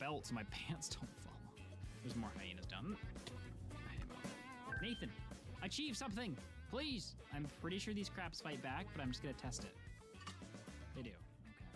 belt so my pants don't fall. There's more hyenas down. Nathan, achieve something, please. I'm pretty sure these craps fight back, but I'm just gonna test it. They do. Okay.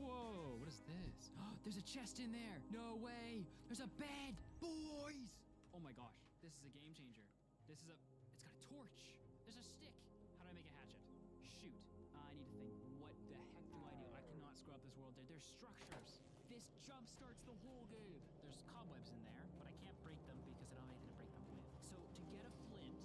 Whoa, what is this? Oh, there's a chest in there. No way. There's a bed, boys. Oh my gosh, this is a game changer. It's got a torch. There's a stick. How do I make a hatchet? Shoot. I need to think, what the heck do I do? I cannot screw up this world. There's structures. This jump starts the whole game. There's cobwebs in there, but I can't break them because I don't have anything to break them with. So to get a flint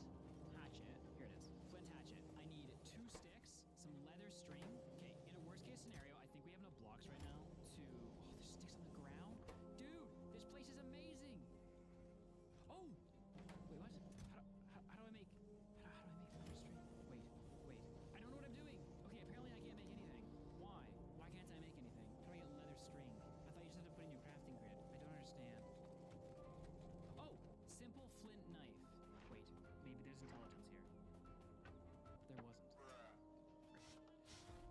hatchet, here it is, flint hatchet, I need 2 sticks, some leather string. Okay, in a worst case scenario, I think we have enough blocks right now to, oh, there's sticks on the ground. Dude, this place is amazing. Oh, wait, what? How do I make leather string? Wait, I don't know what I'm doing. Okay, apparently I can't make anything. Why? Why can't I make anything? How do I get leather string? I thought you just had to put in your crafting grid. I don't understand. Oh, simple flint knife. Wait, maybe there's intelligence here. There wasn't.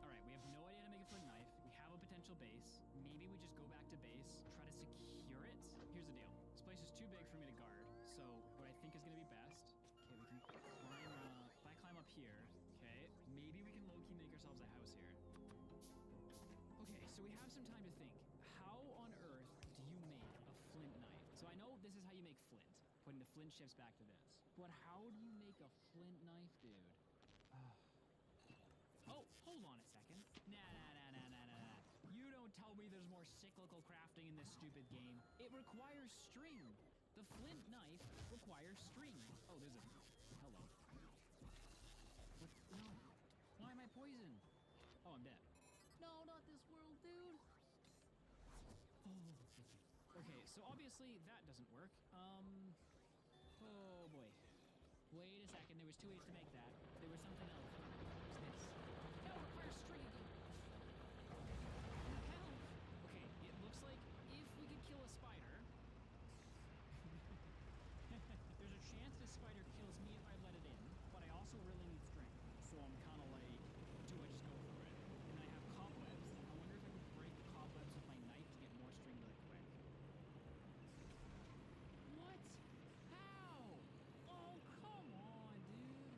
All right, we have no idea how to make a flint knife. We have a potential base. Maybe we just go back to base, try to secure it. Here's the deal. This place is too big for me to guard. So what I think is gonna be best, okay, we can climb, if I climb up here, okay, maybe we can low-key make ourselves a house here. Okay, so we have some time to think. How on earth do you make a flint knife? So I know this is how you make flint, putting the flint shifts back to this. But how do you make a flint knife, dude? Oh, hold on a second. Nah. You don't tell me there's more cyclical crafting in this stupid game. It requires string. The flint knife requires string. Oh, there's a... Hello. What? No. Why am I poisoned? Oh, I'm dead. No, not this world, dude. Oh, okay, so obviously that doesn't work. Oh boy. Wait a second, there was 2 ways to make that. There was something else. What's this? No, it requires string again. Help! Okay, it looks like if we could kill a spider, there's a chance this spider kills me if I let it in, but I also really need string. So I'm kind of like, do I just go for it? And I have cobwebs. I wonder if I can break the cobwebs with my knife to get more string really quick. What? How? Oh, come on, dude.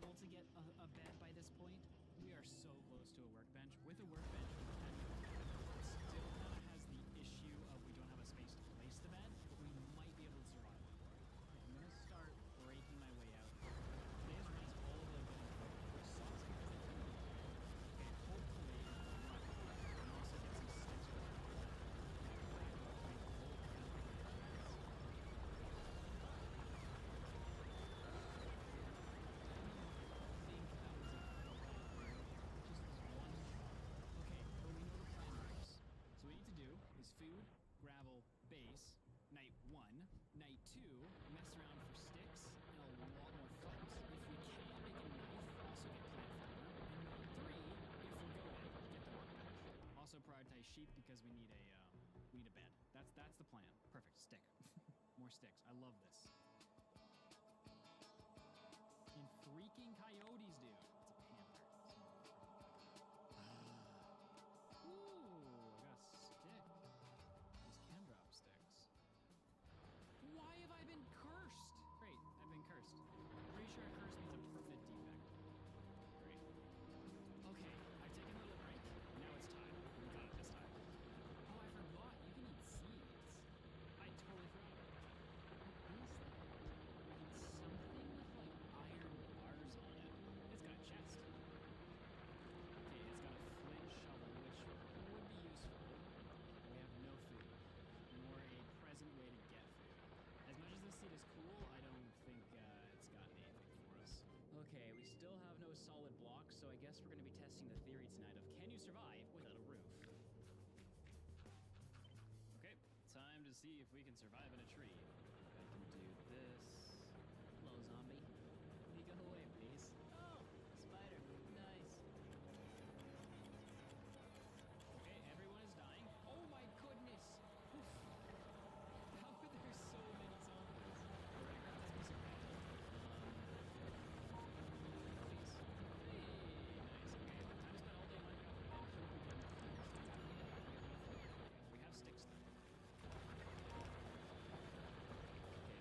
able to get a bed by this point. We are so close to a workbench. With a workbench, we can. It still kind of has the issue of we don't have a space to place the bed, but we might be able to survive. Okay, I'm gonna start breaking my way out. Today's run is all about getting food, which sucks because I can't. Okay, hopefully I can also get some sticks with it. Food, gravel, base, night 1. Night 2, mess around for sticks and a lot more flint. If we can, make a knife, also get plant fiber. And 3, if we're going, get the workbench. Also prioritize sheep because we need a bed. That's the plan. Perfect. Stick. More sticks. I love this. And freaking coyotes, dude. It's a panther. Ooh, I got a stick. Can drop sticks. Why have I been cursed? Great, I've been cursed. Pretty sure a curse means a permanent defect. Great. Okay, I've taken a little break. Now it's time. We got it this time. Oh, I forgot. You can eat seeds. I totally forgot about that. What is that? It's something with like iron bars on it. It's got a chest. Okay, it's got a flint shovel, which would be useful. We have no food. More a present way to get food. As much as this seed is cool, I don't think it's got anything for us. Okay, we still have no solid blocks, so I guess we're going to be testing the theory tonight of can you survive without a roof? Okay, time to see if we can survive in a tree. I can do this. Hello, zombie. Can you go away, please? Oh, spider. Nice. Okay, everyone is dying. Oh my goodness! How are there so many zombies? We're gonna grab this piece of metal. Please. Hey, nice. Okay, time to spend all day in Minecraft and hope we get enough food. We have sticks though. Okay,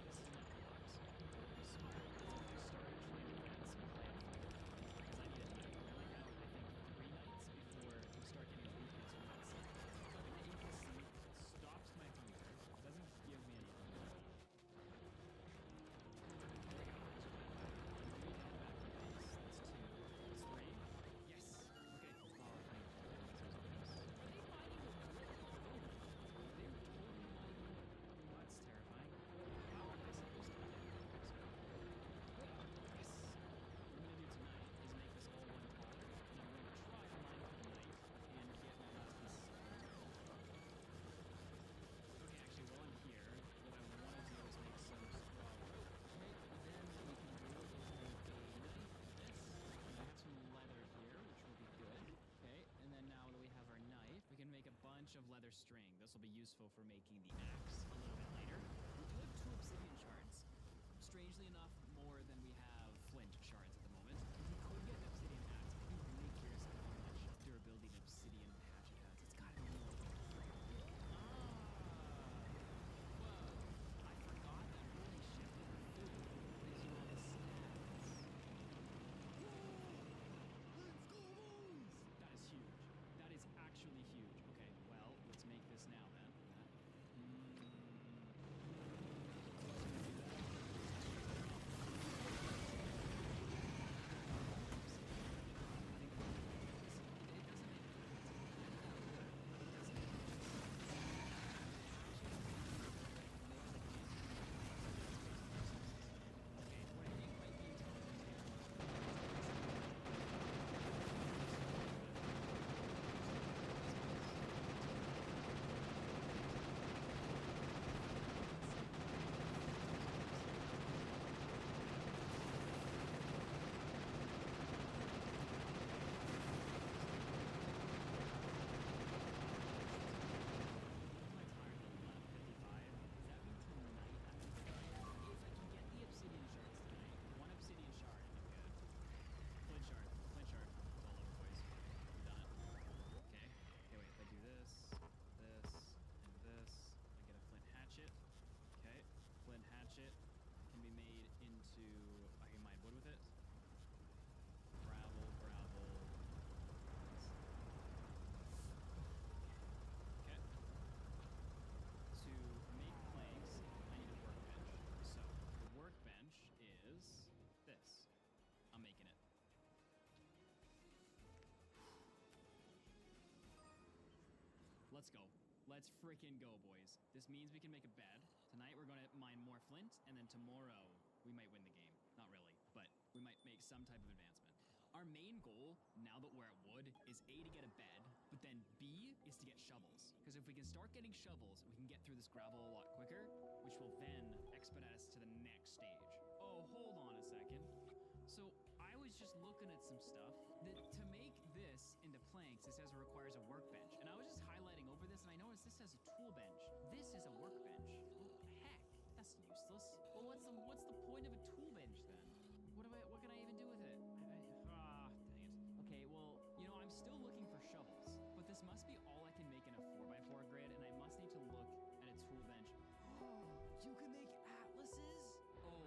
this is enough blocks. Be smart. Let's start trying to get some plant food. Because I need a night. I only have, I think, 3 nights before we start getting weakness from that seed. I'm gonna eat the seed. Stops my hunger. Doesn't give me anything. There we go. That's 2. That's 3. Yes. Okay. Oh, thank you. Are they mining with wood? No. They were totally mining wood. Oh, that's terrifying. How am I supposed to do this? Yes. What I'm gonna do tonight is make this all one pod, and I'm going to try to mine for the night and get my last piece. Okay, actually, while I'm here, what I want to do is make some straw rope. Okay, then what we can do is make a knife with this. And I have some leather here, which will be good. Okay, and then now that we have our knife, we can make a bunch of leather string. This will be useful for making the axe a little bit later. We do have 2 obsidian shards. Strangely enough, more than we have flint shards at the moment. If we could get an obsidian axe, I'd be really curious about how much durability an obsidian hatchet has. It's gotta be more. Whoa. I forgot that holy shit, the food is on the stats. Whoa! Let's go, boys! That is huge. That is actually huge. Okay, well, let's make this now then. Hatchet can be made into, I can mine wood with it. let's go. Let's freaking go, boys. This means we can make a bed. Tonight we're gonna mine more flint, and then tomorrow we might win the game. Not really, but we might make some type of advancement. Our main goal, now that we're at wood, is A, to get a bed, but then B, is to get shovels. Because if we can start getting shovels, we can get through this gravel a lot quicker, which will then expedite us to the next stage. Oh, hold on a second. So I was just looking at some stuff that to make this into planks, it says it requires a workbench. And I was just highlighting over this, and I noticed this says a tool bench. This is a workbench. Well, heck, that's useless. Well, what's the point of a tool bench then? What can I even do with it? Dang it. Okay, well, I'm still looking for shovels, but this must be all I can make in a 4x4 grid, and I must need to look at a tool bench. Oh, you can make atlases? Oh,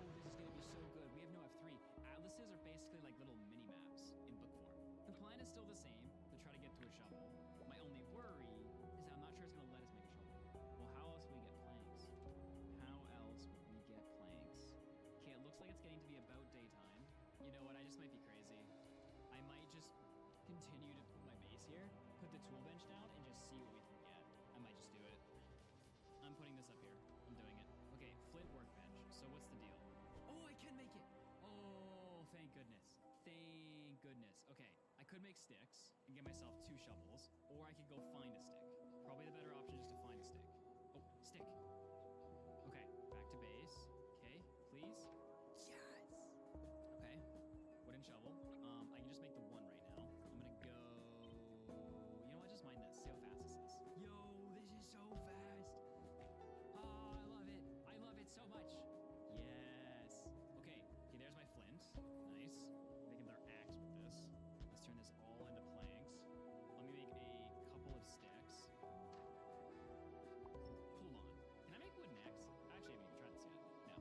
this is gonna be so good. We have no F3. Atlases are basically like little mini maps in book form. The plan is still the same, to try to get to a shovel. My only worry is that I'm not sure it's gonna let us make a shovel. Well, how else would we get planks? How else would we get planks? Okay, it looks like it's getting to be about daytime. You know what, I just might be crazy. I might just continue to put my base here, put the tool bench down, and just see what we can get. I might just do it. I'm putting this up here. I'm doing it. Okay, flint workbench. So what's the deal? Oh, I can make it. Oh, thank goodness. Thank goodness. Okay, I could make sticks and get myself 2 shovels, or I could go find a stick. Probably the better option is to find a stick. Oh, stick. Okay, back to base. Okay, please. Yes. Okay, wooden shovel. I can just make the 1 right now. I'm gonna go. You know what? Just mine this. See how fast this is. Yo, this is so fast. Oh, I love it. I love it so much. Yes. Okay, there's my flint. Nice. Making their axe with this. Let's turn this all into planks. Let me make a couple of sticks. Hold on. Can I make wooden axe? Actually, I haven't even tried this yet. No.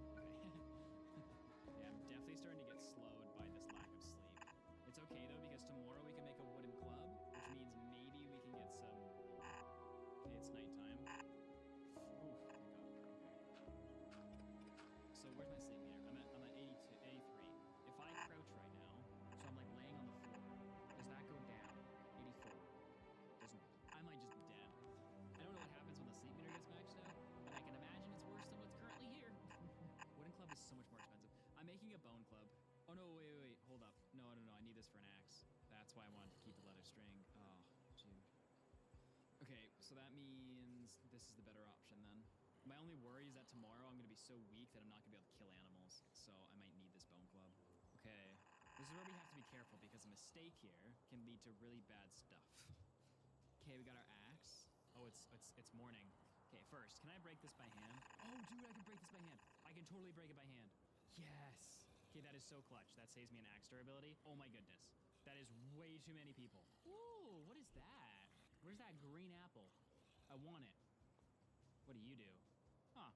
Okay. Yeah, I'm definitely starting to get slowed by this lack of sleep. It's okay though, because tomorrow we can make a wooden club, which means maybe we can get some. Okay, it's nighttime. Oof, thank God. Okay. So where's my sleep meter? I'm at 82, 83. If I crouch right now, so I'm like laying on the floor, does that go down? 84. Doesn't. I might just be dead. I don't know what happens when the sleep meter gets maxed out, but I can imagine it's worse than what's currently here. Wooden club is so much more expensive. I'm making a bone club. Oh no, wait, hold up. No, I need this for an axe. That's why I wanted to keep the leather string. Oh, dude. Okay, so that means this is the better option then. My only worry is that tomorrow I'm gonna be so weak that I'm not gonna be able to kill animals, so I might need this bone club. Okay, this is where we have to be careful because a mistake here can lead to really bad stuff. Okay, we got our axe. Oh, it's morning. Okay, first, can I break this by hand? Oh, dude, I can break this by hand. I can totally break it by hand. Yes. Okay, that is so clutch. That saves me an axe durability. Oh my goodness. That is way too many people. Ooh, what is that? Where's that green apple? I want it. What do you do? Huh.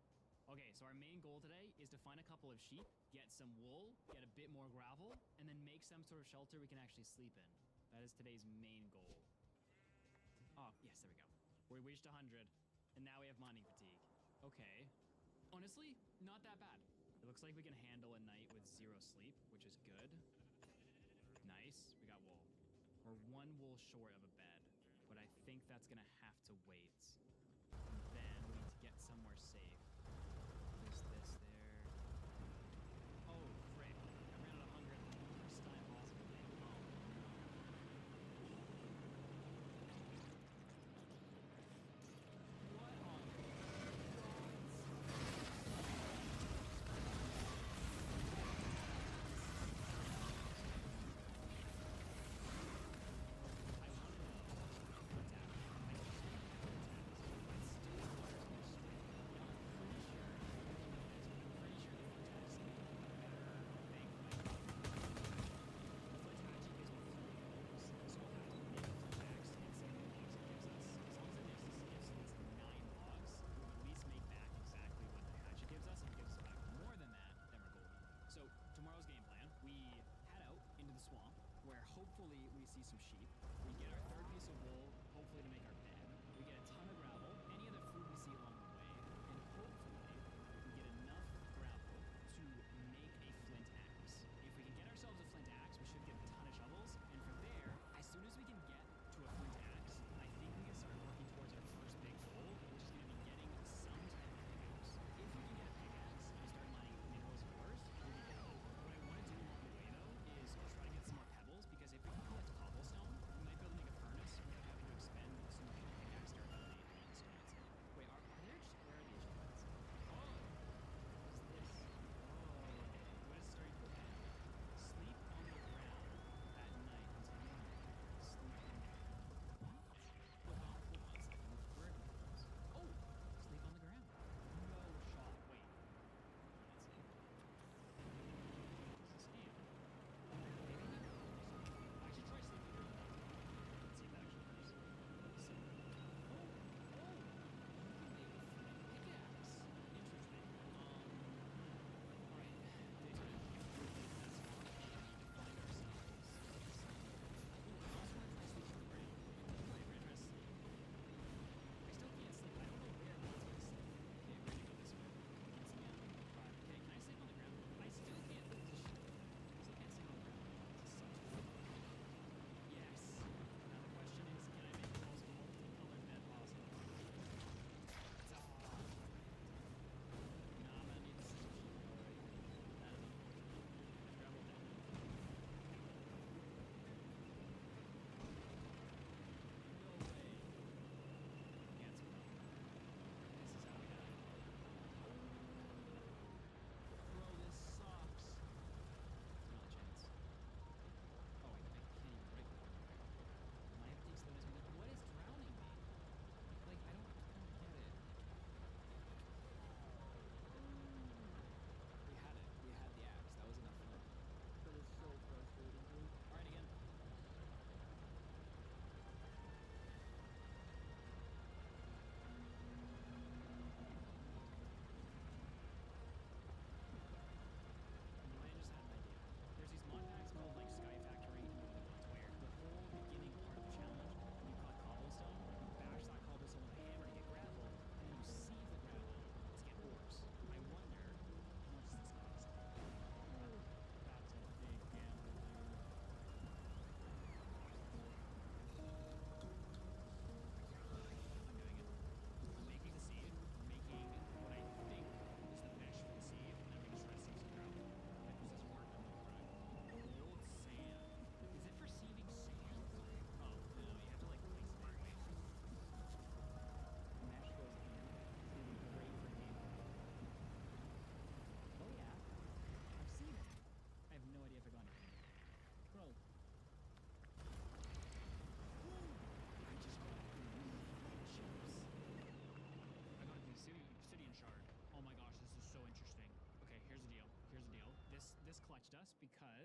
Okay, so our main goal today is to find a couple of sheep, get some wool, get a bit more gravel, and then make some sort of shelter we can actually sleep in. That is today's main goal. Oh, yes, there we go. We reached 100, and now we have mining fatigue. Okay. Honestly, not that bad. It looks like we can handle a night with 0 sleep, which is good. Nice, we got wool. We're 1 wool short of a bed, but I think that's gonna have to wait. And then we need to get somewhere safe. There's this there. Oh, frick. I ran out of hunger at the worst time possible. Oh. What on tomorrow's game plan, we head out into the swamp where hopefully we see some sheep. We get our 3rd piece of wool, hopefully to make our bed. We get a ton of gravel, any other food we see along the way, and hopefully we get enough gravel to make a flint axe. If we can get ourselves a flint axe, we should get a ton of shovels, and from there, as soon as we can get to a flint axe, I think we can start working towards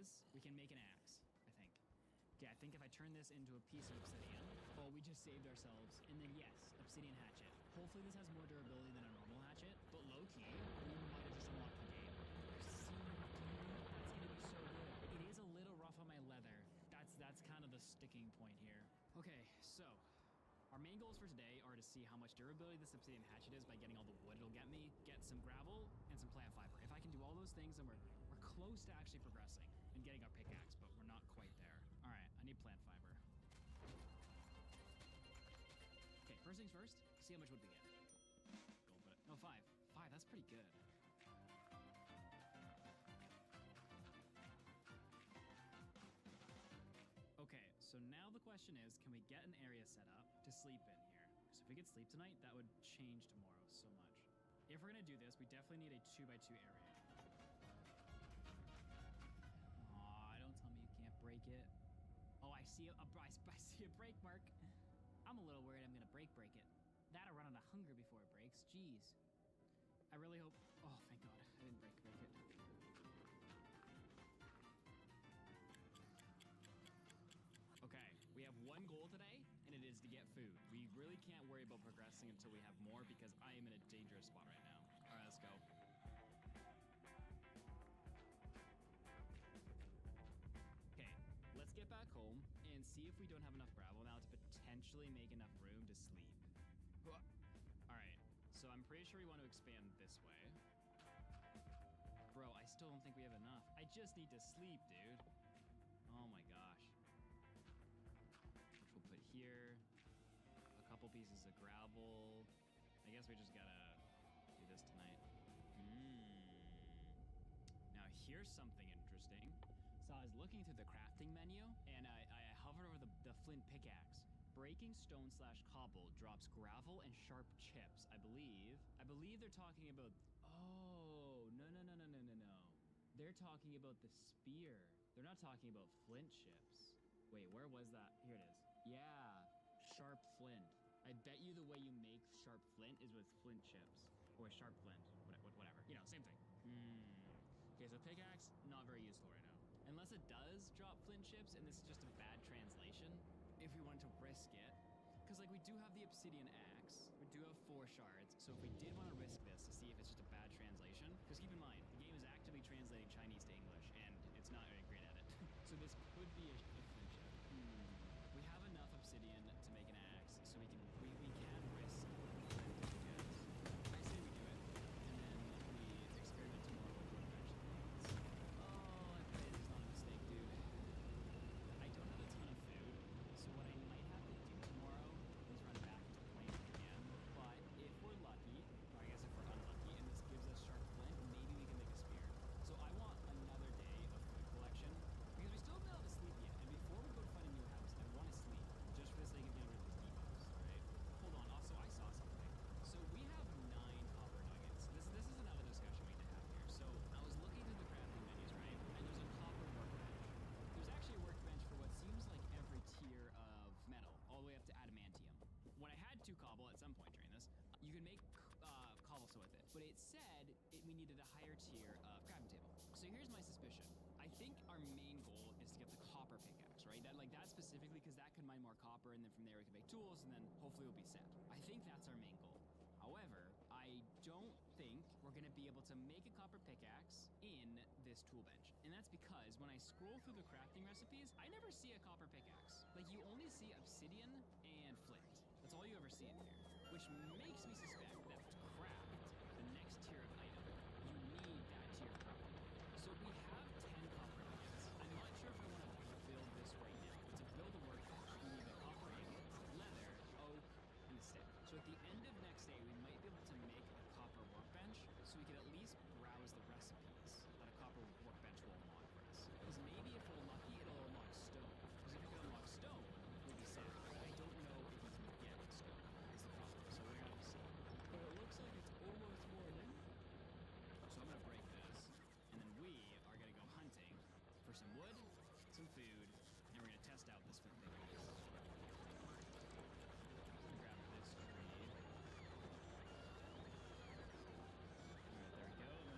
says, we can make an axe, I think. Okay, I think if I turn this into a piece of obsidian, oh, we just saved ourselves. And then yes, obsidian hatchet. Hopefully this has more durability than a normal hatchet, but low key, we might have just unlocked the game. See, dude, that's gonna be so good. It is a little rough on my leather. That's kind of the sticking point here. Okay, so our main goals for today are to see how much durability this obsidian hatchet is by getting all the wood it'll get me, get some gravel, and some plant fiber. If I can do all those things, then we're close to actually progressing and getting our pickaxe, but we're not quite there. All right, I need plant fiber. Okay, first things first, see how much wood we get. Gold, but no, 5. 5, that's pretty good. Okay, so now the question is, can we get an area set up to sleep in here? So if we could sleep tonight, that would change tomorrow so much. If we're gonna do this, we definitely need a 2x2 area. Aw, don't tell me you can't break it. Oh, I see I see a break mark. I'm a little worried I'm gonna break it. That'll run out of hunger before it breaks. Jeez. I really hope. Oh, thank God, I didn't break it. Okay, we have one goal today, and it is to get food. We really can't worry about progressing until we have more because I am in a dangerous spot right now. All right, let's go. Okay, let's get back home and see if we don't have enough gravel now to potentially make enough room to sleep. All right, so I'm pretty sure we want to expand this way. Bro, I still don't think we have enough. I just need to sleep, dude. Oh my gosh. Which we'll put here. A couple pieces of gravel. I guess we just gotta do this tonight. Now here's something interesting. So I was looking through the crafting menu, and I hovered over the flint pickaxe. Breaking stone / cobble drops gravel and sharp chips, I believe. I believe they're talking about... Oh, no. They're talking about the spear. They're not talking about flint chips. Wait, where was that? Here it is. Yeah, sharp flint. I bet you the way you make sharp flint is with flint chips. Or with sharp flint. Whatever. You know, same thing. Okay, so pickaxe, not very useful right now. Unless it does drop flint chips and this is just a bad translation. If we wanted to risk it. Because, like, we do have the obsidian axe. We do have 4 shards. So if we did want to risk this to see if it's just a bad translation. Because keep in mind, the game is actively translating Chinese to English. And it's not very great at it. So this could be a flint chip. We have enough obsidian to make an axe. So we can risk flint, I guess. I say we do it. And then we experiment tomorrow with wood vegetables. Oh, I pray this is not a mistake, dude. I don't have a ton of food, so what I might have to do tomorrow is run back to plant again. But if we're lucky, or I guess if we're unlucky, and this gives us sharp flint, maybe we can make a spear. So I want another day of food collection, because we still haven't been able to sleep yet. And before we go to find a new house, I want to sleep, just for the sake of getting rid of these debuffs, right? Hold on, also I saw something. So we have 9 copper nuggets. This is another discussion we need to have here. So I was looking through the crafting menus, right? And there's a copper workbench. There's actually a workbench for what seems like every tier of metal, all the way up to adamantium. When I had 2 cobble at some point during this, you can make cobblestone with it. But it said we needed a higher tier of crafting table. So here's my suspicion. I think our main goal is to get the copper pickaxe, right? That specifically, because that could mine more copper, and then from there we can make tools, and then hopefully we'll be set. I think that's our main goal. However, I don't think we're going to be able to make a copper pickaxe in this tool bench. And that's because when I scroll through the crafting recipes, I never see a copper pickaxe. Like, you only see obsidian and flint. That's all you ever see in here. Which makes me suspect that to craft the next tier of item, you need that tier of crafting. So we have 10 copper nuggets. I'm not sure if I want to build this right now. But to build a workbench, we need the copper ingot, leather, oak, and the stick. So at the end of next day, we might be able to make a copper workbench, so we can at least browse the recipes that a copper workbench will unlock for us. Because maybe if we're lucky, it'll unlock stone. Because if we can unlock stone, we'll be set. I don't know if we can get stone, is the problem. So we're gonna have to see. But it looks like it's almost morning. So I'm gonna break this, and then we are gonna go hunting for some wood, some food, and we're gonna test out this flint pickaxe. Grab this tree. Alright, there we go.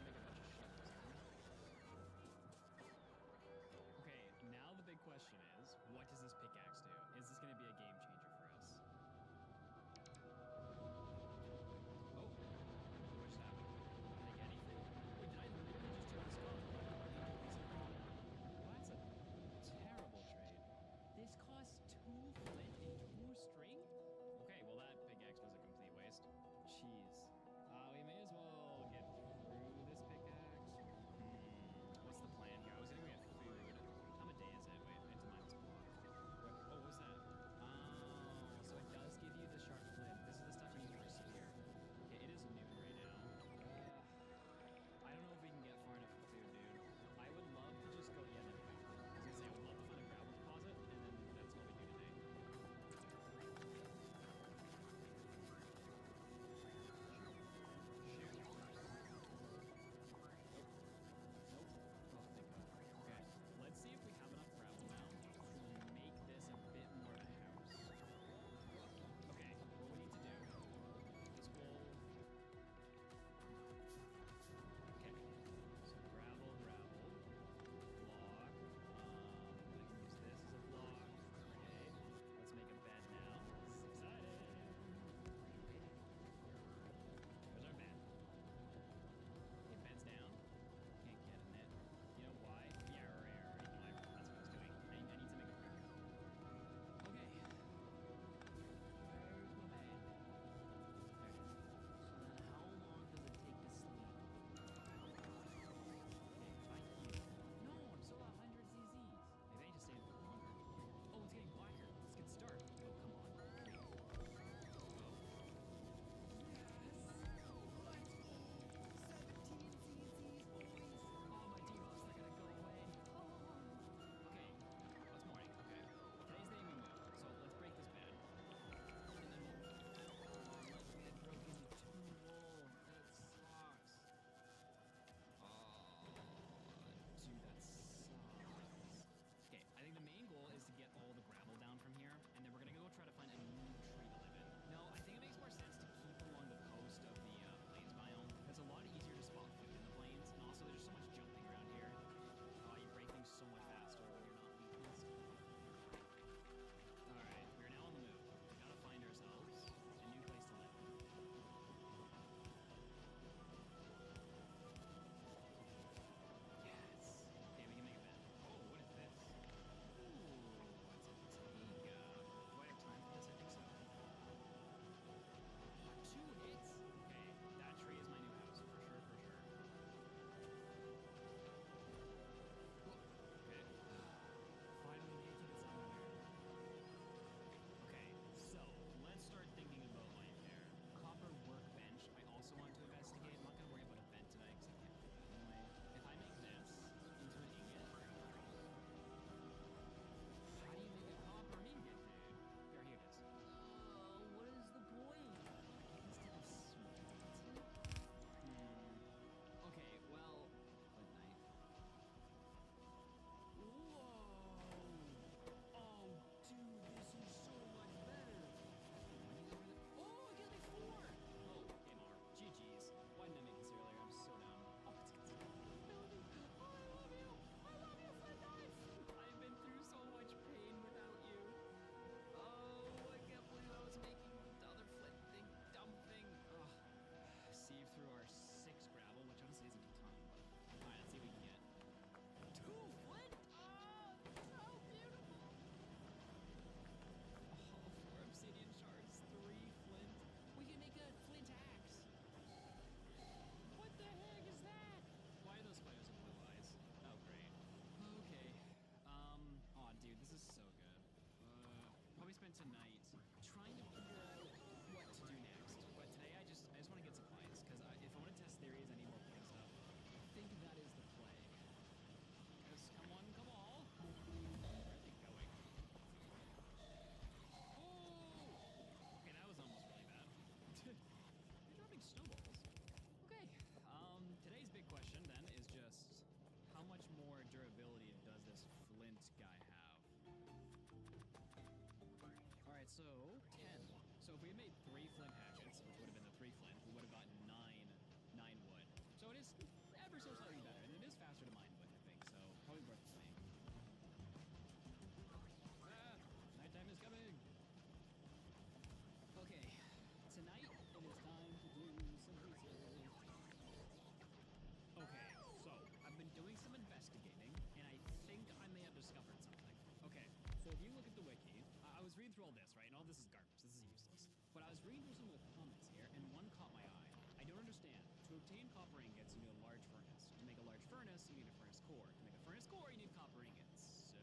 So 10. So if we had made 3 flint hatchets, which would have been the 3 flint, we would have gotten 9 wood. So it is ever so slightly better, and it is faster to mine with, I think. So probably worth playing. Ah, nighttime is coming. Okay, tonight it is time to do some research. Okay, so I've been doing some investigating, and I think I may have discovered something. Okay, so if you look at the wiki, I was reading through all this, right? And all this is garbage. This is useless. But I was reading through some of the comments here, and one caught my eye. I don't understand. To obtain copper ingots, you need a large furnace. To make a large furnace, you need a furnace core. To make a furnace core, you need copper ingots. So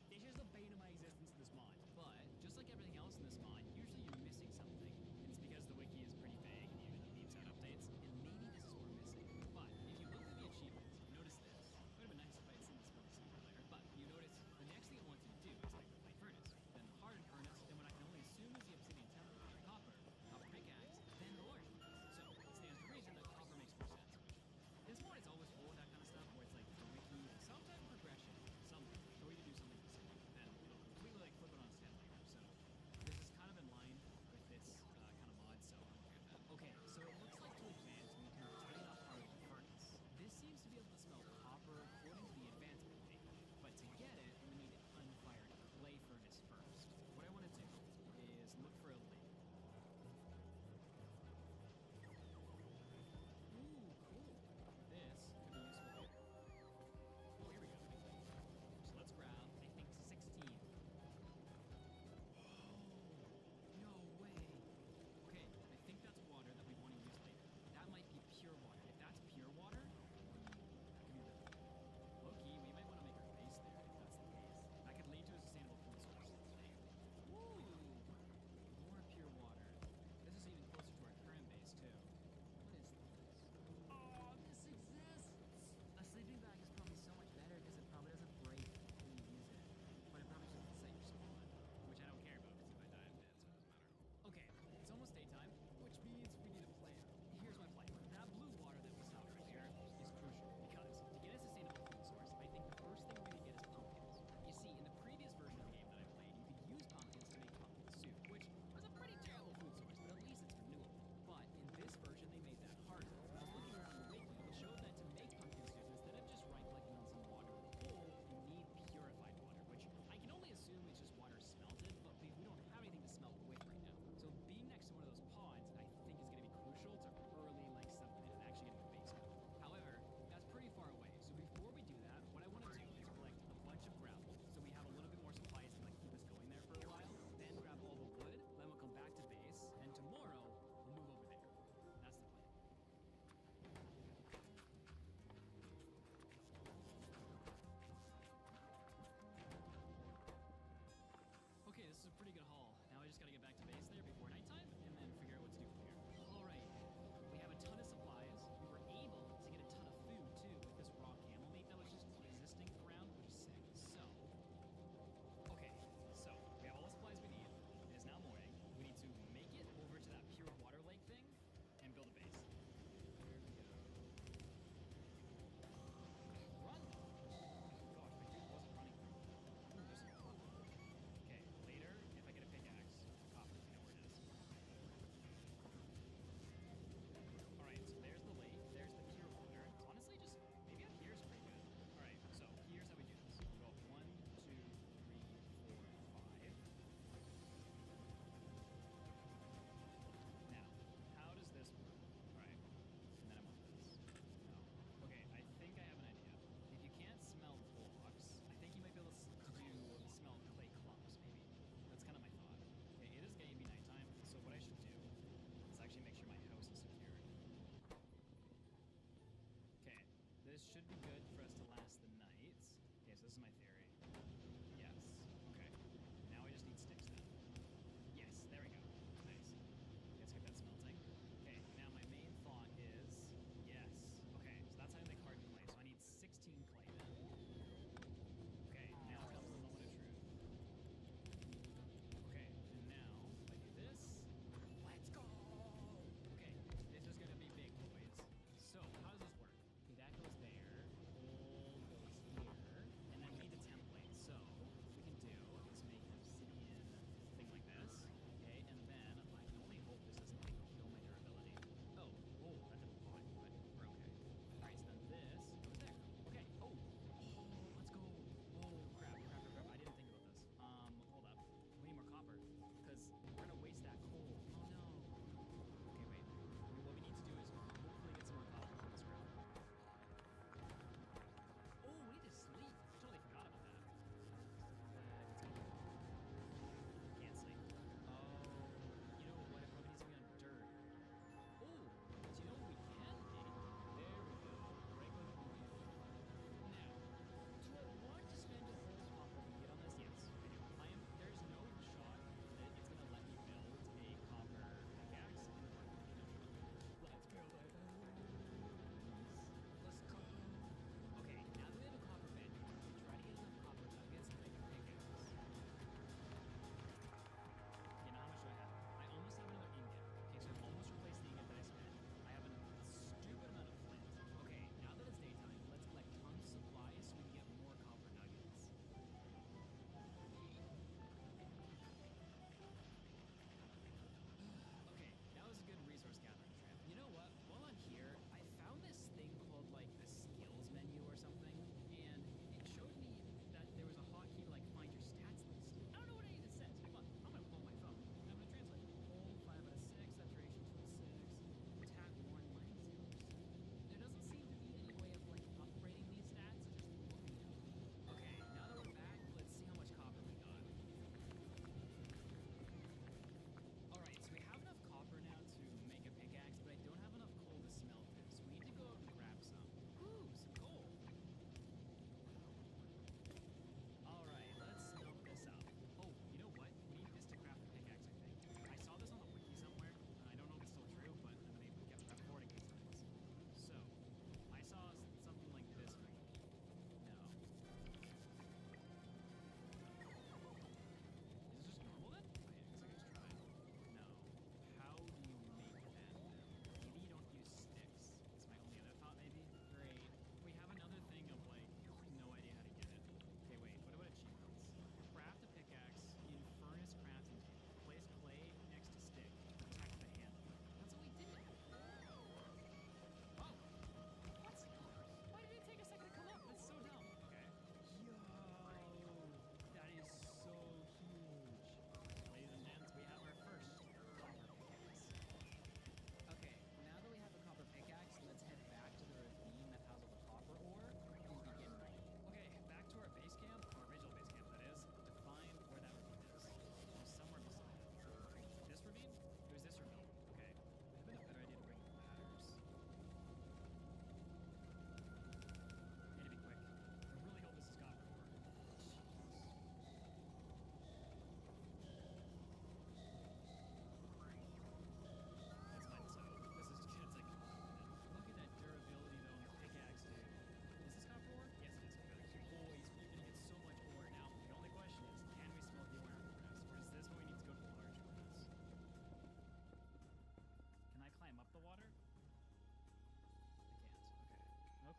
this is the bane of my existence in this mod. But just like everything else in this mod, usually you're missing something. And it's because the wiki is pretty vague and usually leaves out updates. And maybe this is what we're missing. But if you look through the achievements, you notice this. It would have been nice if I had seen this one sooner or later. But you notice the next thing it wants you to do is make the flame furnace. Then the hardened furnace, then what I can only assume is the obsidian temple, copper pickaxe, then the large furnace. So it stands to reason that copper makes more sense. This mod is always full of that kind of stuff where it's like the wiki, some type of progression, something, or you can do something specific, and it'll completely like flip it on its head later. So this is kind of in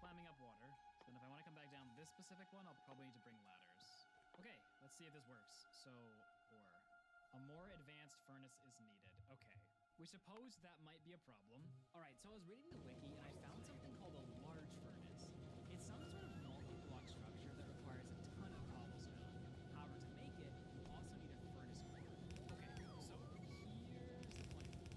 slamming up water. So then if I want to come back down this specific one, I'll probably need to bring ladders. Okay, let's see if this works. So, ore. A more advanced furnace is needed. Okay. We suppose that might be a problem. All right, so I was reading the wiki and I found something called a large furnace. It's some sort of multi-block structure that requires a ton of cobblestone. However, to make it, you also need a furnace core. Okay, so here's the plan.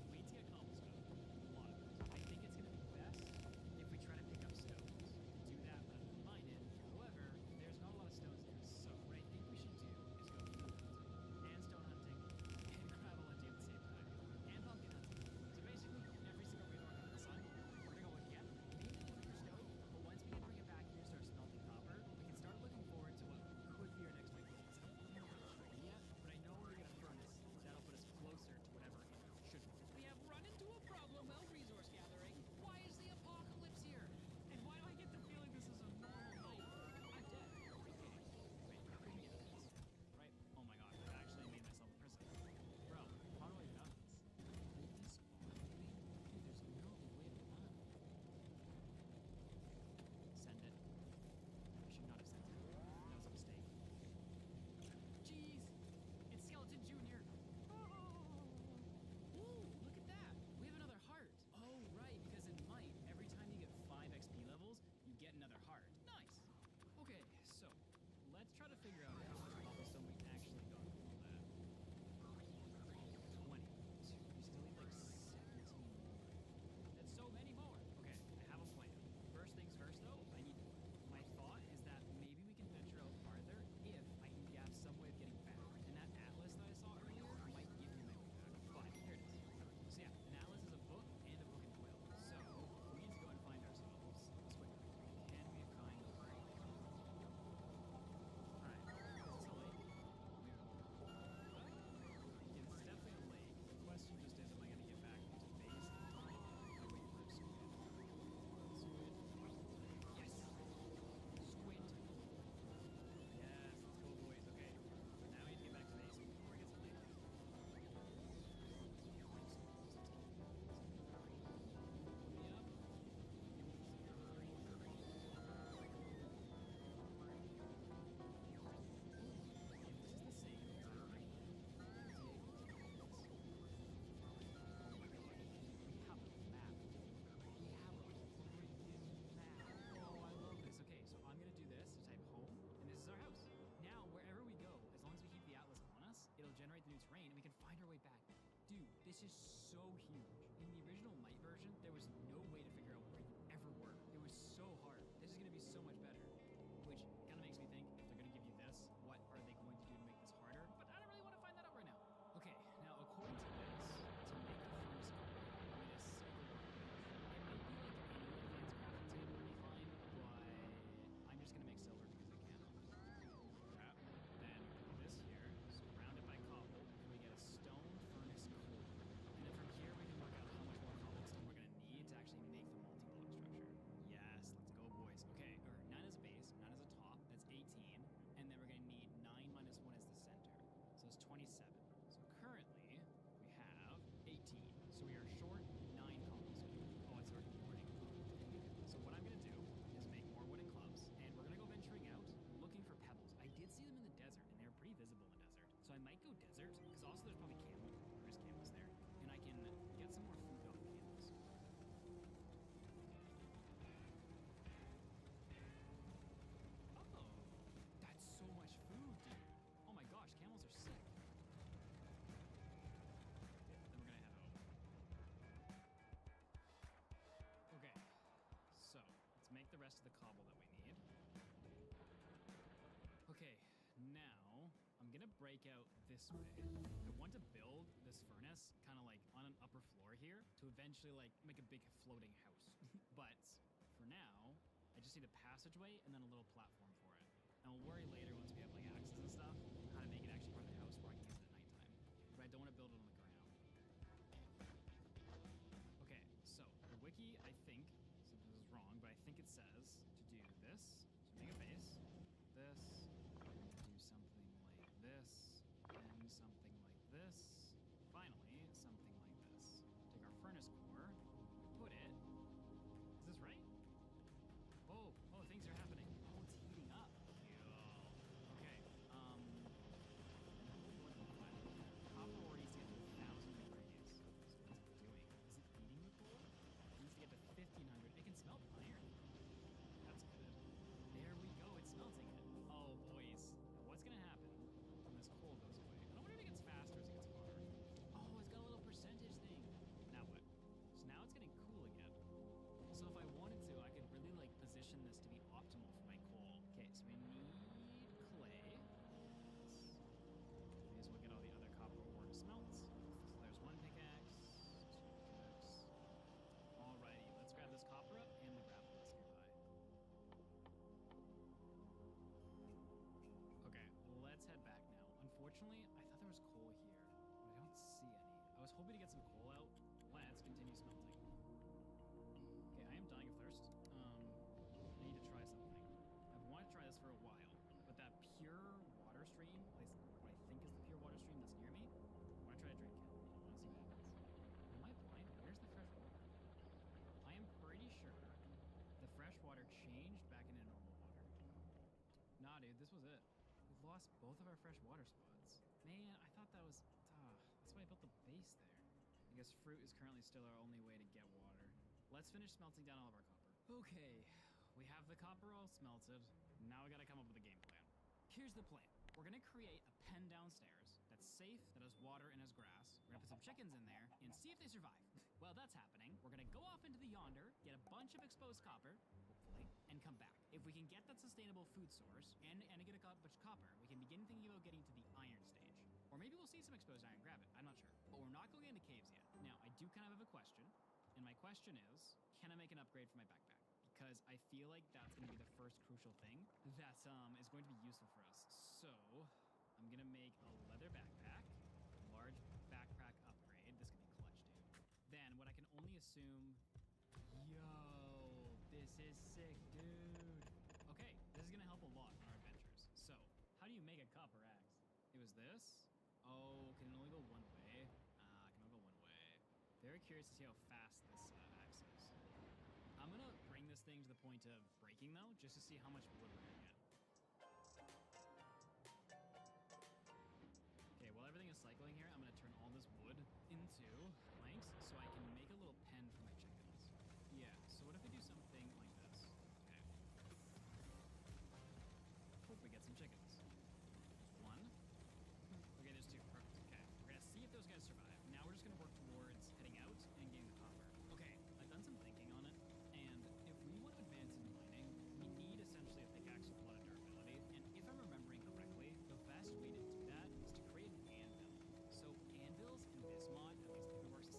We need to get cobblestone. A lot of it. I think it's gonna be best if we try to pick up stones. To do that, rather than mine it. However, there's not a lot of stones here, so what I think we should do is go flint hunting, and stone hunting, and gravel hunting at the same time, and pumpkin hunting. So basically, every single resource under the sun, we're gonna go again. Maybe a little for stone, but once we can bring it back here and start smelting copper, we can start looking forward to what could be our next big goals. I don't know what it's ready yet, but I know we're gonna get a furnace that'll put us closer to whatever it should be. We have run into a problem while resource gathering. Why is the apocalypse here? And why do I get the feeling this is a normal night? I'm dead. Okay. Wait, how can we get this? Right? Oh my gosh, I actually made myself a prison. Bro, how do I get out of this? Hold this on, maybe? Dude, there's no way to run. Send it. I should not have sent it. That was a mistake. Jeez! It's Skeleton Jr. Oh! Ooh, look at that! We have another heart. Oh, right, because in Might, every time you get 5 XP levels, you get another heart. Nice! Okay, so, let's try to figure out how much cobblestone we actually got from all that. 20. We still need like 17 more. That's so many more! Okay, I have a plan. First things first though, I need wood. My thought is that maybe we can venture out farther if I can have some way of getting back. And that atlas that I saw earlier might give me my way back. But here it is. So yeah, an atlas is a book and a book and quill. So we need to go and find ourselves a squid. Can we find a break? Alright, is this a lake? It's definitely a lake. The question just is, am I gonna get back to base in time? I wait for a squid. Squid. Yes! Squid. Yes, let's go, boys. Okay, now we need to get back to base before it gets late. Yep. This is the same environment. We have a map. We have a freaking map. Oh, I love this. Okay, so I'm gonna do this, type home, and this is our house. Now, wherever we go, as long as we keep the atlas on us, it'll generate the new terrain, and we can find our way back. Dude, this is so huge. In the original Might version, there was no way to figure out where you ever were. It was so hard. This is gonna be so much better. Which kind of makes me think, if they're gonna give you this, what are they going to do to make this harder? But I don't really want to find that out right now. Okay, now according to this, to make the furnace core, we need a silver workbench. It might be like any advanced crafting table would be fine, but I'm just gonna make silver because I can. That. Then put this here, surround it by cobble, and we get a stone furnace core. And then from here we can work out how much more cobblestone we're gonna need to actually make the multi-block structure. Yes, let's go, boys. Okay, or 9 as a base, 9 as a top, that's 18. And then we're gonna need 9 minus 1 as the center. So it's 27. So currently we have 18. So we are short 9 cobblestone. Oh, it's already morning. So what I'm gonna do is make more wooden clubs, and we're gonna go venturing out looking for pebbles. I did see them in the desert, and they're pretty visible in the desert. So I might go desert, because also there's probably camel. There's camels there. And I can get some more food off the camels. Oh, that's so much food, dude. Oh my gosh, camels are sick. Then we're gonna head home. Okay, so let's make the rest of the cobble that we need. Okay, now I'm gonna break out this way. I want to build this furnace kind of like on an upper floor here to eventually like make a big floating house. But for now, I just need a passageway and then a little platform for it. And we'll worry later once we have like axes and stuff, how to make it actually part of the house where I can use it at nighttime. But I don't want to build it on the ground. Okay, so the wiki, I think, so this is wrong, but I think it says to do this. So make a base, this, do something like this, and something like this. Finally, something like this. Take our furnace core, put it. Is this right? Oh, told me to get some coal out. Let's continue smelting. Okay, I am dying of thirst. I need to try something. I've wanted to try this for a while, but that pure water stream, at least what I think is the pure water stream that's near me, I want to try to drink it. I want to see what happens. Am I blind? Where's the fresh water? I am pretty sure the fresh water changed back into normal water. Nah, dude, this was it. We've lost both of our fresh water spots. Man, I thought that was... that's why I built the base there. I guess fruit is currently still our only way to get water. Let's finish smelting down all of our copper. Okay, we have the copper all smelted. Now we gotta come up with a game plan. Here's the plan. We're gonna create a pen downstairs that's safe, that has water and has grass. We're gonna put some chickens in there and see if they survive. While that's happening, we're gonna go off into the yonder, get a bunch of exposed copper, hopefully, and come back. If we can get that sustainable food source and get a bunch of copper, we can begin thinking about getting to the iron stage. Or maybe we'll see some exposed iron, grab it, I'm not sure. But we're not going into caves yet. Now, I do kind of have a question, and my question is, can I make an upgrade for my backpack? Because I feel like that's gonna be the first crucial thing that is going to be useful for us. So, I'm gonna make a leather backpack, large backpack upgrade. This could be clutch, dude. Then, what I can only assume, yo, this is sick, dude. Okay, this is gonna help a lot on our adventures. So, how do you make a copper axe? It was this? Oh, can it only go one way? Can only go one way. Very curious to see how fast this axe is. I'm gonna bring this thing to the point of breaking though, just to see how much wood we're gonna get. Okay, while everything is cycling here, I'm gonna turn all this wood into planks so I can make a little pen for my chickens. Yeah, so what if we do something like this? Okay. Hope we get some chickens. There's one. Okay, there's two. Perfect. Okay. We're gonna see if those guys survive. Now we're just gonna work towards heading out and getting the copper. Okay, I've done some thinking on it, and if we want to advance into mining, we need essentially a pickaxe with a lot of durability. And if I'm remembering correctly, the best way to do that is to create an anvil. So anvils in this mod, at least if it works the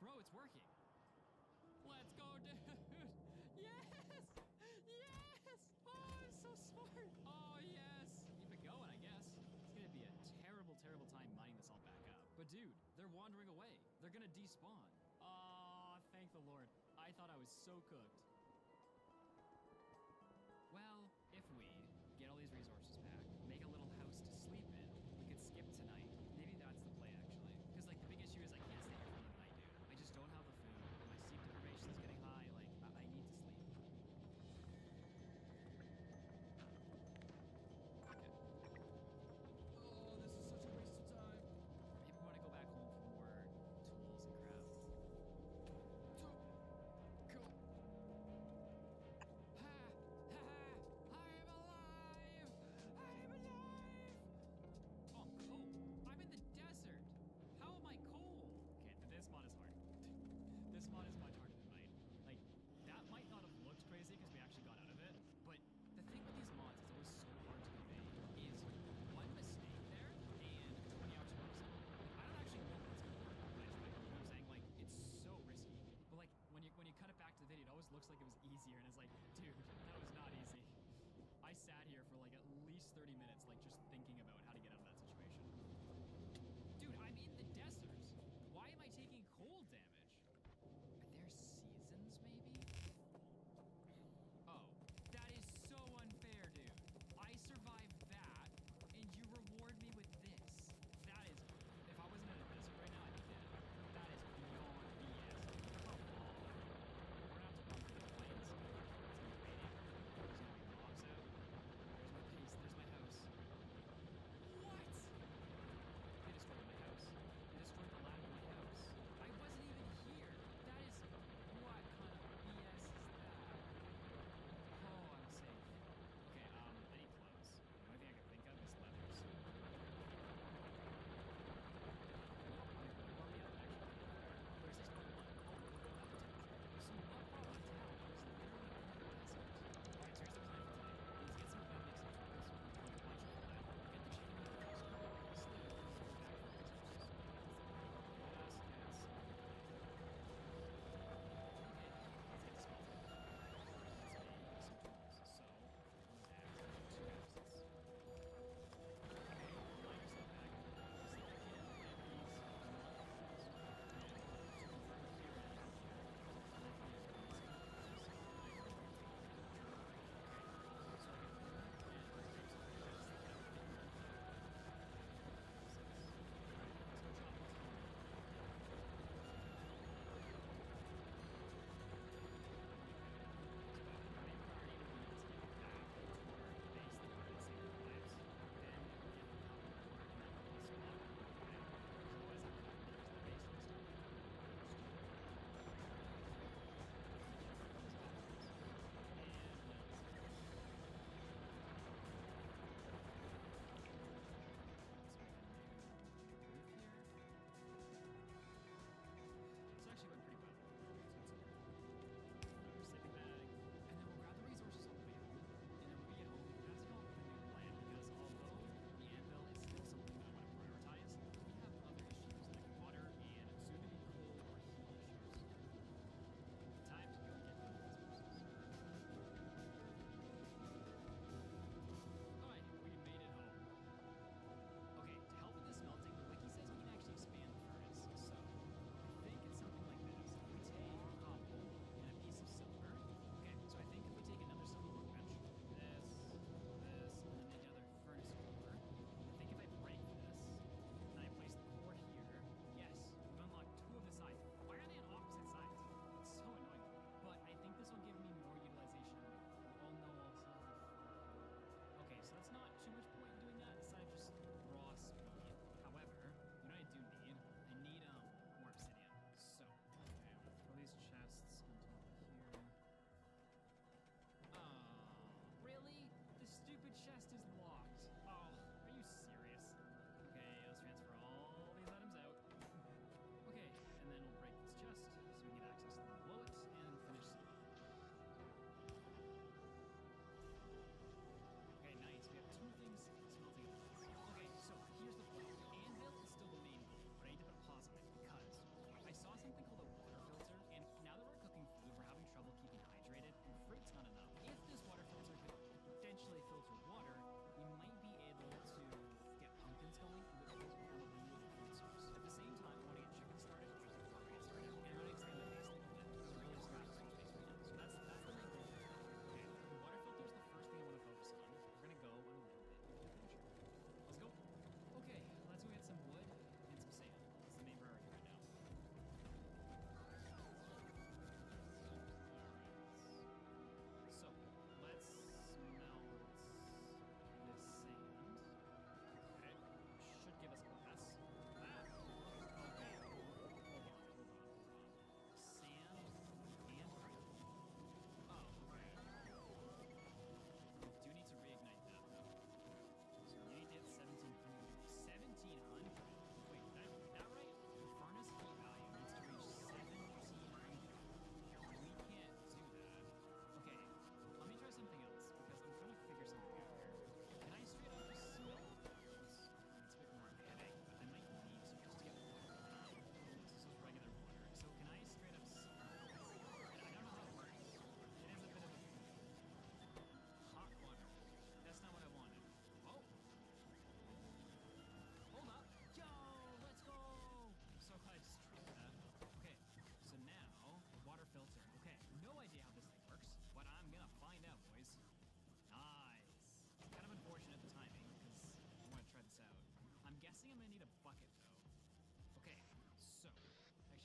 Bro, it's working. Let's go, dude. Yes! Yes! Oh, I'm so smart. Oh, yes. Keep it going, I guess. It's gonna be a terrible, terrible time mining this all back up. But dude, they're wandering away. They're gonna despawn. Oh, thank the Lord. I thought I was so cooked. Well, if we get all these resources back, make a little house to sleep in, we could skip tonight. Maybe that's the play, actually. Because, like, the big issue is I can't stay here for the night, dude. I just don't have the food. My sleep deprivation is getting high. Like, I need to sleep. Okay. Oh, this is such a waste of time. Maybe we want to go back home for more tools and crap. Cool. Ha! Ha ha! I am alive! I am alive! Oh, I'm cold. I'm in the desert. How am I cold? Okay, this mod is hard. This mod is much harder than mine. Like, that might not have looked crazy because we actually got out of it, but the thing with these mods is always so hard to convey is one mistake there and 20 hours of work is gone. Like, I don't actually know what's gonna work eventually. You know what I'm saying? Like, it's so risky. But like when you cut it back to the video, it always looks like it was easier, and it's like, dude, that was not easy. I sat here for like at least 30 minutes, like just thinking about how to get out of that situation. Dude, I'm in the desert. Why am I taking cold damage? Are there seasons, maybe? Oh, that is so unfair, dude. I survived that, and you reward me with this. That is, if I wasn't in a desert right now, I'd be dead. That is beyond BS. Come on. We're gonna have to bump through the plains. It's gonna be raining. There's gonna be mobs out. There's my base. There's my house.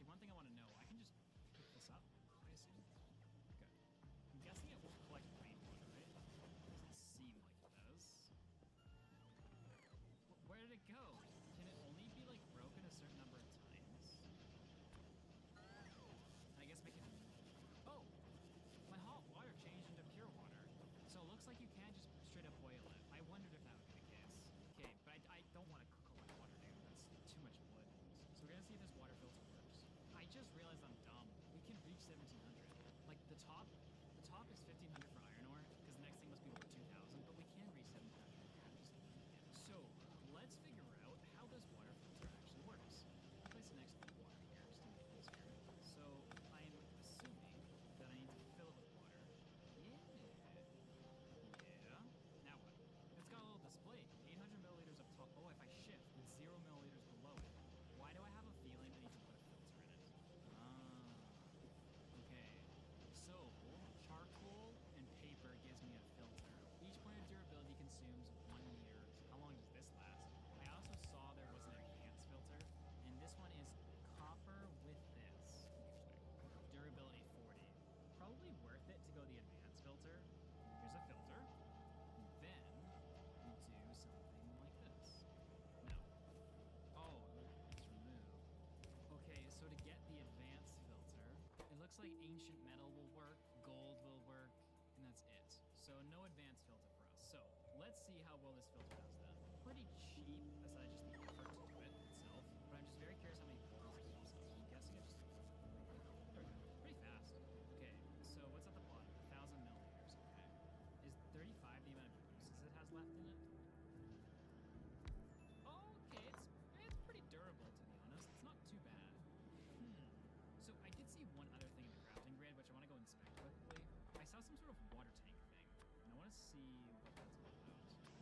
Actually, one thing I want to know, I can just pick this up, I assume. Okay. I'm guessing it won't collect rainwater, right? Doesn't seem like it does. Where did it go? Can it only be like broken a certain number of times? I guess we can. Oh, my hot water changed into pure water. So it looks like you can just straight up boil it. I wondered if that would be the case. Okay, but I don't want to cook all my water, dude. That's too much wood. So we're gonna see if this water filter works. I just realized I'm dumb. We can reach 1700. Like the top is 1500 for iron ore, because the next thing must be over 2000, but we can reach 1700. So let's figure out how this water filter actually works. I'll place it next to the water here just to make it easier. So I'm assuming that I need to fill it with water. Yeah. Now what? It's got a little display. 800 milliliters up top. Oh, if I shift, it's 0 milliliters below it. Why do I have a feeling I need to put a filter in it? Okay. So charcoal and paper gives me a filter. Each point of durability consumes 1 year. How long does this last? I also saw there was an advanced filter, and this one is copper with this. Durability 40. Probably worth it to go the advanced filter. Here's a filter. Then you do something like this. No. Oh, it's removed. Okay, so to get the advanced filter, it looks like ancient metal will work, gold will work, and that's it. So no advanced filter for us. So let's see how well this filter does then. Pretty cheap, aside just the effort to do it itself, but I'm just very curious how many boils it uses. I'm guessing it just... There we go. Pretty fast. Okay, so what's at the bottom? 1000 milliliters, okay. Is 35 the amount of uses it has left in it? Okay, it's pretty durable, to be honest. It's not too bad. So I did see one other thing in the crafting grid, which I want to go inspect quickly. I saw some sort of water tank thing, and I want to see what that's all about.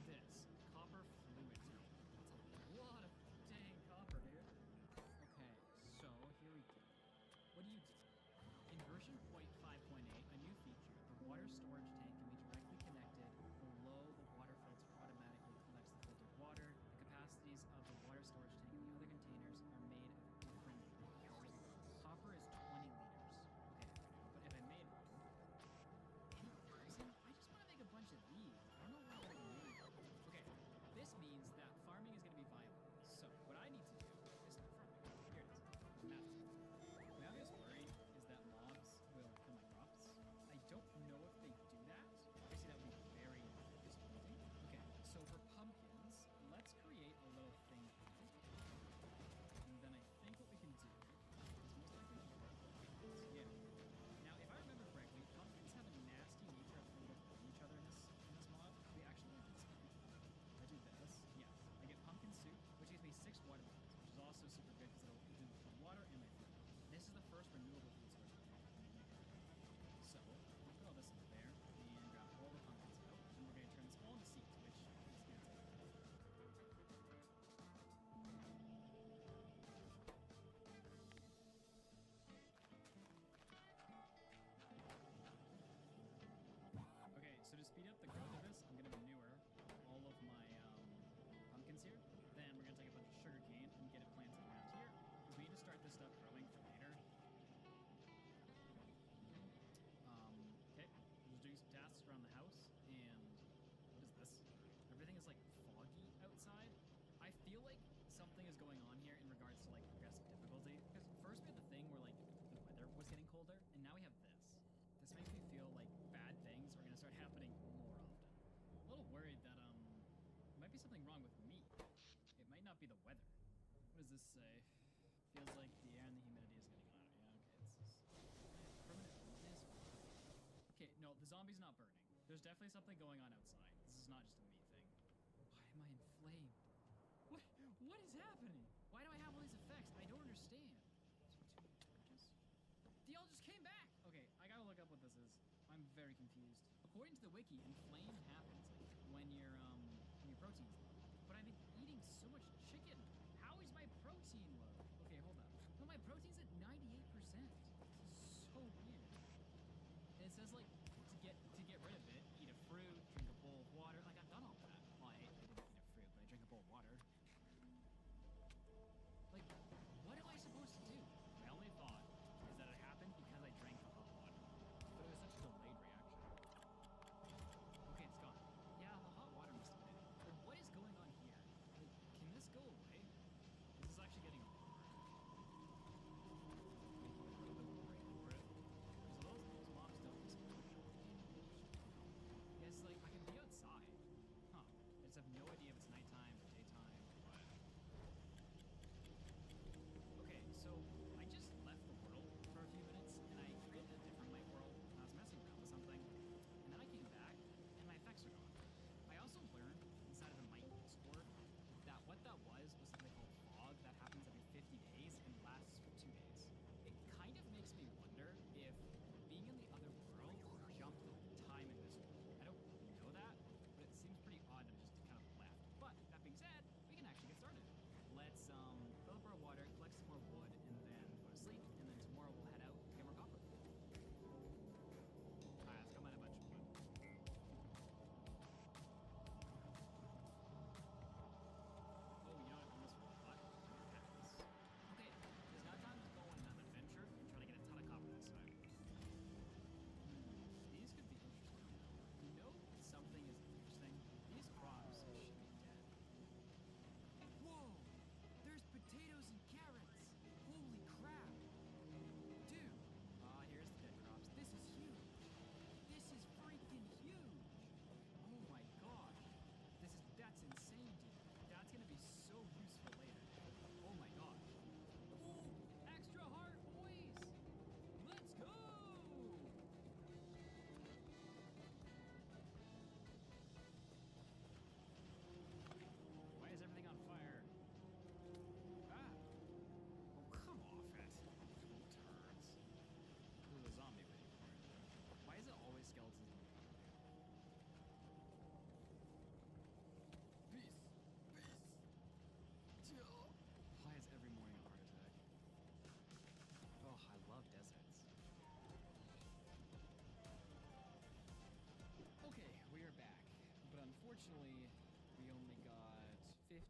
This copper fluid tank. That's a lot of dang copper, dude. Okay, so here we go. What do? In version 0.5.8, a new feature, the water storage tank can be directly connected below the water filter automatically collects the filtered water. The capacities of the water storage tank and the other containers are made of different materials. Copper is 20 liters. Okay, but if I made one, any reason? I just want to make a bunch of these. I don't know why I made. Okay, this means that farming is going to be viable. So what I need to do is start farming. Here it is. Map. My obvious worry is that mobs will kill my crops. I don't know if they do that. Obviously, that would be very disappointing. Okay, so for pumpkins, let's create a little thing here. And then I think what we can do is most likely just grow pumpkins. Yeah. Now, if I remember correctly, pumpkins have a nasty nature of overflowing each other in this mod. We actually did something. I do this. Yes. I get pumpkin soup, which gives me 6 watermelons, which is also super good because it'll do water and my food. This is the first renewable food source for me. So, we'll put all this in there and grab all the pumpkins out, and we're going to turn this all into seeds, which is going to take a while. Okay, so to speed up the growth of this, I'm going to manure all of my pumpkins here. Then we're going to take a bunch of sugar cane and get it planted around here, because we need to start this stuff growing for later. Okay, just doing some tasks around the house, and what is this? Everything is like foggy outside. I feel like something is going on here in regards to like progressive difficulty, because first we had the thing where like the weather was getting colder, and now we have this. This makes me feel like bad things are gonna start happening more often. A little worried that there might be something wrong with me. It might not be the weather. What does this say? Feels like the air and the humidity is getting hotter. Yeah, okay, it's just permanent illness. Okay, no, the zombie's not burning. There's definitely something going on outside. This is not just a me thing. Why am I inflamed? What is happening? Why do I have all these effects? I don't understand. They all just came back! Okay, I gotta look up what this is. I'm very confused. According to the wiki, inflame happens like when your protein's low. But I've been eating so much chicken. How is my protein low? Okay, hold up. No, my protein's at 98%. This is so weird. And it says like to get rid of it, eat a fruit, drink a bowl of water. Like I've done all that. Well, I didn't eat a fruit, but I drank a bowl of water. Like, what am I supposed to do? My only unfortunately, we only got 15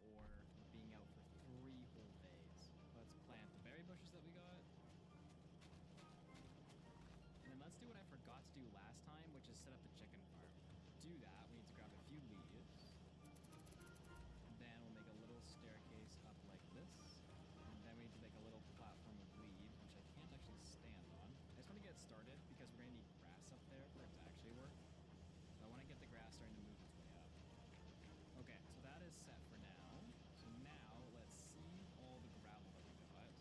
ore being out for 3 whole days. Let's plant the berry bushes that we got. And then let's do what I forgot to do last time, which is set up the chicken farm. To do that, we need to grab a few leaves. Then we'll make a little staircase up like this. And then we need to make a little platform of leaves, which I can't actually stand on. I just want to get started because we're going to need grass up there for it to actually work. So I want to get the grass starting to move its way up. Okay, so that is set for now. So now let's see all the gravel that we got.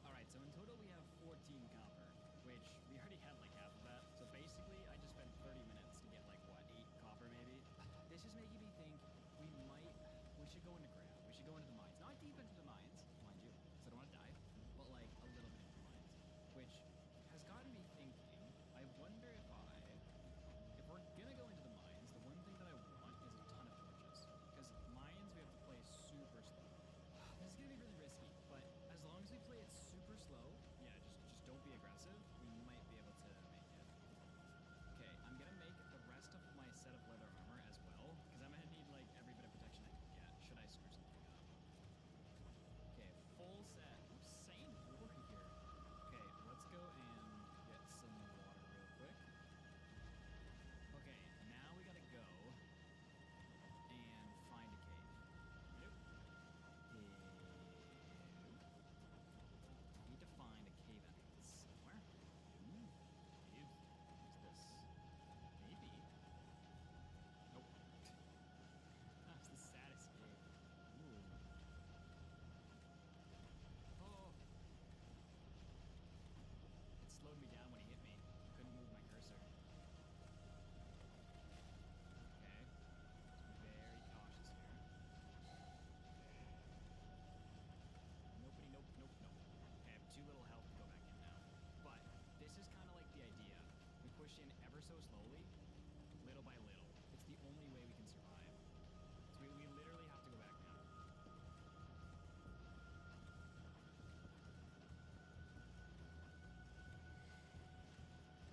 Alright, so in total we have 14 copper, which we already had like half of that. So basically I just spent 30 minutes to get like, what, 8 copper maybe? This is making me think we should go into Graham. We should go into the mines. Not deep into the mines, mind you, because I don't want to die, but like a little bit into the mines. Which has gotten me thinking, I wonder if we're gonna go into the mines, the one thing that I want is a ton of torches. Because mines we have to play super slow. This is gonna be really risky, but as long as we play it super slow, yeah, just don't be aggressive, we might be able to make it. Okay, I'm gonna make the rest of my set of leather armor as well, because I'm gonna need like every bit of protection I can get, should I screw something up. Okay, full set. Oops, same ore here. Okay, let's go and get some water real quick. Okay, now we gotta go and find a cave. Nope. Need to find a cave entrance somewhere. Cave? What's this? Maybe. Nope. That's the saddest cave. Ooh. Oh. It slowed me down when he hit me. Couldn't move my cursor. Okay. Just be very cautious here. Nobody, nope, nope, nope. Okay, I have 2 little health to go back in now. But this is kind of like the idea. We push in ever so slowly, little by little. It's the only way we can survive. So we literally have to go back now.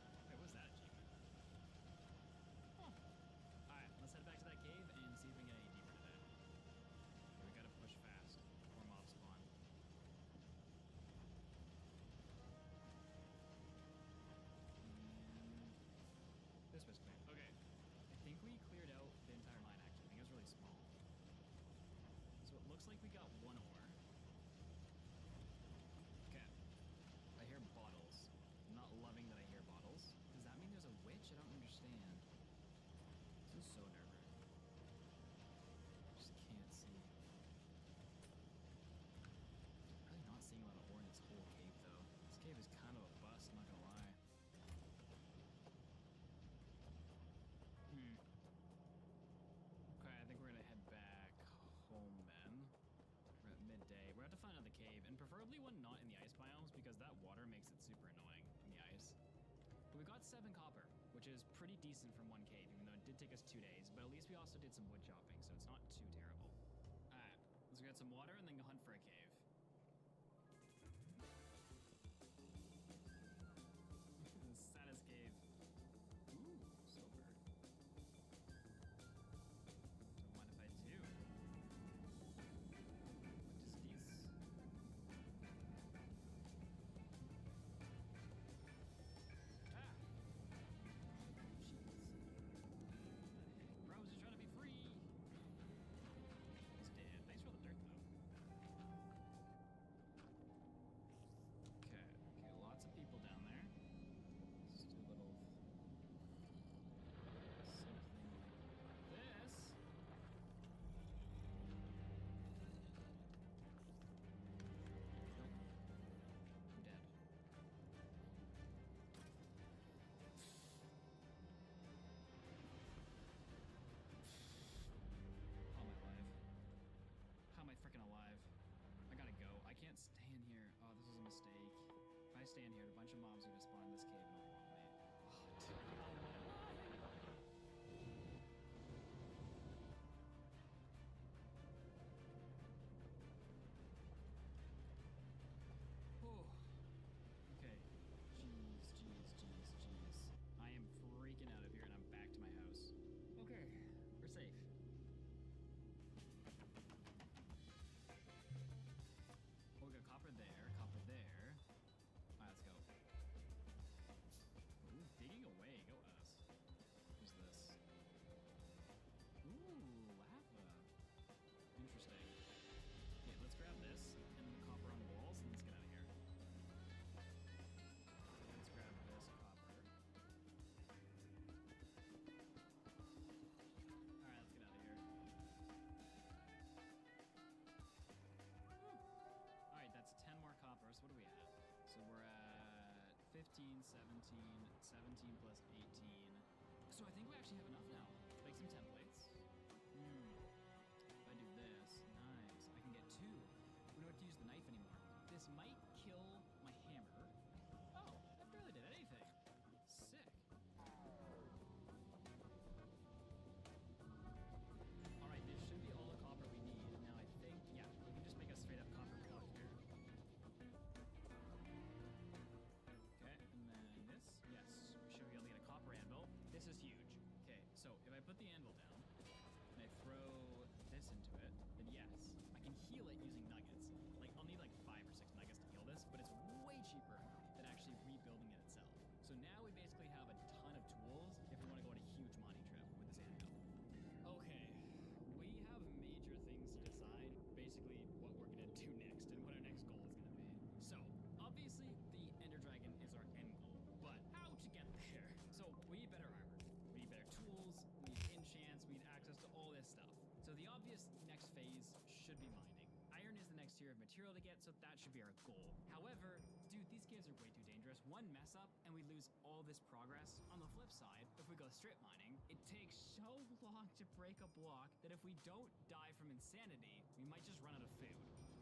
Wait, what was that achievement? Huh. Alright, let's head back to that cave and see if we can get any deeper into that. Okay, we gotta push fast before mobs spawn. And this was clear. Okay. I think we cleared out the entire mine actually. I think it was really small. So it looks like we got 1 ore. Okay. I hear bottles. I'm not loving that I hear bottles. Does that mean there's a witch? I don't understand. This is so nerve-wracking. I just can't see. Really not seeing a lot of ore in this whole cave though. This cave is kind of a bust, I'm not gonna lie. Okay, I think we're gonna head back home then. We're at midday. We're gonna have to find another cave, and preferably one not in the ice biomes because that water makes it super annoying in the ice. But we got 7 copper, which is pretty decent from 1 cave, even though it did take us 2 days. But at least we also did some wood chopping, so it's not too terrible. Alright, let's get some water and then go hunt for a cave. Saddest cave. Ooh, silver. Don't mind if I do. What is this? Ah! Jeez. Bros are trying to be free. He's dead. Thanks for all the dirt, though. 15, 17, 17 plus 18. So I think we actually have enough now. Make some templates. If I do this, nice. I can get 2. We don't have to use the knife anymore. This might kill my hammer. Oh, that barely did anything. Sick. All right, this should be all the copper we need. Now I think, yeah, we can just make a straight up copper block here. Okay, and then this. Yes, we should be able to get a copper anvil. This is huge. Okay, so if I put the anvil down and I throw this into it, then yes, I can heal it using nuggets. Like, I'll need like 5 or 6 nuggets to heal this, but it's way cheaper than actually rebuilding it itself. So now we basically have a ton of tools if we want to go on a huge mining trip with this anvil. Okay, we have major things to decide, basically what we're gonna do next and what our next goal is gonna be. So, obviously, the Ender Dragon is our end goal, but how to get there? So, we need better armor, we need better tools, we need enchants, we need access to all this stuff. So the obvious next phase should be mining. Iron is the next tier of material to get, so that should be our goal. However, dude, these caves are way too dangerous. One mess up and we lose all this progress. On the flip side, if we go strip mining, it takes so long to break a block that if we don't die from insanity, we might just run out of food.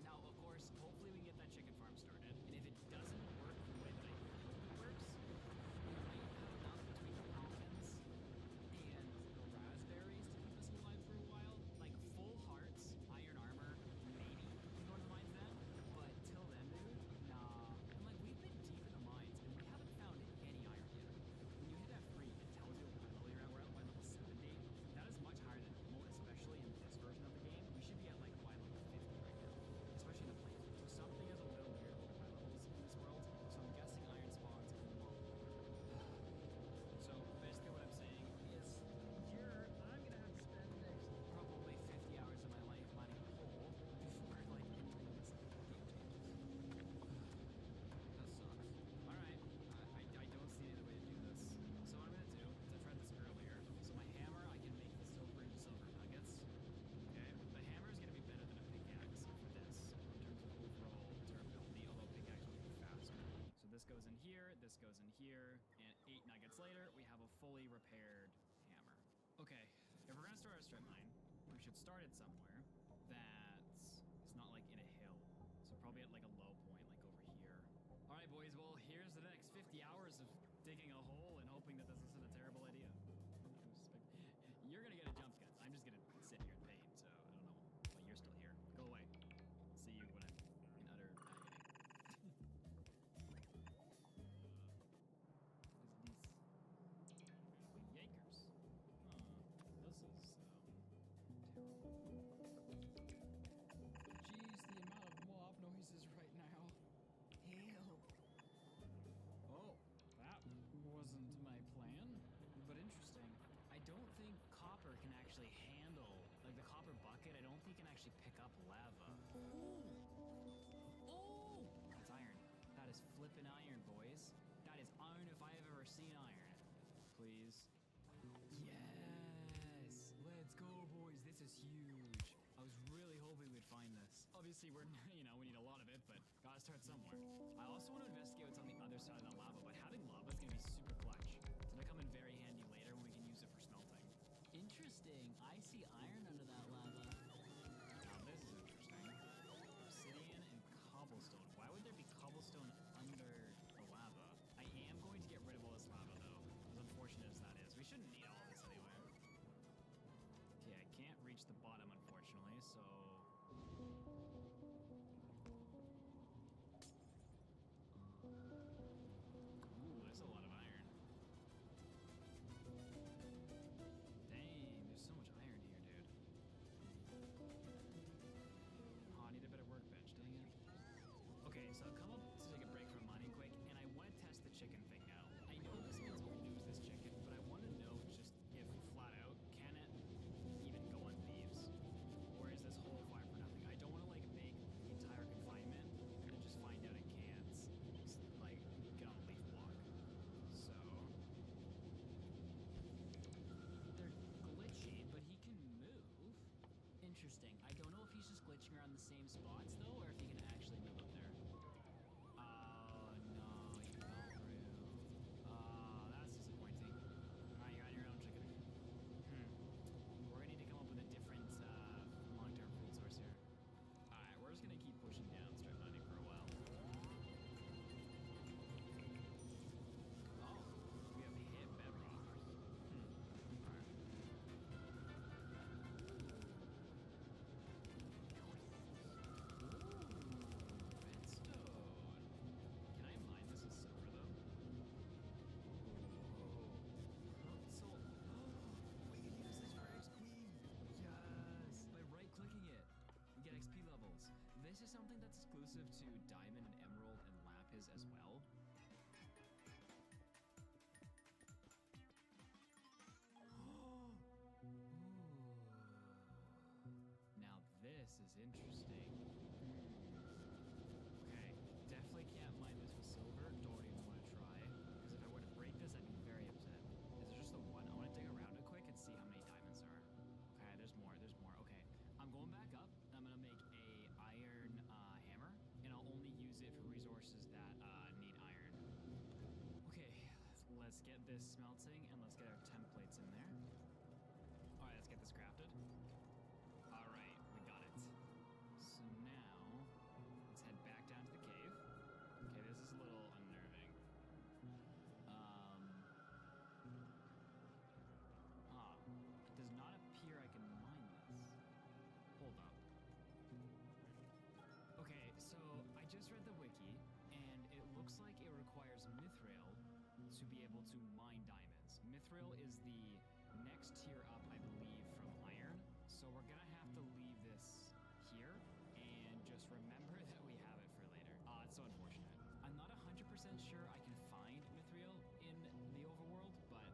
Now, of course, hopefully we can get that chicken farm started, and if it doesn't work the way that I hope it works, we might have enough between the pumpkins and the raspberries to keep us alive for a while. Like full hearts, iron armor, maybe we can go to the mines then, but till then, dude, nah. And like, we've been deep in the mines and we haven't found any iron yet. When you hit F3, it tells you what level you're at. We're at Y level 70. That is much higher than normal, especially in this version of the game. We should be at like Y level 50 right now, especially in the playthrough. So something is a little weird about Y levels in this world. So I'm guessing iron spawns in the world. So basically what I'm saying is, I'm gonna have to spend the next probably 50 hours of my life mining a hole before like entering this game changes. That sucks. Alright, I don't see any other way to do this. So what I'm gonna do is I tried this earlier. So my hammer, I can make the silver into silver nuggets. Okay, the hammer is gonna be better than a pickaxe for this in terms of overall durability, although pickaxe will be faster. So this goes in here, and 8 nuggets later, we have a fully repaired hammer. Okay, if we're gonna start our strip mine, we should start it somewhere that's it's not like in a hill. So probably at like a low point, like over here. All right, boys, well, here's the next 50 hours of digging a hole and hoping that this isn't a terrible idea. You're gonna get a jump cut. I'm just gonna sit here in pain, so I don't know why you're still here. Go away. I'll see you when I'm in utter agony. Yikers. This is terrible. Jeez, the amount of mob noises right now. Help. Oh, that wasn't my plan, but interesting. I don't think copper can actually handle, like the copper bucket, I don't think can actually pick up lava. Oh! That's iron. That is flippin' iron, boys. That is iron if I have ever seen iron. Please. Yes! Let's go, boys. This is huge. I was really hoping we'd find this. Obviously, we need a lot of it, but gotta start somewhere. I also want to investigate what's on the other side of the lava, but having lava is gonna be super clutch. It's gonna come in very handy later when we can use it for smelting. Interesting. I see iron under that lava. Now this is interesting. Obsidian and cobblestone. Why would there be cobblestone under the lava? I am going to get rid of all this lava, though, as unfortunate as that is. We shouldn't need all this anyway. Okay, I can't reach the bottom, unfortunately, so... Ooh, there's a lot of iron. Dang, there's so much iron here, dude. Oh, I need a better workbench, dang it. Okay, so I've come up to take a break from mining quick, and I want to test the chicken thing now. I know this means we're gonna lose this chicken, but I want to know just if flat out, can it even go on thieves? Or is this whole fire for nothing? I don't want to like make the entire confinement and then just find out it can't just, like get on a leaf block. So they're glitchy, but he can move. Interesting. I don't know if he's just glitching around the same spots though, or if he can actually move up there. Oh no, you fell through. this something that's exclusive to Diamond and Emerald and Lapis as well? Now this is interesting. Okay, definitely can't mine this with silver. Don't even want to try. Because if I were to break this, I'd be very upset. Is there just the one? I want to dig around it quick and see how many diamonds are. Okay, there's more. There's more. Okay, I'm going back up. I'm gonna make a iron hammer, and I'll only use it for resources that need iron. Okay, let's get this smelting, and let's get our templates in there. All right, let's get this crafted. All right, we got it. So now, let's head back down to the cave. Okay, this is a little unnerving. It does not appear I can mine this. Hold up. Okay, so I just read the wiki, and it looks like it requires mithril to be able to mine diamonds. Mithril is the next tier up, I believe, from iron. So we're gonna have to leave this here and just remember that we have it for later. It's so unfortunate. I'm not 100% sure I can find mithril in the overworld, but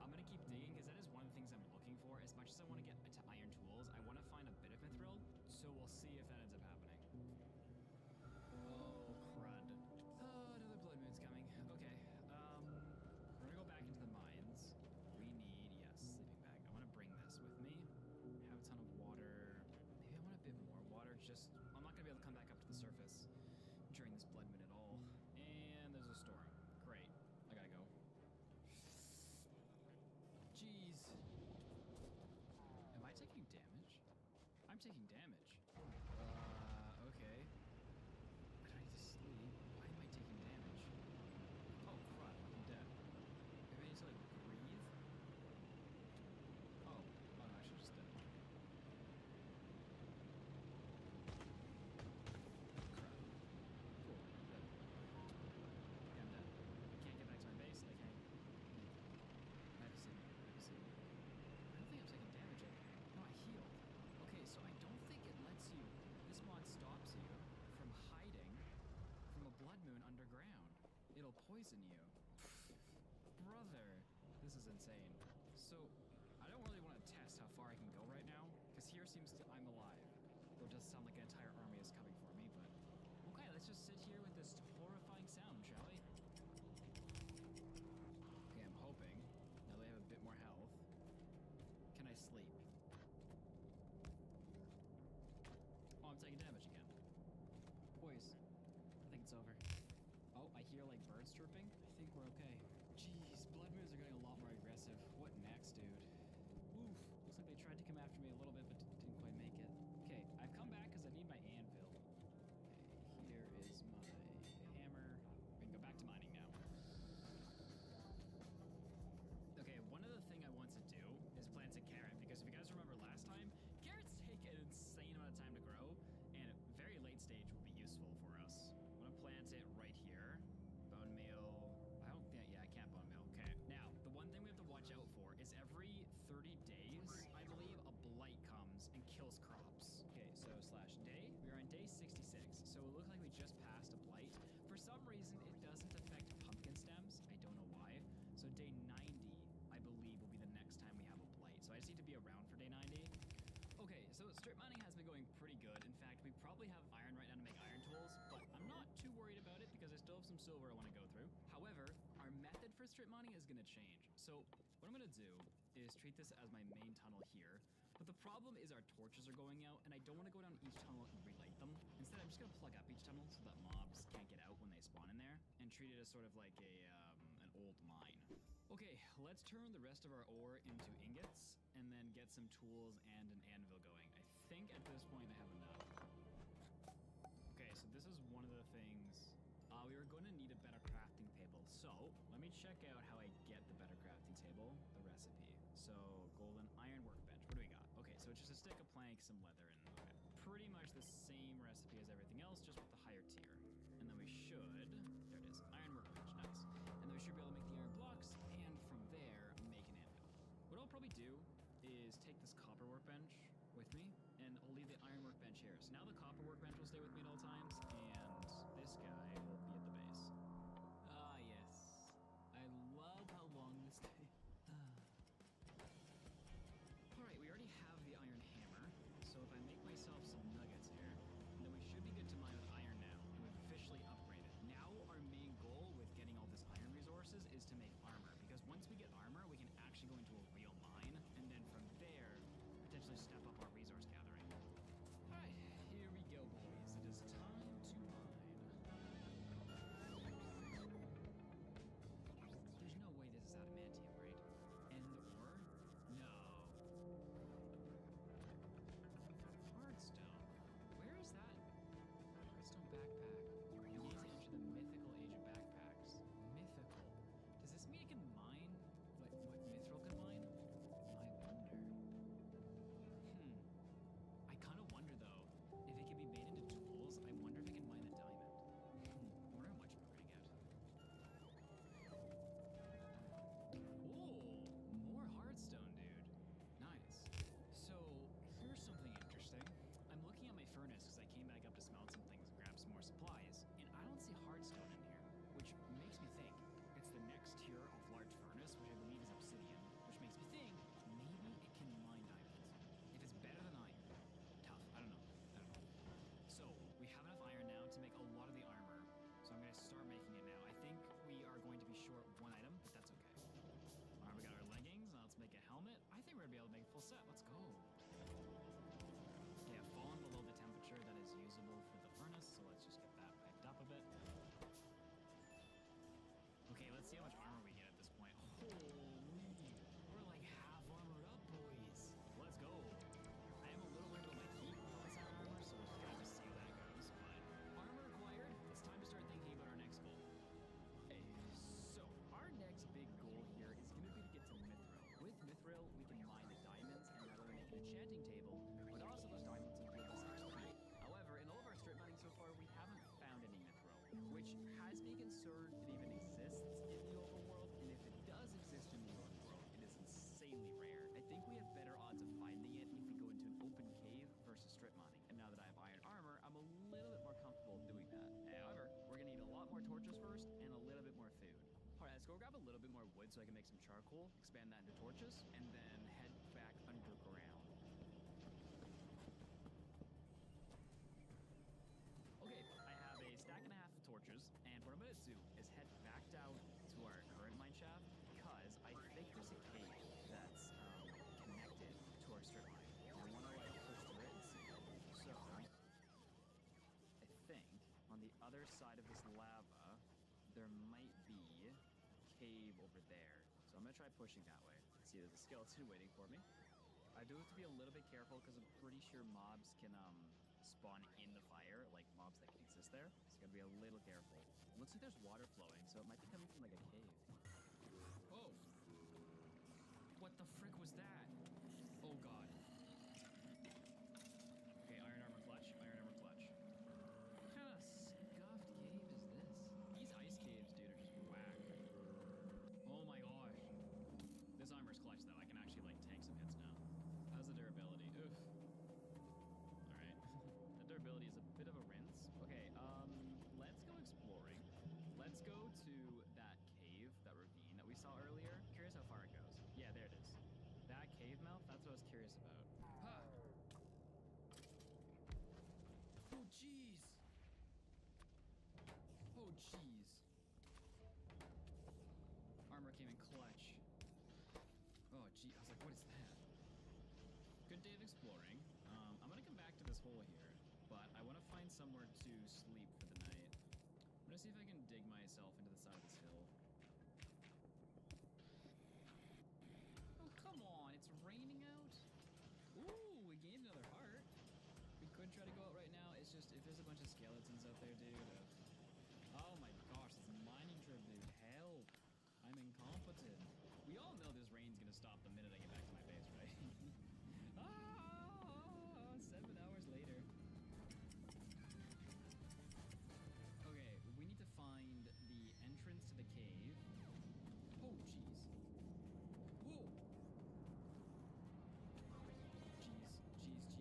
I'm gonna keep digging because that is one of the things I'm looking for. As much as I want to get to iron tools, I want to find a bit of mithril. So we'll see if that ends up happening. Oh, crud. Oh, another blood moon's coming. Okay, we're gonna go back into the mines. We need, yes, sleeping bag. I want to bring this with me. Have a ton of water. Maybe I want a bit more water. Just, I'm not gonna be able to come back up to the surface during this blood moon at all. And there's a storm. Great. I gotta go. Jeez. Am I taking damage? I'm taking damage. Okay. I don't need to sleep. Why am I taking damage? Oh, crud. I'm dead. Maybe I need to, like, breathe? Oh. Oh, no, I should just dead. Crap. Cool. I'm dead. Okay, I'm dead. I can't get back to my base. I can't. I have to sleep. I have to sleep. I don't think I'm taking damage yet. No, I healed. Okay, so I don't think it lets you. This mod stops you from hiding from a blood moon underground. It'll poison you. Brother, this is insane. So, I don't really want to test how far I can go right now, because here seems to I'm alive. Though it does sound like an entire army is coming for me, but okay, let's just sit here with this horrifying sound, shall we? Okay, I'm hoping. Now they have a bit more health. Can I sleep? Oh, I'm taking damage again. Boys, I think it's over. Oh, I hear like birds chirping. I think we're okay. Jeez, blood moons are getting a lot more aggressive. What next, dude? Oof, looks like they tried to come after me a little bit, but didn't quite make it. Okay, I've come back because I need my anvil. Okay, here is my hammer. We can go back to mining now. Okay, one other thing I want to do is plant a carrot, because if you guys remember last time, carrots take an insane amount of time to grow, and very late stage will be useful for us. I'm gonna plant it right here. Bone meal. I don't think, yeah, I can't bone meal. Okay, now, the one thing we have to watch out for is every 30 days, I believe, a blight comes and kills crops. Okay, so /day. We're on day 66, so it looks like we just passed a blight. For some reason, it doesn't affect pumpkin stems. I don't know why. So day 90, I believe, will be the next time we have a blight. So I just need to be around for day 90. Okay, so strip mining has been going pretty good. In fact, we probably have iron right now to make iron tools, but I'm not too worried about it because I still have some silver I want to go through. However, our method for strip mining is going to change. So what I'm going to do is treat this as my main tunnel here. But the problem is our torches are going out, and I don't want to go down each tunnel and relight them. Instead, I'm just going to plug up each tunnel so that mobs can't get out when they spawn in there, and treat it as sort of like an old mine. Okay, let's turn the rest of our ore into ingots, and then get some tools and an anvil going. I think at this point I have enough. Okay, so this is one of the things. We are going to need a better crafting table. So let me check out how I get the better crafting table, the recipe. So golden iron workbench. What do we got? Okay, so it's just a stick of plank, some leather, and okay. Pretty much the same recipe as everything else, just with the higher tier. And then we should, there it is, iron workbench, nice. And then we should be able to make the iron blocks, and from there, make an anvil. What I'll probably do is take this copper workbench, with me, and I'll leave the iron workbench here. So now the copper workbench will stay with me at all times, and this guy will be at the base. Ah, yes. I love how long this takes. Alright, we already have the iron hammer, so if I make myself some nuggets here, then we should be good to mine with iron now, and we've officially upgraded. Now our main goal with getting all this iron resources is to make armor, because once we get armor, we can actually go into a real mine, and then from there, potentially step up our resource gathering. Alright, here we go, boys. It is time to mine. There's no way this is adamantium, right? End ore? No. Hardstone. Where is that? Hardstone backpack. You need to enter the mythical age of backpacks. Mythical. Does this mean it can mine what Mithril can mine? I wonder. I kind of wonder though, if it can be made into tools, I wonder if it can mine the diamond. I wonder how much we're gonna get. Oh, more hardstone, dude. Nice. So, here's something interesting. I'm looking at my furnace because I came back up to smelt some things and grab some more supplies, and I don't see hardstone in here, which makes me think it's the next tier of large furnace, which I believe is obsidian, which makes me think maybe it can mine diamonds. If it's better than iron, tough. I don't know. So, we have enough iron now to make a lot of the armor, so I'm going to start making it now. I think we are going to be short one item, but that's okay. Alright, we got our leggings. Now let's make a helmet. I think we're going to be able to make a full set. Let's go. Okay, I've fallen below the temperature that is usable for the furnace, so let's just get that piped up a bit. Okay, let's see how much armor we get at this point. Holy, we're like half armored up, boys. Let's go. I am a little worried about my feet with all this iron armor, so we'll just kind of just see how that goes. But armor acquired, it's time to start thinking about our next goal. Okay, so our next big goal here is going to be to get to Mithril. With Mithril, we can mine the diamonds and not only make an enchanting table, but also those diamonds will give us XP. However, in all of our strip mining so far, we haven't found any Mithril, which has me concerned it even exists in the overworld, and if it does exist in the overworld, it is insanely rare. I think we have better odds of finding it if we go into an open cave versus strip mining, and now that I have iron armor, I'm a little bit more comfortable doing that. However, we're gonna need a lot more torches first, and a little bit more food. Alright, let's go grab a little bit more wood so I can make some charcoal, expand that into torches, and then head back underground. Okay, I have a stack and a half of torches, and what I'm going to do is head back down to our current mine shaft, because I think there's a cave that's connected to our strip mine. I want to like push through it and see. So, I think on the other side of this lava, there might be a cave over there. So I'm going to try pushing that way. See, there's a skeleton waiting for me. I do have to be a little bit careful because I'm pretty sure mobs can spawn in the fire, like mobs that can exist there. So gotta be a little careful. It looks like there's water flowing, so it might be coming from like a cave. Oh! What the frick was that? Oh god. Okay, iron armor clutch, iron armor clutch. What kind of scuffed cave is this? These ice caves, dude, are just whack. Oh my gosh. This armor's clutch though, I can actually like tank some hits now. How's the durability? Oof. Alright. The durability is a bit of a rinse. Okay, let's go exploring. Let's go to that cave, that ravine that we saw earlier. Curious how far it goes. Yeah, there it is. That cave mouth, that's what I was curious about. Ha! Oh jeez! Oh jeez. Armor came in clutch. Oh gee, I was like, what is that? Good day of exploring. I'm gonna come back to this hole here, but I want to find somewhere to sleep for the night. I'm gonna see if I can dig myself into the side of this hill. Oh, come on, it's raining out? Ooh, we gained another heart. We could try to go out right now, it's just, if there's a bunch of skeletons out there, dude. Oh my gosh, this mining trip, dude, help. I'm incompetent. We all know this rain's gonna stop the minute I get back to my base, right? 7 hours later. Okay, we need to find the entrance to the cave. Oh, jeez. Whoa! Jeez, jeez,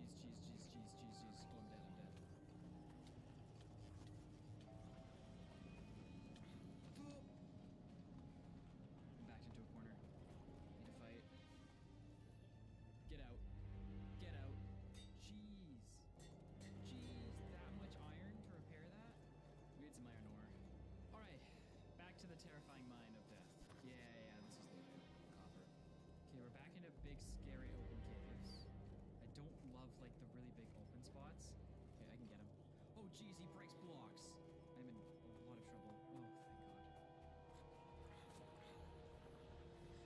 iron spots. Okay, I can get him. Oh, jeez, he breaks blocks. I'm in a lot of trouble. Oh,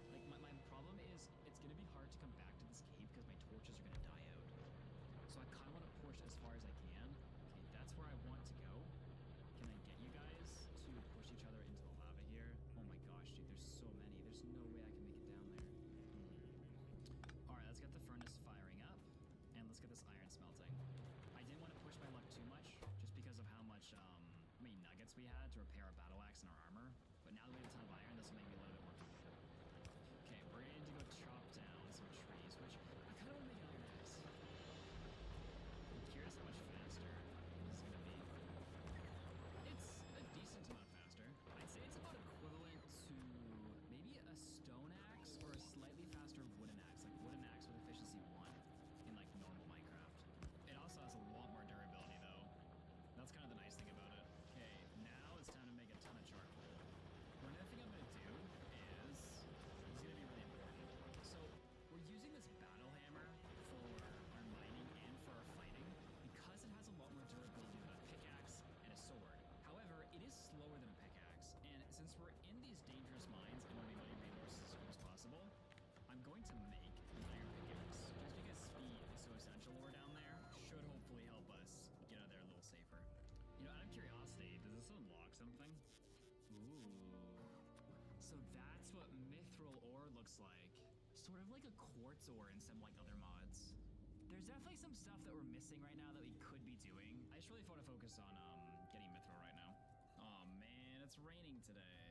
thank God. Like, my problem is it's going to be hard to come back to this cave because my torches are going to die out. So I kind of want to push as far as I can. Okay, that's where I want to go. Can I get you guys to push each other into the lava here? Oh my gosh, dude, there's so many. There's no way I can make it down there. All right, let's get the furnace firing up, and let's get this iron smelting. I didn't want to push my luck too much, just because of how many nuggets we had to repair our battle axe and our armor. But now that we have a ton of iron, this will make me a little bit more comfortable. Okay, we're going to go chop down some trees, which I kind of want to make an iron axe. I'm curious how much faster this is going to be. It's a decent amount faster. I'd say it's about equivalent to maybe a stone axe or a slightly faster wooden axe, like wooden axe with efficiency 1 in like normal Minecraft. It also has a lot more durability though. That's kind of the nice thing about it. Okay, now it's time to make a ton of charcoal. One other thing I'm going to do is, this is going to be really important. So we're using this battle hammer for our mining and for our fighting because it has a lot more durability than a pickaxe and a sword. However, it is slower than a pickaxe, and since we're in these dangerous mines and want to be mining resources as quick as possible, I'm going to make an iron pickaxe. Just because speed is so essential while we're down there, should hopefully help us get out of there a little safer. You know, out of curiosity, does this unlock something? Ooh. So that's what mithril ore looks like. Sort of like a quartz ore in some like other mods. There's definitely some stuff that we're missing right now that we could be doing. I just really want to focus on getting mithril right now. Oh man, it's raining today.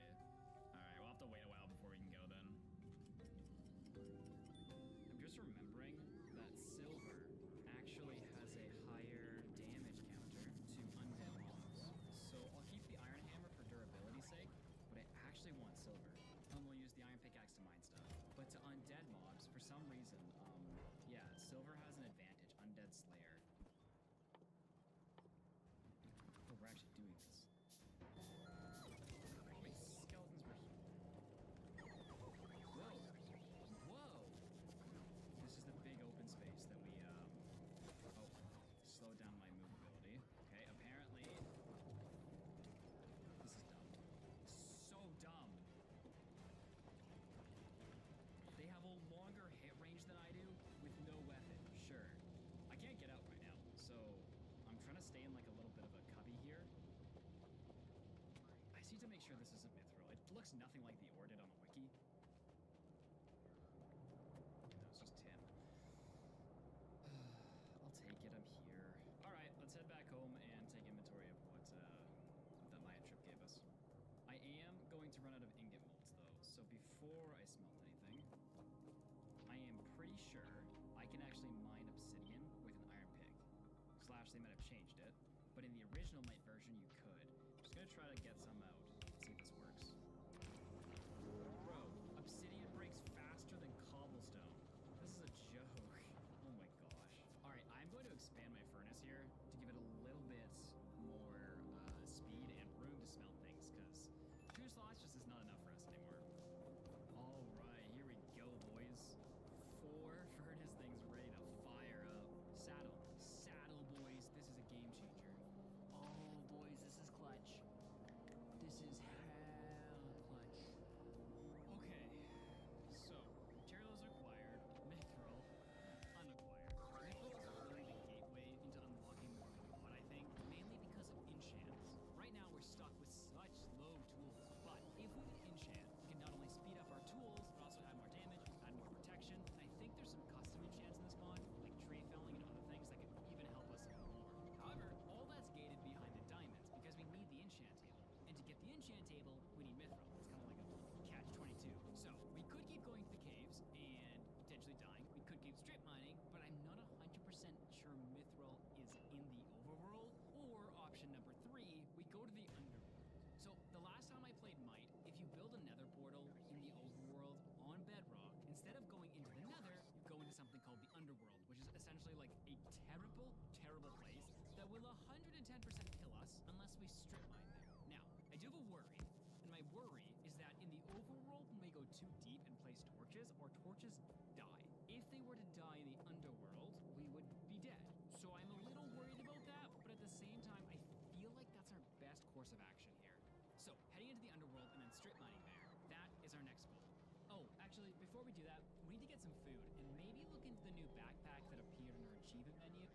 All right, we'll have to wait a while before we can go then. I'm just remembering that silver actually has a higher damage counter to undead mobs. So I'll keep the iron hammer for durability's sake, but I actually want silver. And we'll use the iron pickaxe to mine stuff. But to undead mobs, for some reason, yeah, silver has an advantage. Undead Slayer. Oh, we're actually doing this. Wait, skeletons were... Whoa! Whoa! This is the big open space that we, oh, slowed down my movability. Okay, apparently... This is dumb. So dumb! They have a longer hit range than I do with no weapon. Sure. I can't get out right now, so I'm trying to stay in like a little bit of a cubby here. I just need to make sure this isn't mithril. It looks nothing like the ore did on the wiki. No, it's just tin. I'll take it, I'm here. Alright, let's head back home and take inventory of what that Maya trip gave us. I am going to run out of ingot molds though, so before I smelt anything, I am pretty sure I can actually mine obsidian with an iron pick. Slash, they might have changed it, but in the original Might version you could. Just gonna try to get some out, see if this works. Bro, obsidian breaks faster than cobblestone. This is a joke. Oh my gosh. Alright, I'm going to expand my furnace here to give it a little bit more speed and room to smelt things, because 2 slots just is not enough for us anymore. Alright, here we go, boys. 4 furnace things ready to fire up. Saddle. Saddle, boys. This is a game changer. Oh, boys, this is clutch. This is hell clutch. Okay, so materials acquired, mithril unacquired. Mithril is really the gateway into unlocking more of the mod, I think, mainly because of enchants. Right now, we're stuck with such low tools, but if we can enchant, we can not only speed up our tools, but also add more damage, add more protection, and I think there's some custom enchants in this mod, like tree felling and other things that could even help us more. However, all that's gated behind the diamonds because we need the enchant table. And to get the enchant table, we need mithril. It's kind of like a catch-22. So, we could keep going to the caves and potentially dying. We could keep strip mining, but I'm not 100% sure mithril is in the overworld. Or option number 3, we go to the underworld. So, the last time I played Might, if you build a nether portal in the overworld on bedrock, instead of going into the nether, you go into something called the underworld, which is essentially like a terrible, terrible place that will 110% kill us unless we strip mine there. Now, I do have a worry, and my worry is that in the overworld, when we go too deep and place torches, our torches die. If they were to die in the underworld, we would be dead. So I'm a little course of action here. So, heading into the underworld and then strip mining there. That is our next goal. Oh, actually, before we do that, we need to get some food and maybe look into the new backpack that appeared in our achievement menu.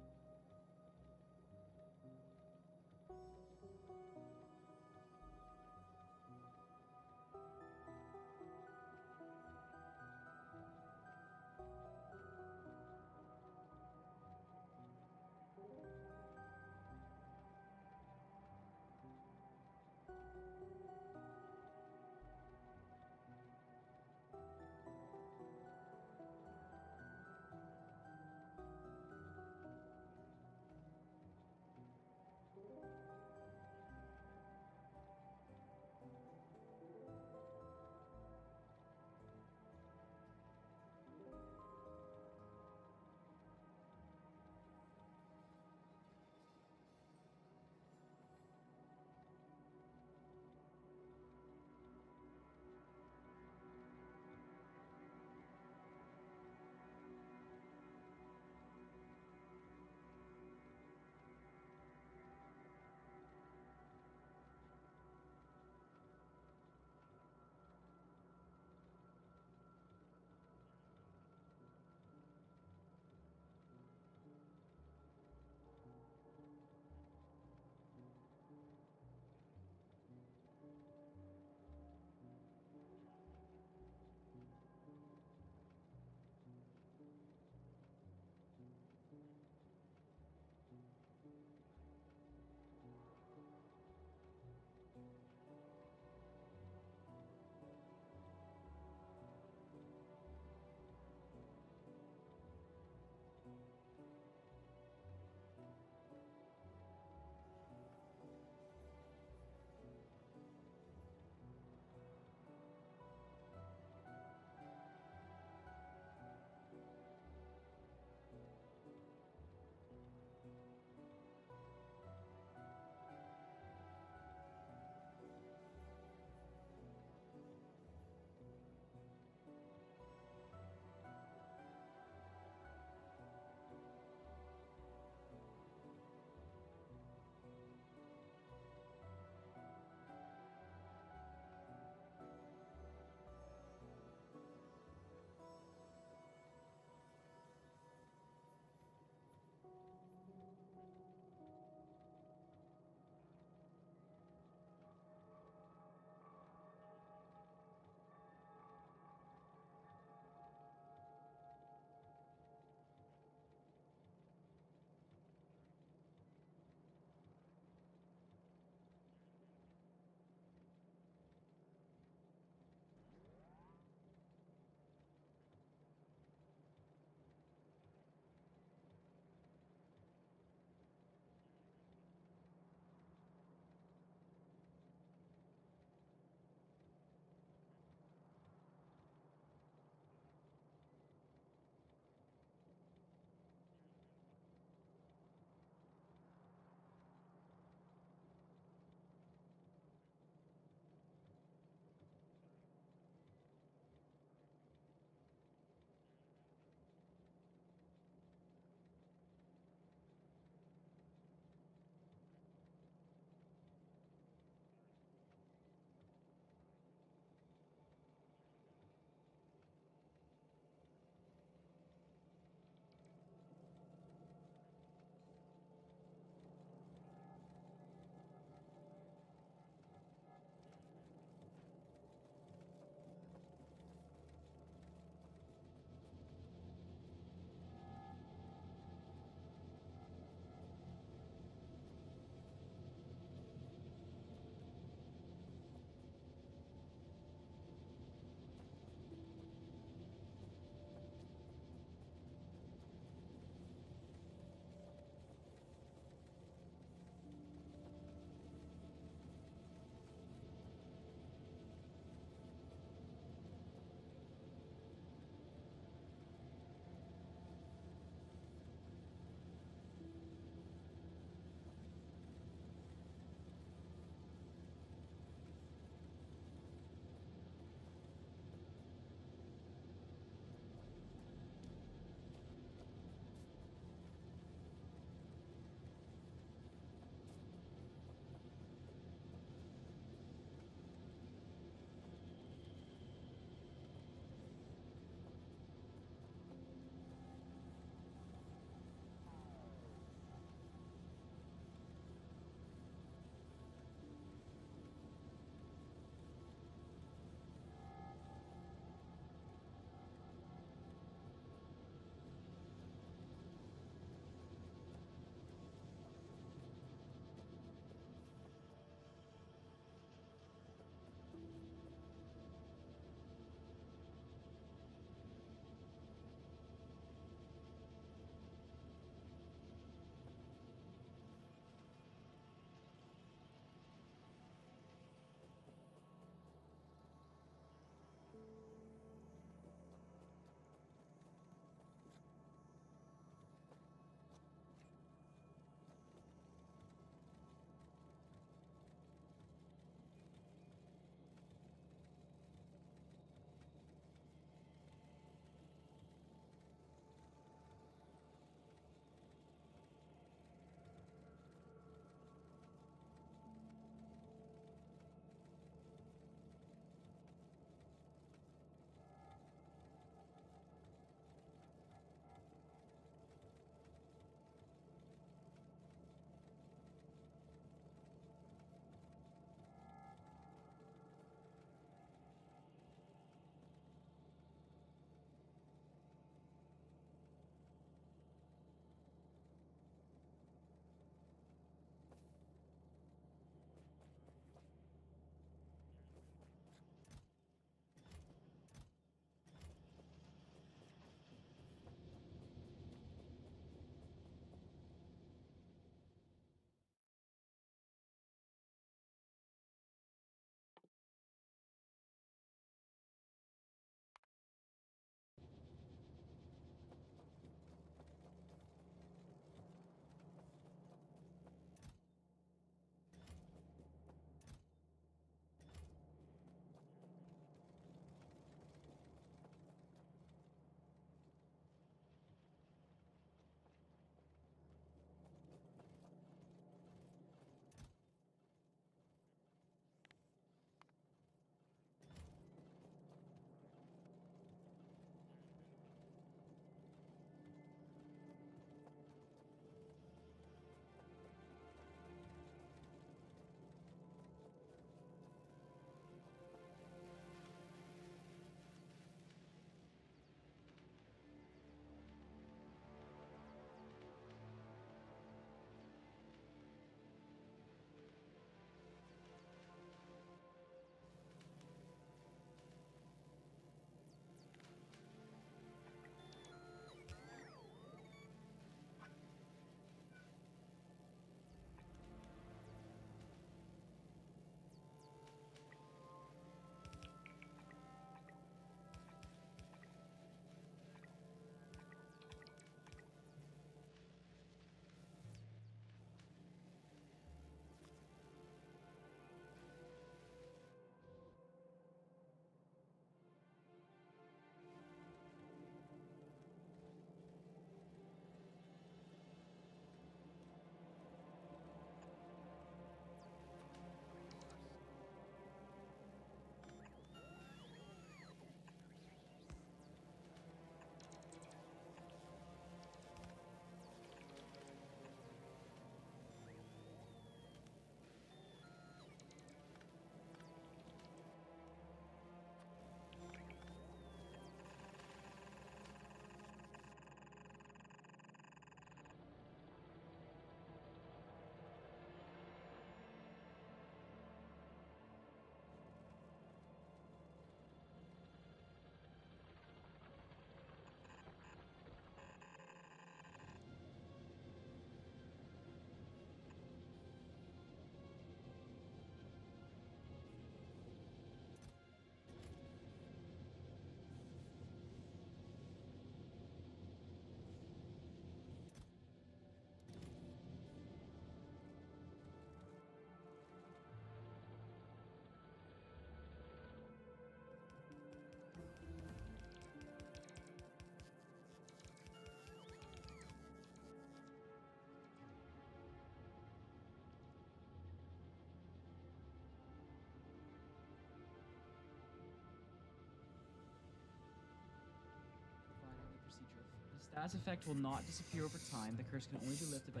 Status effect will not disappear over time. The curse can only be lifted by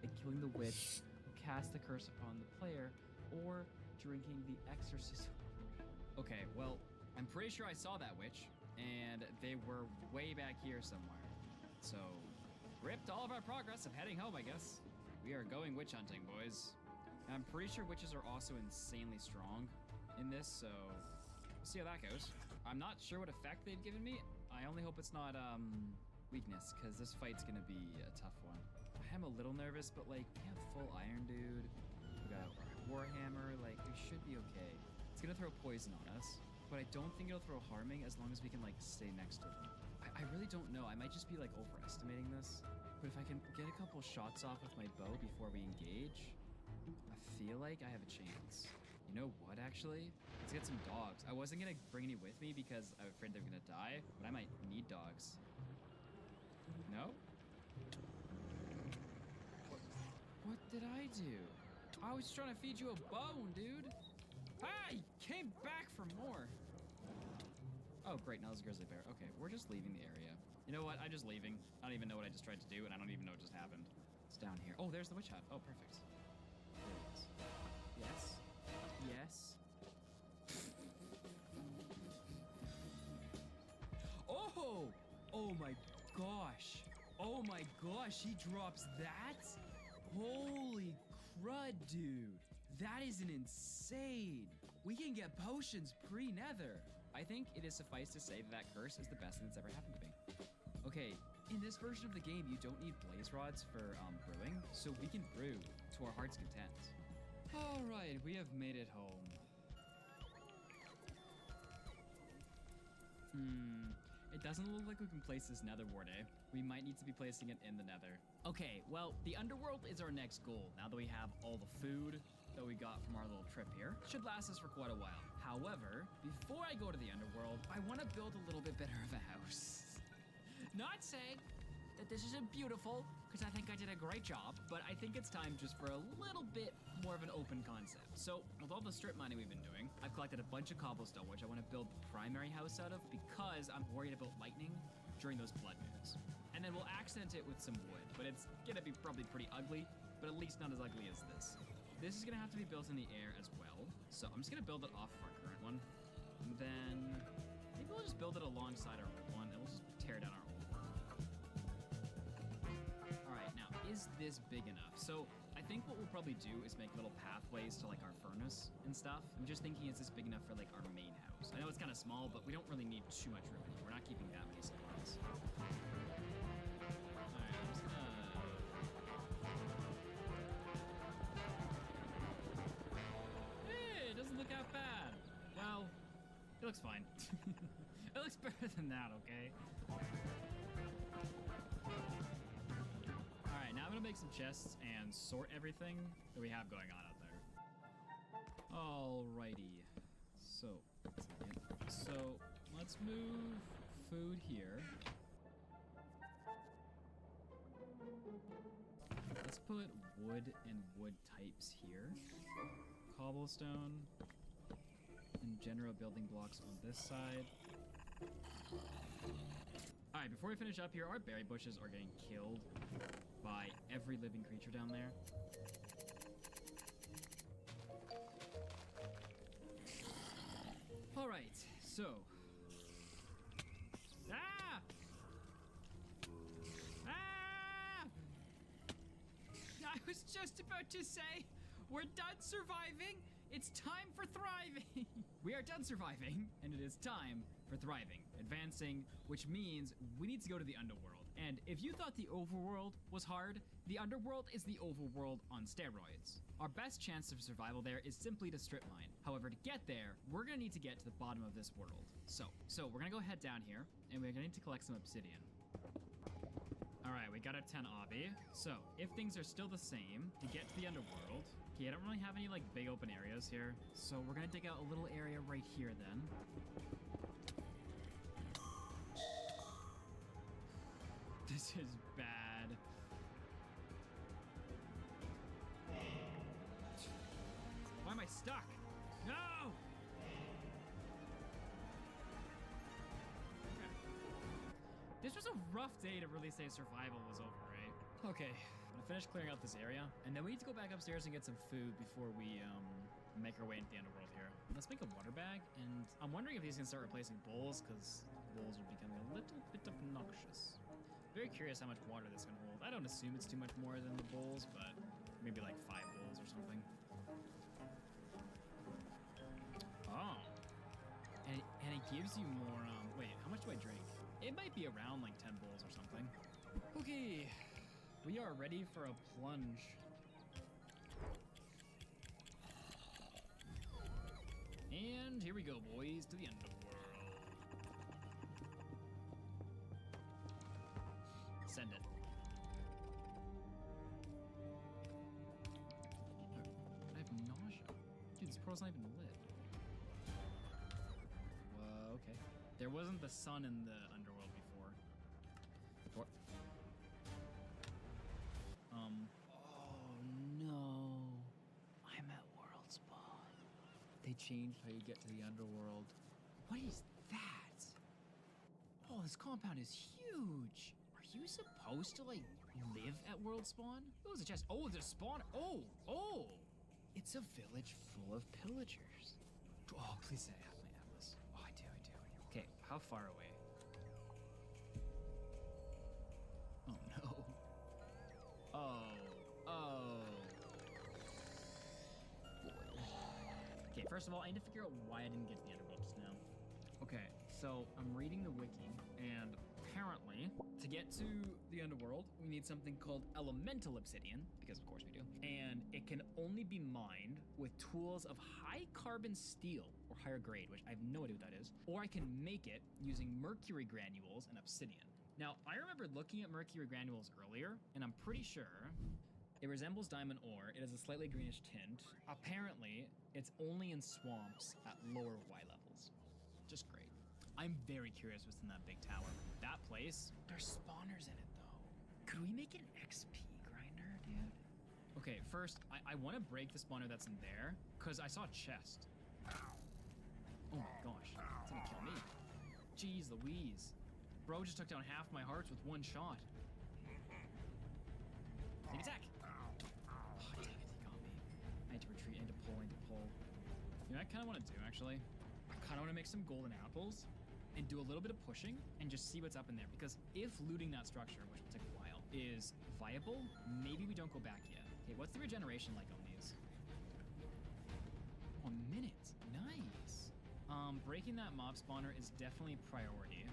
killing the witch who cast the curse upon the player or drinking the exorcism. Okay, well, I'm pretty sure I saw that witch, and they were way back here somewhere. So, ripped all of our progress of heading home, I guess. We are going witch hunting, boys. And I'm pretty sure witches are also insanely strong in this, so we'll see how that goes. I'm not sure what effect they've given me. I only hope it's not weakness, because this fight's gonna be a tough one. I am a little nervous, but like, we have full iron, dude. We got Warhammer, like, we should be okay. It's gonna throw poison on us, but I don't think it'll throw harming as long as we can like stay next to them. I really don't know. I might just be like overestimating this, but if I can get a couple shots off with my bow before we engage, I feel like I have a chance. You know what, actually? Let's get some dogs. I wasn't gonna bring any with me because I'm afraid they're gonna die, but I might need dogs. No? What did I do? I was trying to feed you a bone, dude. Hey, came back for more. Oh, great, now there's a grizzly bear. Okay, we're just leaving the area. You know what, I'm just leaving. I don't even know what I just tried to do, and I don't even know what just happened. It's down here. Oh, there's the witch hut. Oh, perfect. There it is. Yes. Yes. Oh! Oh my gosh. Oh my gosh, he drops that? Holy crud, dude. That is an insane. We can get potions pre-nether. I think it is suffice to say that curse is the best thing that's ever happened to me. Okay, in this version of the game, you don't need blaze rods for brewing, so we can brew to our heart's content. All right, we have made it home. It doesn't look like we can place this nether ward, eh? We might need to be placing it in the nether. Okay, well, the underworld is our next goal. Now that we have all the food that we got from our little trip here, should last us for quite a while. However, before I go to the underworld, I want to build a little bit better of a house. Not saying that this isn't beautiful, because I think I did a great job, but I think it's time just for a little bit more of an open concept. So, with all the strip mining we've been doing, I've collected a bunch of cobblestone, which I want to build the primary house out of, because I'm worried about lightning during those blood moons. And then we'll accent it with some wood, but it's gonna be probably pretty ugly, but at least not as ugly as this. This is gonna have to be built in the air as well, so I'm just gonna build it off of our current one, and then maybe we'll just build it alongside our old one, and we'll just tear down our old one. Alright, now, is this big enough? So, I think what we'll probably do is make little pathways to like our furnace and stuff. I'm just thinking, is this big enough for like our main house? I know it's kind of small, but we don't really need too much room in here. We're not keeping that many supplies. Alright, I'm just gonna... Hey, it doesn't look that bad. Well, it looks fine. It looks better than that, okay? Alright, now I'm gonna make some chests and sort everything that we have going on out there. Alrighty. So, let's move food here. Let's put wood and wood types here. Cobblestone and general building blocks on this side. Alright, before we finish up here, our berry bushes are getting killed by every living creature down there. Alright, so... Ah! Ah! I was just about to say, we're done surviving! It's time for thriving! We are done surviving, and it is time for thriving. Advancing, which means we need to go to the underworld. And if you thought the overworld was hard, the underworld is the overworld on steroids. Our best chance of survival there is simply to strip mine. However, to get there, we're gonna need to get to the bottom of this world. So we're gonna go head down here, and we're gonna need to collect some obsidian. Alright, we got a 10 obby. So, if things are still the same, to get to the underworld... Okay, I don't really have any, like, big open areas here. So, we're gonna dig out a little area right here, then. This is bad. Why am I stuck? No! Okay. This was a rough day to really say survival was over, right? Okay, I'm gonna finish clearing out this area, and then we need to go back upstairs and get some food before we make our way into the underworld here. Let's make a water bag, and I'm wondering if these can start replacing bowls, because bowls are becoming a little bit obnoxious. Very curious how much water this can hold. I don't assume it's too much more than the bowls, but maybe like 5 bowls or something. Oh. And it gives you more, wait, how much do I drink? It might be around like 10 bowls or something. Okay, we are ready for a plunge. And here we go, boys, to the underworld. Send it. I have nausea. Dude, this portal's not even lit. Whoa, okay. There wasn't the sun in the underworld before. Oh no. I'm at World Spawn. They changed how you get to the underworld. What is that? Oh, this compound is huge. Are you supposed to, like, live at World Spawn? Oh, it's a chest. Oh, there's a spawn. Oh. It's a village full of pillagers. Oh, please say I have my atlas. Oh, I do. Okay, how far away? Oh, no. Oh. Okay, first of all, I need to figure out why I didn't get to the underworld just now. Okay, so I'm reading the wiki, and apparently, to get to the underworld, we need something called elemental obsidian, because of course we do, and it can only be mined with tools of high carbon steel, or higher grade, which I have no idea what that is, or I can make it using mercury granules and obsidian. Now, I remember looking at mercury granules earlier, and I'm pretty sure it resembles diamond ore. It has a slightly greenish tint. Apparently, it's only in swamps at lower Y levels. Just great. I'm very curious what's in that big tower. That place, there's spawners in it though. Could we make an XP grinder, dude? Okay, first, I want to break the spawner that's in there, because I saw a chest. Oh my gosh, it's gonna kill me. Jeez Louise. Bro just took down half my hearts with one shot. Sneak attack! Oh, dang it, he got me. I need to retreat, I need to pull. You know what I kind of want to do, actually? I kind of want to make some golden apples and do a little bit of pushing and just see what's up in there. Because if looting that structure, which will take a while, is viable, maybe we don't go back yet. Okay, what's the regeneration like on these? Oh, a minute. Nice. Breaking that mob spawner is definitely a priority.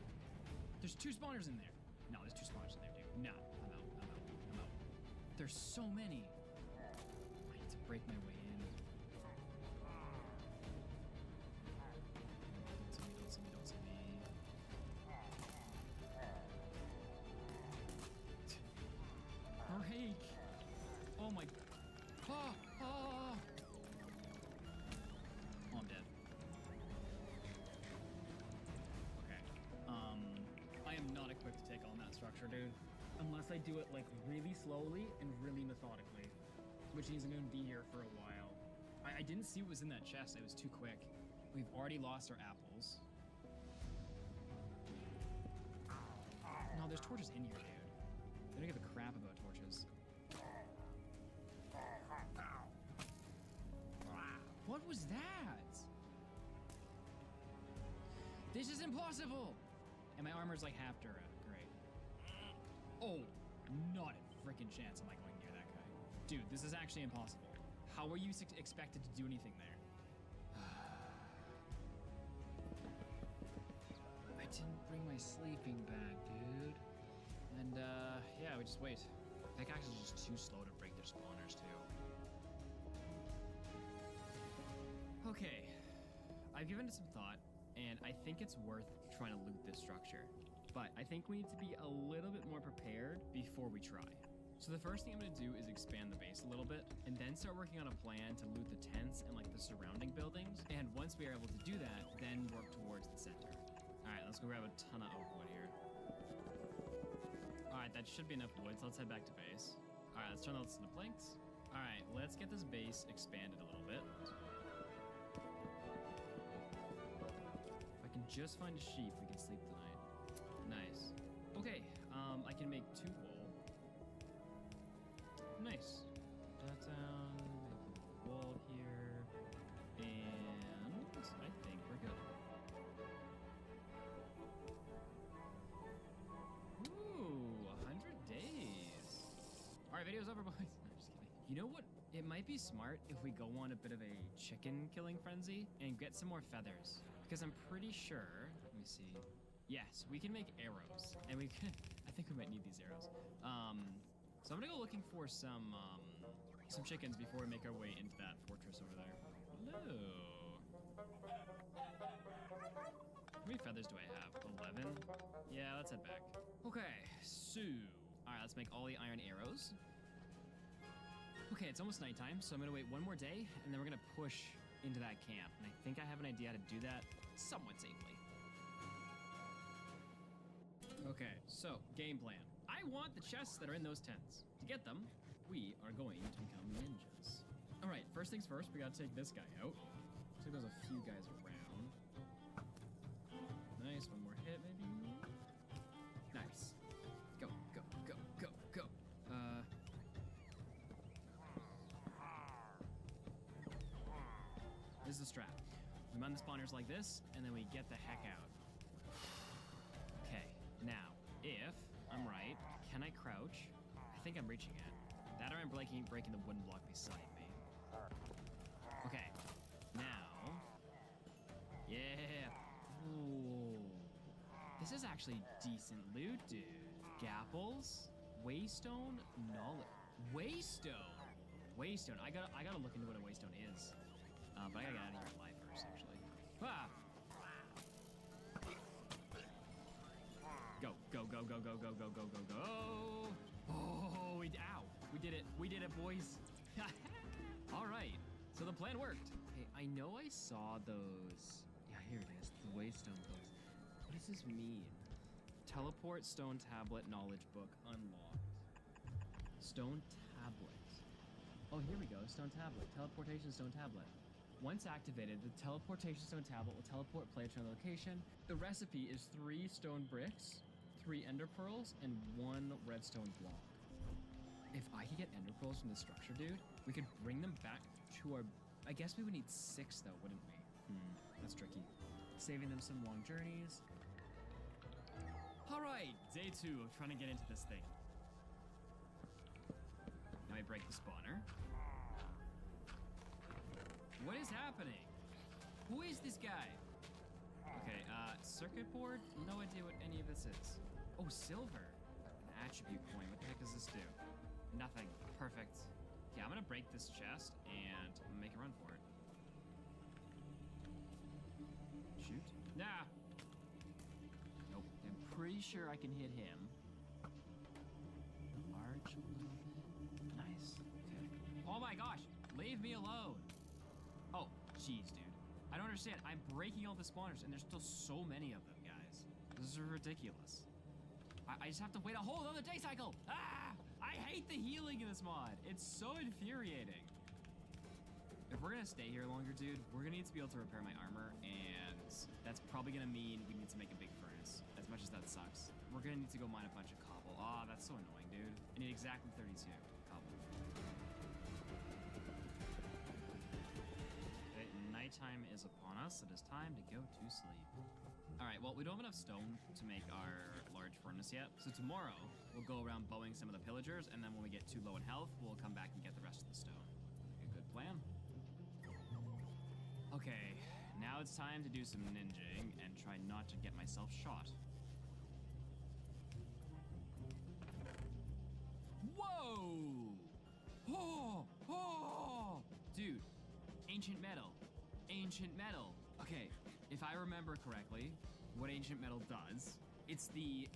There's 2 spawners in there. No, there's 2 spawners in there, dude. No, I'm out. There's so many. I need to break my way in. Don't see me. Break! Oh my... Oh, I'm dead. Okay. I am not equipped to take on that structure, dude. Unless I do it, like, really slowly and really methodically. Which means I'm gonna be here for a while. I didn't see what was in that chest. It was too quick. We've already lost our apples. No, there's torches in here, dude. They don't give a crap about torches. What was that? This is impossible! And my armor's like half Dura. Great. Oh, not a freaking chance am I going near that guy. Dude, this is actually impossible. How are you expected to do anything there? I didn't bring my sleeping bag, dude. And, yeah, we just wait. Pickaxes are just too slow to break their spawners, too. Okay, I've given it some thought, and I think it's worth trying to loot this structure. But I think we need to be a little bit more prepared before we try. So the first thing I'm gonna do is expand the base a little bit, and then start working on a plan to loot the tents and like the surrounding buildings. And once we are able to do that, then work towards the center. All right, let's go grab a ton of oak wood here. All right, that should be enough wood, so let's head back to base. All right, let's turn those into planks. All right, let's get this base expanded a little bit. If I can just find a sheep, we can sleep tonight. Nice. Okay, Dinner's over, boys. No, just kidding. You know what? It might be smart if we go on a bit of a chicken killing frenzy and get some more feathers. Because I'm pretty sure, let me see. Yes, we can make arrows. And we can, I think we might need these arrows. So I'm gonna go looking for some chickens before we make our way into that fortress over there. Hello. How many feathers do I have? 11? Yeah, let's head back. Okay, so, all right, let's make all the iron arrows. Okay, it's almost nighttime, so I'm gonna wait one more day, and then we're gonna push into that camp. And I think I have an idea how to do that somewhat safely. Okay, so, game plan. I want the chests that are in those tents. To get them, we are going to become ninjas. All right, first things first, we gotta take this guy out. Looks like there's a few guys around. Nice, one more hit, maybe? Nice. Go, go, go, go, go. This is the strat. We mine the spawners like this, and then we get the heck out. Okay, now, if I'm right, can I crouch? I think I'm reaching it. That or I'm breaking the wooden block beside me. Okay, now, yeah. Ooh. This is actually decent loot, dude. Gapples, waystone, knowledge. Waystone. Waystone. I gotta look into what a waystone is. But I gotta get out of here alive first, actually. Ah! Go, go, go, go, go, go, go, go, go, go. Oh, ow. We did it. We did it, boys. All right. So the plan worked. Okay, I know I saw those. Yeah, here it is. The waystone books. What does this mean? Teleport stone tablet knowledge book unlocked. Stone tablet. Oh, here we go. Stone tablet. Teleportation stone tablet. Once activated, the teleportation stone tablet will teleport player to a location. The recipe is 3 stone bricks, 3 ender pearls, and 1 redstone block. If I could get ender pearls from the structure, dude, we could bring them back to our... I guess we would need 6, though, wouldn't we? That's tricky. Saving them some long journeys. All right, day 2 of trying to get into this thing. Now I break the spawner. What is happening? Who is this guy? Okay, circuit board? No idea what any of this is. Oh, silver. An attribute coin. What the heck does this do? Nothing. Perfect. Okay, I'm gonna break this chest and make a run for it. Shoot. Nah! Nope. I'm pretty sure I can hit him. Large a little bit. Nice. Okay. Oh my gosh! Leave me alone! Oh, jeez, dude. I don't understand. I'm breaking all the spawners, and there's still so many of them, guys. This is ridiculous. I just have to wait a whole other day cycle. Ah! I hate the healing in this mod. It's so infuriating. If we're gonna stay here longer, dude, we're gonna need to be able to repair my armor, and that's probably gonna mean we need to make a big furnace, as much as that sucks. We're gonna need to go mine a bunch of cobble. Ah, that's so annoying, dude. I need exactly 32 cobble. Nighttime is upon us. It is time to go to sleep. All right, well, we don't have enough stone to make our large furnace yet. So tomorrow, we'll go around bowing some of the pillagers, and then when we get too low in health, we'll come back and get the rest of the stone. A good plan. Okay, now it's time to do some ninjing and try not to get myself shot. Whoa! Oh! Oh! Dude, ancient metal. Ancient metal. Okay, if I remember correctly, what ancient metal does, it's the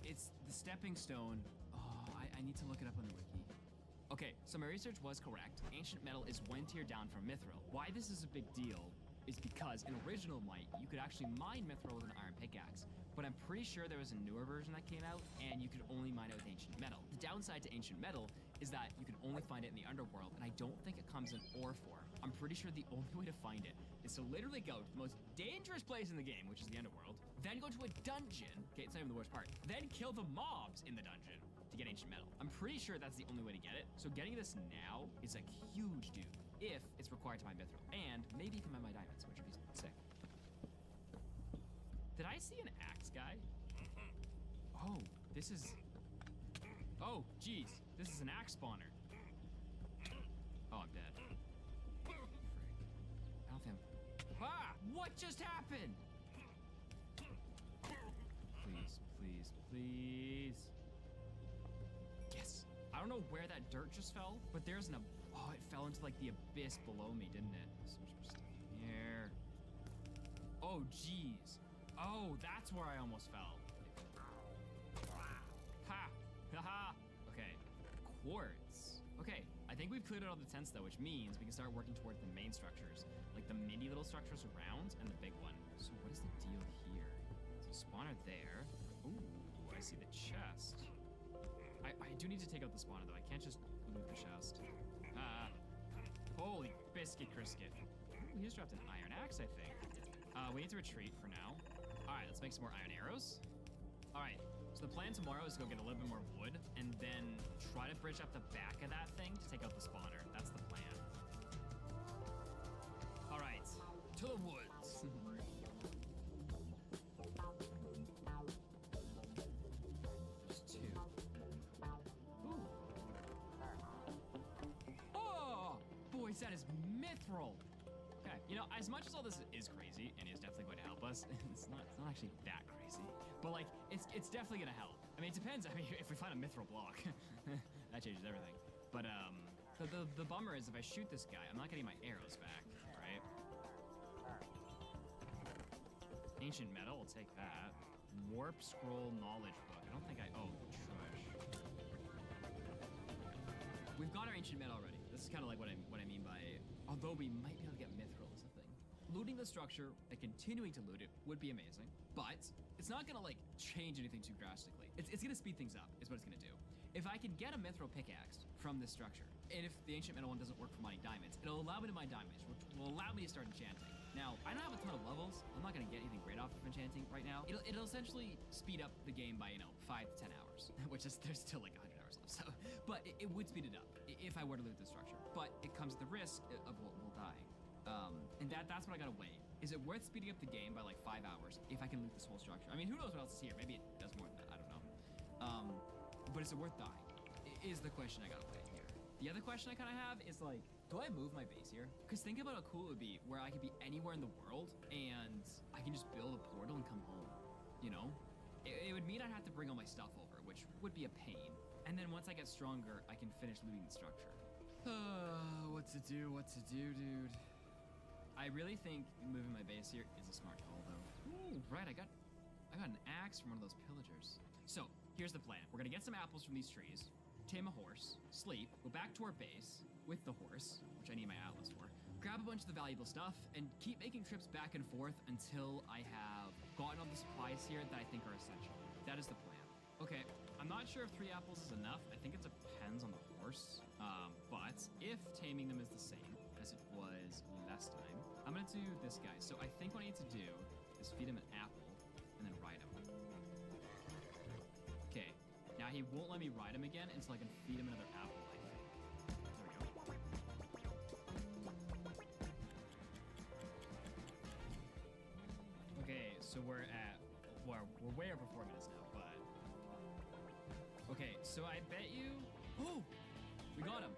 stepping stone. Oh, I need to look it up on the wiki. Okay, so my research was correct. Ancient metal is 1 tier down from mithril. Why this is a big deal is because in original Might, you could actually mine mithril with an iron pickaxe. But I'm pretty sure there was a newer version that came out, and you could only mine it with ancient metal. The downside to ancient metal is that you can only find it in the underworld, and I don't think it comes in ore form. I'm pretty sure the only way to find it is to literally go to the most dangerous place in the game, which is the underworld, then go to a dungeon, okay, it's not even the worst part, then kill the mobs in the dungeon to get ancient metal. I'm pretty sure that's the only way to get it, so getting this now is a huge dude, if it's required to mine mithril, and maybe you can mine my diamonds, which would be sick. Did I see an axe guy? Oh, this is... Oh, geez, this is an axe spawner. Oh, I'm dead. Frick. I don't think I'm... Ah! What just happened? Please, please, please. Yes. I don't know where that dirt just fell, but there's an... Oh, it fell into, like, the abyss below me, didn't it? So much more stuff in here. Oh, jeez. Oh, that's where I almost fell. Ha! Haha! Okay. Quartz. Okay, I think we've cleared out all the tents, though, which means we can start working toward the main structures. Like the mini little structures around and the big one. So what is the deal here? So spawner there. Ooh, I see the chest. I do need to take out the spawner, though. I can't just loot the chest. Holy biscuit crisket. Ooh, he just dropped an iron axe, I think. We need to retreat for now. All right, let's make some more iron arrows. All right, so the plan tomorrow is to go get a little bit more wood and then try to bridge up the back of that thing to take out the spawner. That's the plan. All right, to the woods. There's two. Ooh. Oh, boys, that is mithril. Okay, you know, as much as all this is crazy and is definitely going to help us, it's not actually that crazy. But like, it's definitely gonna help. I mean, it depends. I mean, if we find a mithril block, that changes everything. But the bummer is if I shoot this guy, I'm not getting my arrows back, right? Ancient metal, we'll take that. Warp scroll knowledge book. I don't think oh, trash. We've got our ancient metal already. This is kind of like what I mean by, although we might be able to get mithril is the thing. Looting the structure and continuing to loot it would be amazing, but it's not gonna like change anything too drastically. It's gonna speed things up, is what it's gonna do. If I can get a mithril pickaxe from this structure, and if the ancient metal one doesn't work for mining diamonds, it'll allow me to mine diamonds, which will allow me to start enchanting. Now, I don't have a ton of levels. I'm not gonna get anything great off of enchanting right now. It'll essentially speed up the game by, 5 to 10 hours, which is, there's still like 100 hours left. So, but it would speed it up if I were to loot the structure. But it comes at the risk of what will die. And that's what I gotta weigh. Is it worth speeding up the game by like 5 hours if I can loot this whole structure? I mean, who knows what else is here? Maybe it does more than that. I don't know. But is it worth dying? Is the question I gotta weigh here. The other question I kind of have is like, do I move my base here? Because think about how cool it would be where I could be anywhere in the world and I can just build a portal and come home. You know? It would mean I'd have to bring all my stuff over, which would be a pain. And then once I get stronger, I can finish looting the structure. What to do, dude? I really think moving my base here is a smart call, though. Ooh, right, I got an axe from one of those pillagers. So, here's the plan. We're gonna get some apples from these trees, tame a horse, sleep, go back to our base with the horse, which I need my atlas for, grab a bunch of the valuable stuff, and keep making trips back and forth until I have gotten all the supplies here that I think are essential. That is the plan. Okay, I'm not sure if 3 apples is enough. I think it depends on the horse. But if taming them is the same as it was last time, I'm gonna do this guy. So I think what I need to do is feed him an apple and then ride him. Okay, now he won't let me ride him again until I can feed him another apple, I think. There we go. Okay, so we're way over 4 minutes now, but... Okay, so I bet you... Oh! We got him!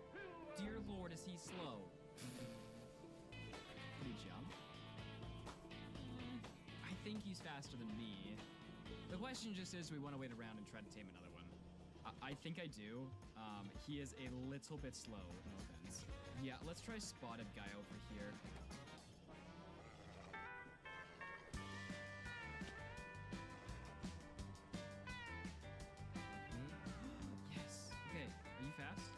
Dear Lord, is he slow? Did he jump? I think he's faster than me. The question just is, do we want to wait around and try to tame another one? I think I do. He is a little bit slow, no offense. Yeah, let's try spotted guy over here. Yes. Okay, are you fast?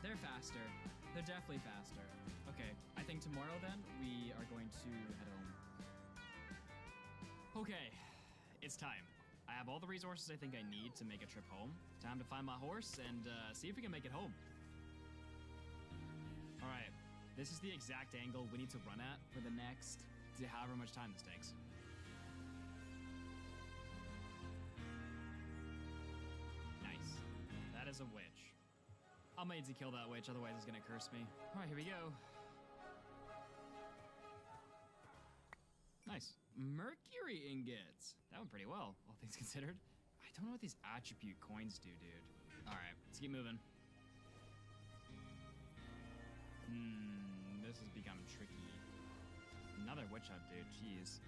They're faster. They're definitely faster. Okay, I think tomorrow then, we are going to head home. Okay, it's time. I have all the resources I think I need to make a trip home. Time to find my horse and see if we can make it home. All right, this is the exact angle we need to run at for the next, however much time this takes. Nice. That is a witch. I'll need to kill that witch, otherwise it's gonna curse me. All right, here we go. Nice. Mercury ingots. That went pretty well, all things considered. I don't know what these attribute coins do, dude. All right, let's keep moving. This has become tricky. Another witch hut, dude. Jeez.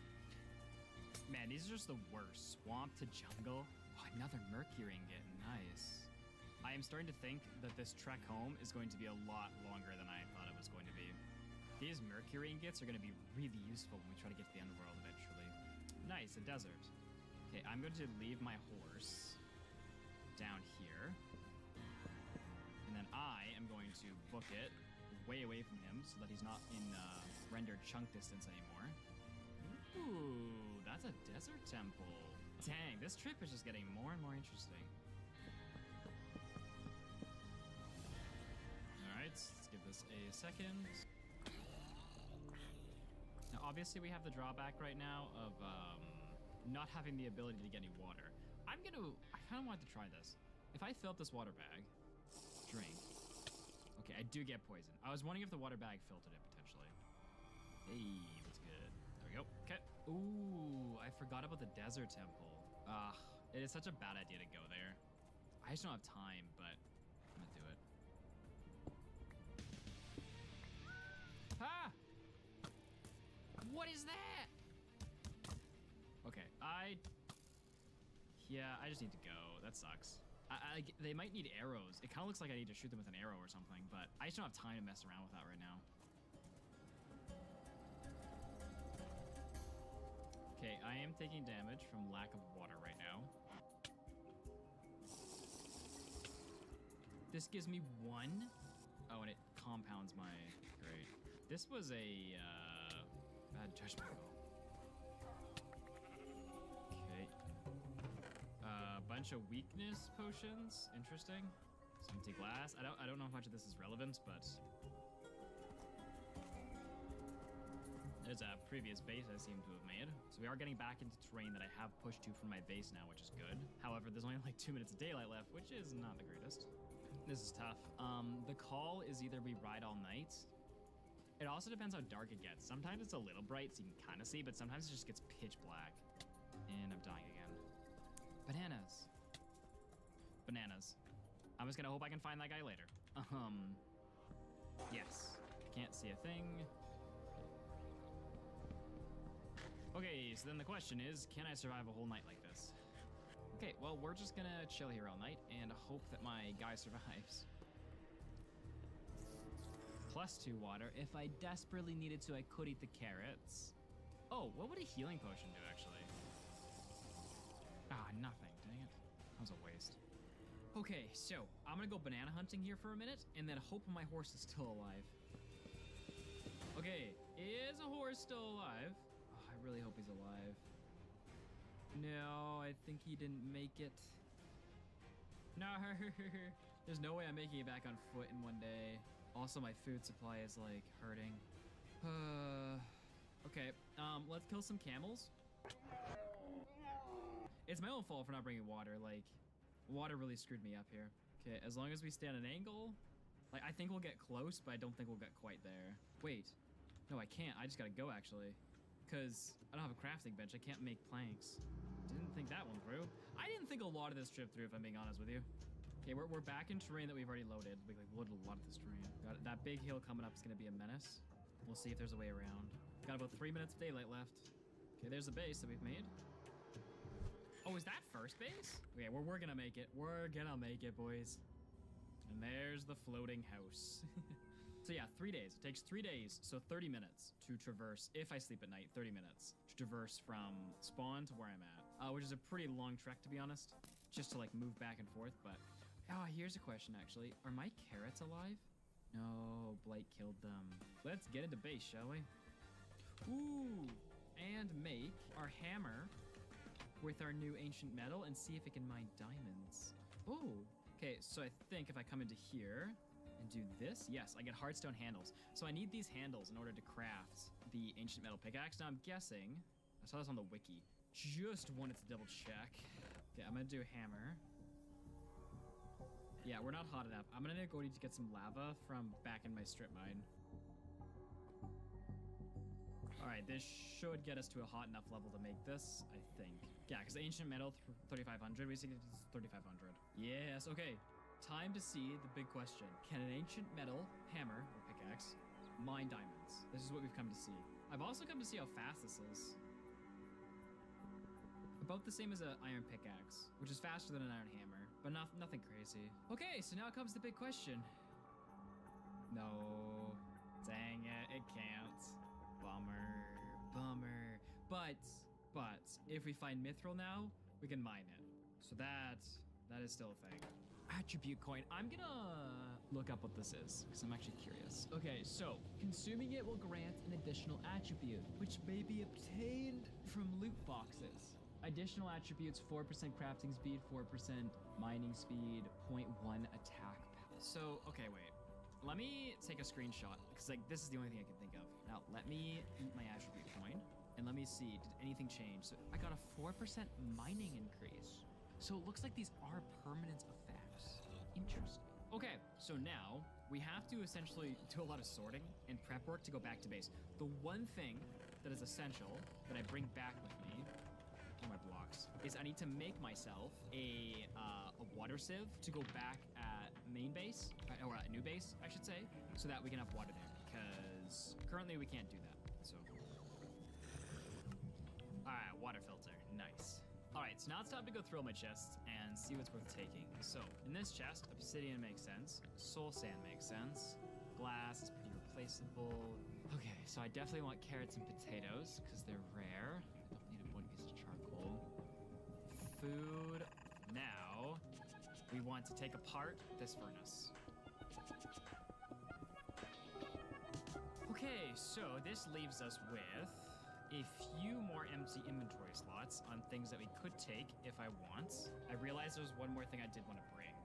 Man, these are just the worst. Swamp to jungle. Oh, another mercury ingot. Nice. I am starting to think that this trek home is going to be a lot longer than I thought it was going to be. These mercury ingots are going to be really useful when we try to get to the underworld eventually. Nice, a desert. Okay, I'm going to leave my horse down here. And then I am going to book it way away from him so that he's not in rendered chunk distance anymore. Ooh, that's a desert temple. Dang, this trip is just getting more and more interesting. Alright, let's give this a second. Now, obviously we have the drawback right now of not having the ability to get any water. I kind of want to try this. If I fill up this water bag, drink. Okay, I do get poison. I was wondering if the water bag filtered it potentially. Hey, what's good? There we go. Okay. Ooh, I forgot about the desert temple. It is such a bad idea to go there. I just don't have time, but I'm gonna do it. Ah! What is that? Okay, yeah, I just need to go. That sucks. They might need arrows. It kind of looks like I need to shoot them with an arrow or something, but I just don't have time to mess around with that right now. Okay, I am taking damage from lack of water right now. This gives me 1. Oh, and it compounds my... Great. This was a bad judgment call. Okay. Bunch of weakness potions. Interesting. Some empty glass. I don't know how much of this is relevant, but there's a previous base I seem to have made. So we are getting back into terrain that I have pushed to from my base now, which is good. However, there's only like 2 minutes of daylight left, which is not the greatest. This is tough. The call is either we ride all night. It also depends how dark it gets. Sometimes it's a little bright so you can kind of see, but sometimes it just gets pitch black. And I'm dying again. Bananas. Bananas. I'm just gonna hope I can find that guy later. Yes. Can't see a thing. Okay, so then the question is, can I survive a whole night like this? Okay, well, we're just gonna chill here all night and hope that my guy survives. +2 water. If I desperately needed to, I could eat the carrots. Oh, what would a healing potion do, actually? Ah, nothing. Dang it. That was a waste. Okay, so I'm gonna go banana hunting here for a minute and then hope my horse is still alive. Okay, is a horse still alive? Oh, I really hope he's alive. No, I think he didn't make it. No, there's no way I'm making it back on foot in 1 day. Also, my food supply is like hurting. Okay, let's kill some camels. It's my own fault for not bringing water. Like, water really screwed me up here. Okay, as long as we stay at an angle, like, I think we'll get close, but I don't think we'll get quite there. Wait, no, I can't. I just gotta go, actually, because I don't have a crafting bench. I can't make planks. Didn't think that one through. I didn't think a lot of this trip through, if I'm being honest with you. Okay, we're back in terrain that we've already loaded. We loaded a lot of this terrain. Got it. That big hill coming up is gonna be a menace. We'll see if there's a way around. Got about 3 minutes of daylight left. Okay, there's the base that we've made. Oh, is that first base? Okay, we're gonna make it. We're gonna make it, boys. And there's the floating house. So yeah, 3 days. It takes 3 days, so 30 minutes to traverse. If I sleep at night, 30 minutes to traverse from spawn to where I'm at, which is a pretty long trek, to be honest, just to like move back and forth. But oh, here's a question actually: are my carrots alive? No, Blight killed them. Let's get into base, shall we? Ooh, and make our hammer with our new ancient metal and see if it can mine diamonds. Oh, okay. So I think if I come into here and do this, yes, I get hardstone handles. So I need these handles in order to craft the ancient metal pickaxe. Now I'm guessing, I saw this on the wiki. Just wanted to double check. Okay, I'm gonna do hammer. Yeah, we're not hot enough. I'm gonna go need to get some lava from back in my strip mine. All right, this should get us to a hot enough level to make this, I think. Yeah, because ancient metal 3500, we see it's 3500. Yes, okay. Time to see the big question. Can an ancient metal hammer or pickaxe mine diamonds? This is what we've come to see. I've also come to see how fast this is. About the same as an iron pickaxe, which is faster than an iron hammer, but nothing crazy. Okay, so now comes the big question. No, dang it, it can't. Bummer. But if we find mithril now, we can mine it. So that is still a thing. Attribute coin. I'm gonna look up what this is because I'm actually curious. Okay, so consuming it will grant an additional attribute, which may be obtained from loot boxes. Additional attributes: 4% crafting speed, 4% mining speed, 0.1 attack. So, okay, wait. Let me take a screenshot because like this is the only thing I can think of. Now, let me eat my attribute coin and let me see, did anything change? So I got a 4% mining increase. So it looks like these are permanent effects. Interesting. Okay, so now we have to essentially do a lot of sorting and prep work to go back to base. The one thing that is essential that I bring back with me, my blocks, is I need to make myself a water sieve to go back at main base, or at new base, I should say, so that we can have water there, because currently we can't do that, so. All right, water filter, nice. All right, so now it's time to go through all my chests and see what's worth taking. So, in this chest, obsidian makes sense, soul sand makes sense, glass is pretty replaceable. Okay, so I definitely want carrots and potatoes, because they're rare. I don't need one piece of charcoal. Food. Now, we want to take apart this furnace. Okay, so this leaves us with a few more empty inventory slots on things that we could take if I want. I realized there's one more thing I did want to bring.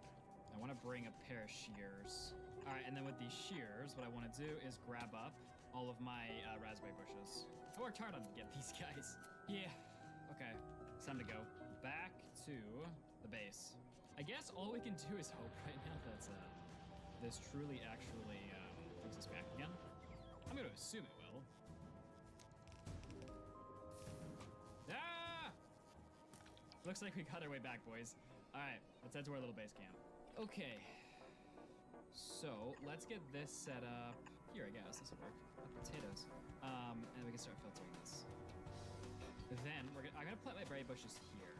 I want to bring a pair of shears. All right, and then with these shears, what I want to do is grab up all of my raspberry bushes. I worked hard on to get these guys. Yeah, okay, it's time to go. Back to the base. I guess all we can do is hope right now that this truly actually brings us back again. I'm gonna assume it will. Ah! Looks like we got our way back, boys. All right, let's head to our little base camp. Okay, so let's get this set up here, I guess. This will work. Potatoes. And we can start filtering this. Then I'm gonna plant my berry bushes here.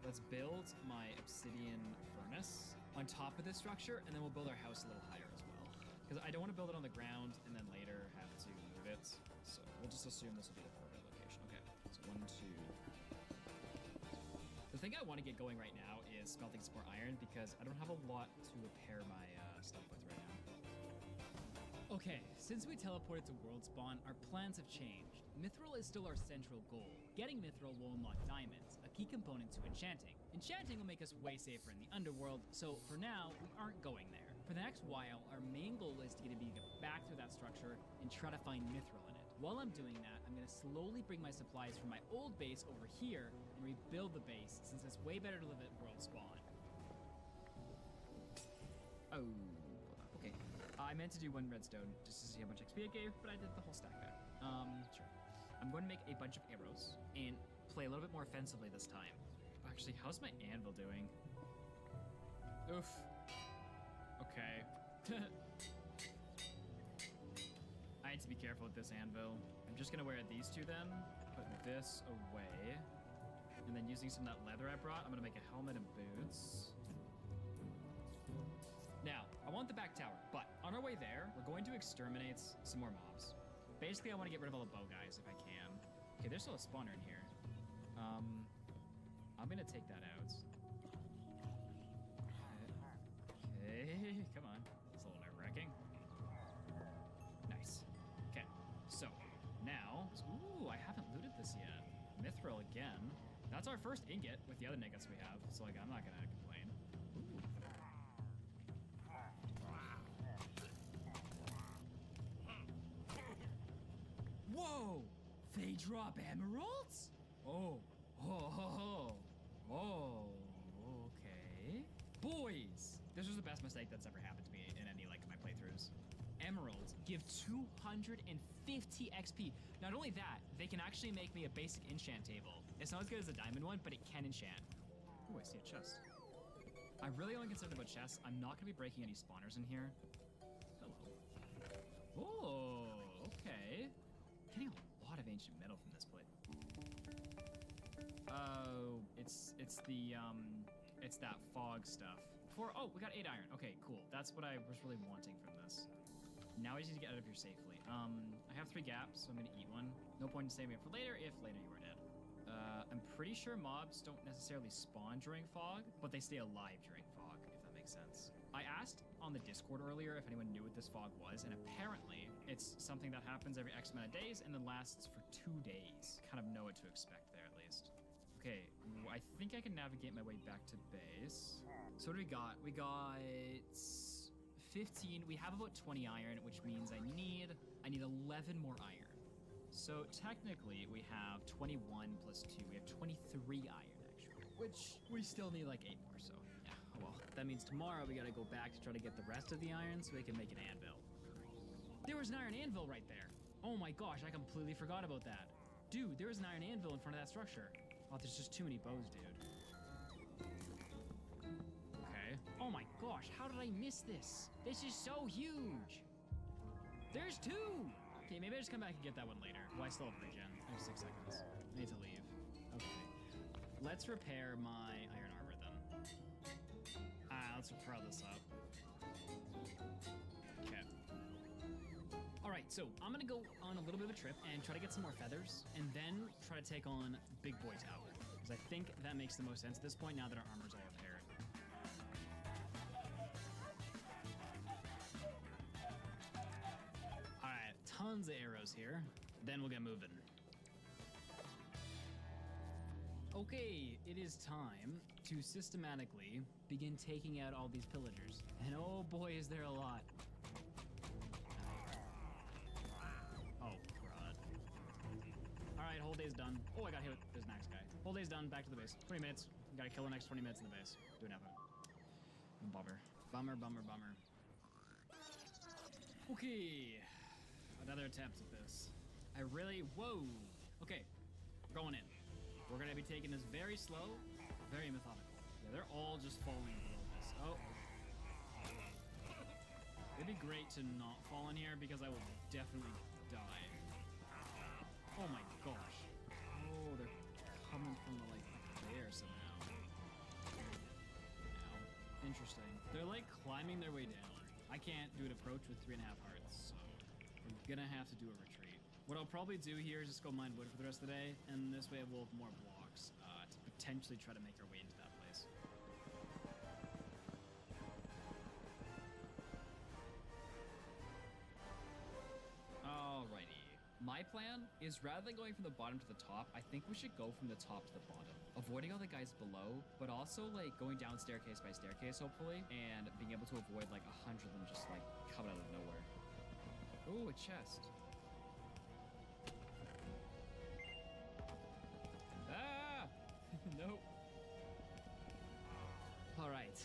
Let's build my obsidian furnace on top of this structure, and then we'll build our house a little higher as well. Because I don't want to build it on the ground and then later have to move it. So we'll just assume this will be the permanent location. Okay, so 1, 2. The thing I want to get going right now is smelting some more iron because I don't have a lot to repair my stuff with right now. Okay, since we teleported to World Spawn, our plans have changed. Mithril is still our central goal. Getting Mithril will unlock diamonds, a key component to enchanting. Enchanting will make us way safer in the underworld, so for now, we aren't going there. For the next while, our main goal is to get back to that structure and try to find Mithril in it. While I'm doing that, I'm gonna slowly bring my supplies from my old base over here and rebuild the base, since it's way better to live at World Spawn. Oh, okay. I meant to do 1 redstone just to see how much XP it gave, but I did the whole stack there. Sure. I'm going to make a bunch of arrows and play a little bit more offensively this time. Actually, how's my anvil doing? Oof. Okay. I need to be careful with this anvil. I'm just gonna wear these 2 then, put this away, and then using some of that leather I brought, I'm gonna make a helmet and boots. Now, I want the back tower, but on our way there, we're going to exterminate some more mobs. Basically, I want to get rid of all the bow guys if I can. Okay, there's still a spawner in here. I'm gonna take that out. Okay, come on. It's a little nerve-wracking. Nice. Okay, so now, ooh, I haven't looted this yet. Mithril again. That's our first ingot with the other nuggets we have, so like I'm not gonna complain. Whoa! They drop emeralds? Oh, okay. Boys, this was the best mistake that's ever happened to me in any like of my playthroughs. emeralds give 250 XP. Not only that, they can actually make me a basic enchant table. It's not as good as a diamond one, but it can enchant. Oh, I see a chest. I'm really only concerned about chests. I'm not going to be breaking any spawners in here. Hello. Oh, okay. Getting a lot of ancient metal from this plate. Oh, it's that fog stuff. Oh, we got 8 iron. Okay, cool. That's what I was really wanting from this. Now I just need to get out of here safely. I have 3 gaps, so I'm gonna eat one. No point in saving it for later if later you are dead. I'm pretty sure mobs don't necessarily spawn during fog, but they stay alive during fog, if that makes sense. I asked on the Discord earlier if anyone knew what this fog was, and apparently it's something that happens every X amount of days and then lasts for 2 days. Kind of know what to expect there, at least. Okay, I think I can navigate my way back to base. So what do we got? We got 15. We have about 20 iron, which means I need 11 more iron. So technically we have 21 plus 2. We have 23 iron actually, which we still need like 8 more. So yeah, oh well. That means tomorrow we gotta go back to try to get the rest of the iron so we can make an anvil. There was an iron anvil right there. Oh my gosh, I completely forgot about that. Dude, there was an iron anvil in front of that structure. Oh, there's just too many bows, dude. Okay. Oh my gosh, how did I miss this? This is so huge. There's 2. Okay, maybe I just come back and get that one later. Well, I still have regen. I have 6 seconds. I need to leave. Okay. Let's repair my iron armor then. Let's repair this up. Okay. Alright, so I'm gonna go on a little bit of a trip and try to get some more feathers, and then try to take on Big Boy Tower. Because I think that makes the most sense at this point now that our armor's all repaired. Tons of arrows here. Then we'll get moving. Okay, it is time to systematically begin taking out all these pillagers. And oh boy, is there a lot. Oh, crud. Alright, whole day's done. Oh, I got hit with this next guy. Whole day's done, back to the base. 20 minutes. Gotta kill the next 20 minutes in the base. Doing nothing. Bummer. Bummer, bummer, bummer. Okay. Another attempt at this. Whoa. Okay, we're going in. We're gonna be taking this very slow, very methodical. Yeah, they're all just falling below this. Oh. It'd be great to not fall in here because I will definitely die. Oh my gosh. Oh, they're coming from the, like, there somehow. Ow. Interesting. They're like climbing their way down. I can't do an approach with 3.5 hearts, so we're gonna have to do a retreat. What I'll probably do here is just go mine wood for the rest of the day, and this way we'll have more blocks to potentially try to make our way into that place. Alrighty. My plan is rather than going from the bottom to the top, I think we should go from the top to the bottom. Avoiding all the guys below, but also like going down staircase by staircase hopefully, and being able to avoid like 100 of them just like coming out of nowhere. Ooh, a chest. Ah! Nope. Alright.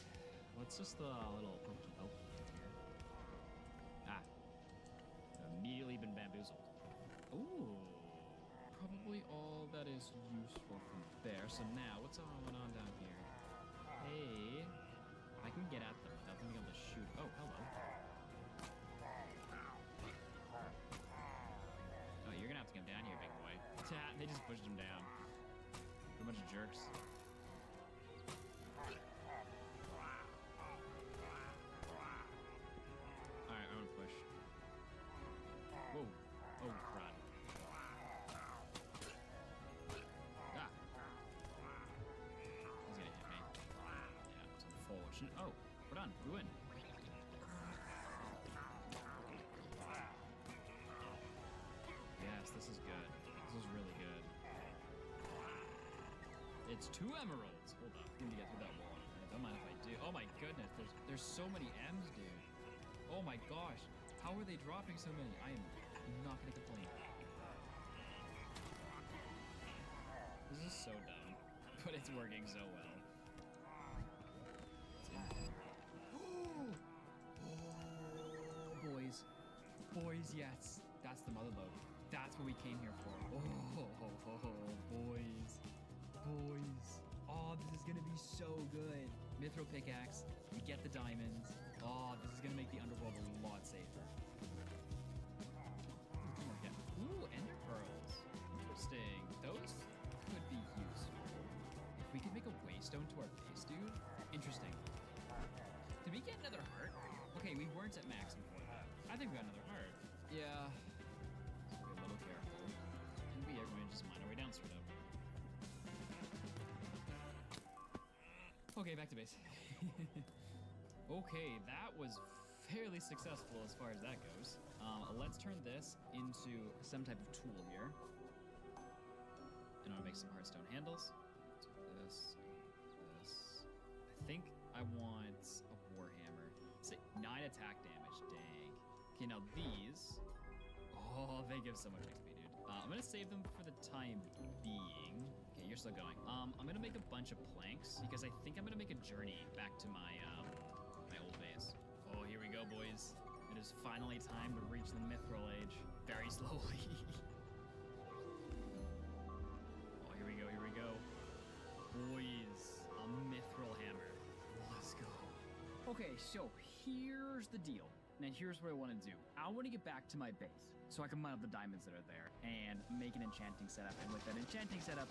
Let's just little... Oh, it's here. Ah. Immediately been bamboozled. Ooh. Probably all that is useful from there. So now, what's going on down here? Hey. I can get at them without them being able to shoot. Oh, hello. Oh, you're gonna have to come down here, big boy. They just pushed him down. They're a bunch of jerks. Alright, I'm gonna push. Whoa. Oh, crud. Ah. He's gonna hit me. Yeah, it's unfortunate. Oh, we're done. We win. Yes, this is good. This is really good. It's 2 emeralds. Hold up. I need to get through that wall. I don't mind if I do. Oh my goodness. There's so many M's, dude. Oh my gosh. How are they dropping so many? I am not gonna complain. This is so dumb, but it's working so well. It's in there. Oh, boys. Boys, yes. That's the mother load. That's what we came here for. Boys. Boys. Oh, this is gonna be so good. Mithril pickaxe. We get the diamonds. Oh, this is gonna make the underworld a lot safer. Ooh, ender pearls. Interesting. Those could be useful. If we could make a waystone to our base, dude. Interesting. Did we get another heart? Okay, we weren't at max before that. I think we got another heart. Yeah. So be a little careful. And we are going to just mine our way down, straight up. Okay, back to base. Okay, that was fairly successful as far as that goes. Let's turn this into some type of tool here. And I'll make some hardstone handles. So this. I think I want a warhammer. Say 9 attack damage, dang. Okay, now these. Oh, they give so much XP, dude. I'm gonna save them for the time being. Okay, you're still going. I'm gonna make a bunch of planks because I think I'm gonna make a journey back to my my old base. Oh, here we go, boys. It is finally time to reach the Mithril Age. Very slowly. Oh, here we go, here we go. Boys, a Mithril hammer. Let's go. Okay, so here's the deal. Now here's what I want to do. I want to get back to my base so I can mine up the diamonds that are there and make an enchanting setup. And with that enchanting setup,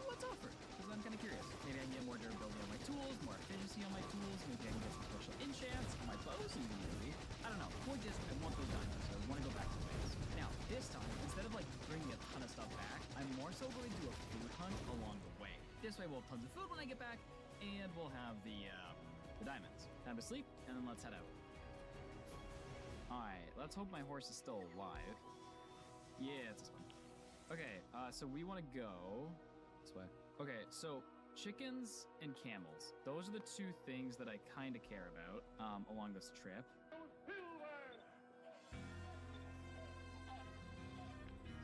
what's offered? Because I'm kind of curious. Maybe I can get more durability on my tools, more efficiency on my tools. Maybe I can get some special enchants on my bows even maybe. I don't know. Point is, I want those diamonds, so I want to go back to the base. Now, this time, instead of like bringing a ton of stuff back, I'm more so going to do a food hunt along the way. This way we'll have tons of food when I get back, and we'll have the diamonds. Time to sleep, and then let's head out. Alright, let's hope my horse is still alive. Yeah, it's this one. Okay, so we want to go this way. Okay, so chickens and camels. Those are the two things that I kind of care about along this trip.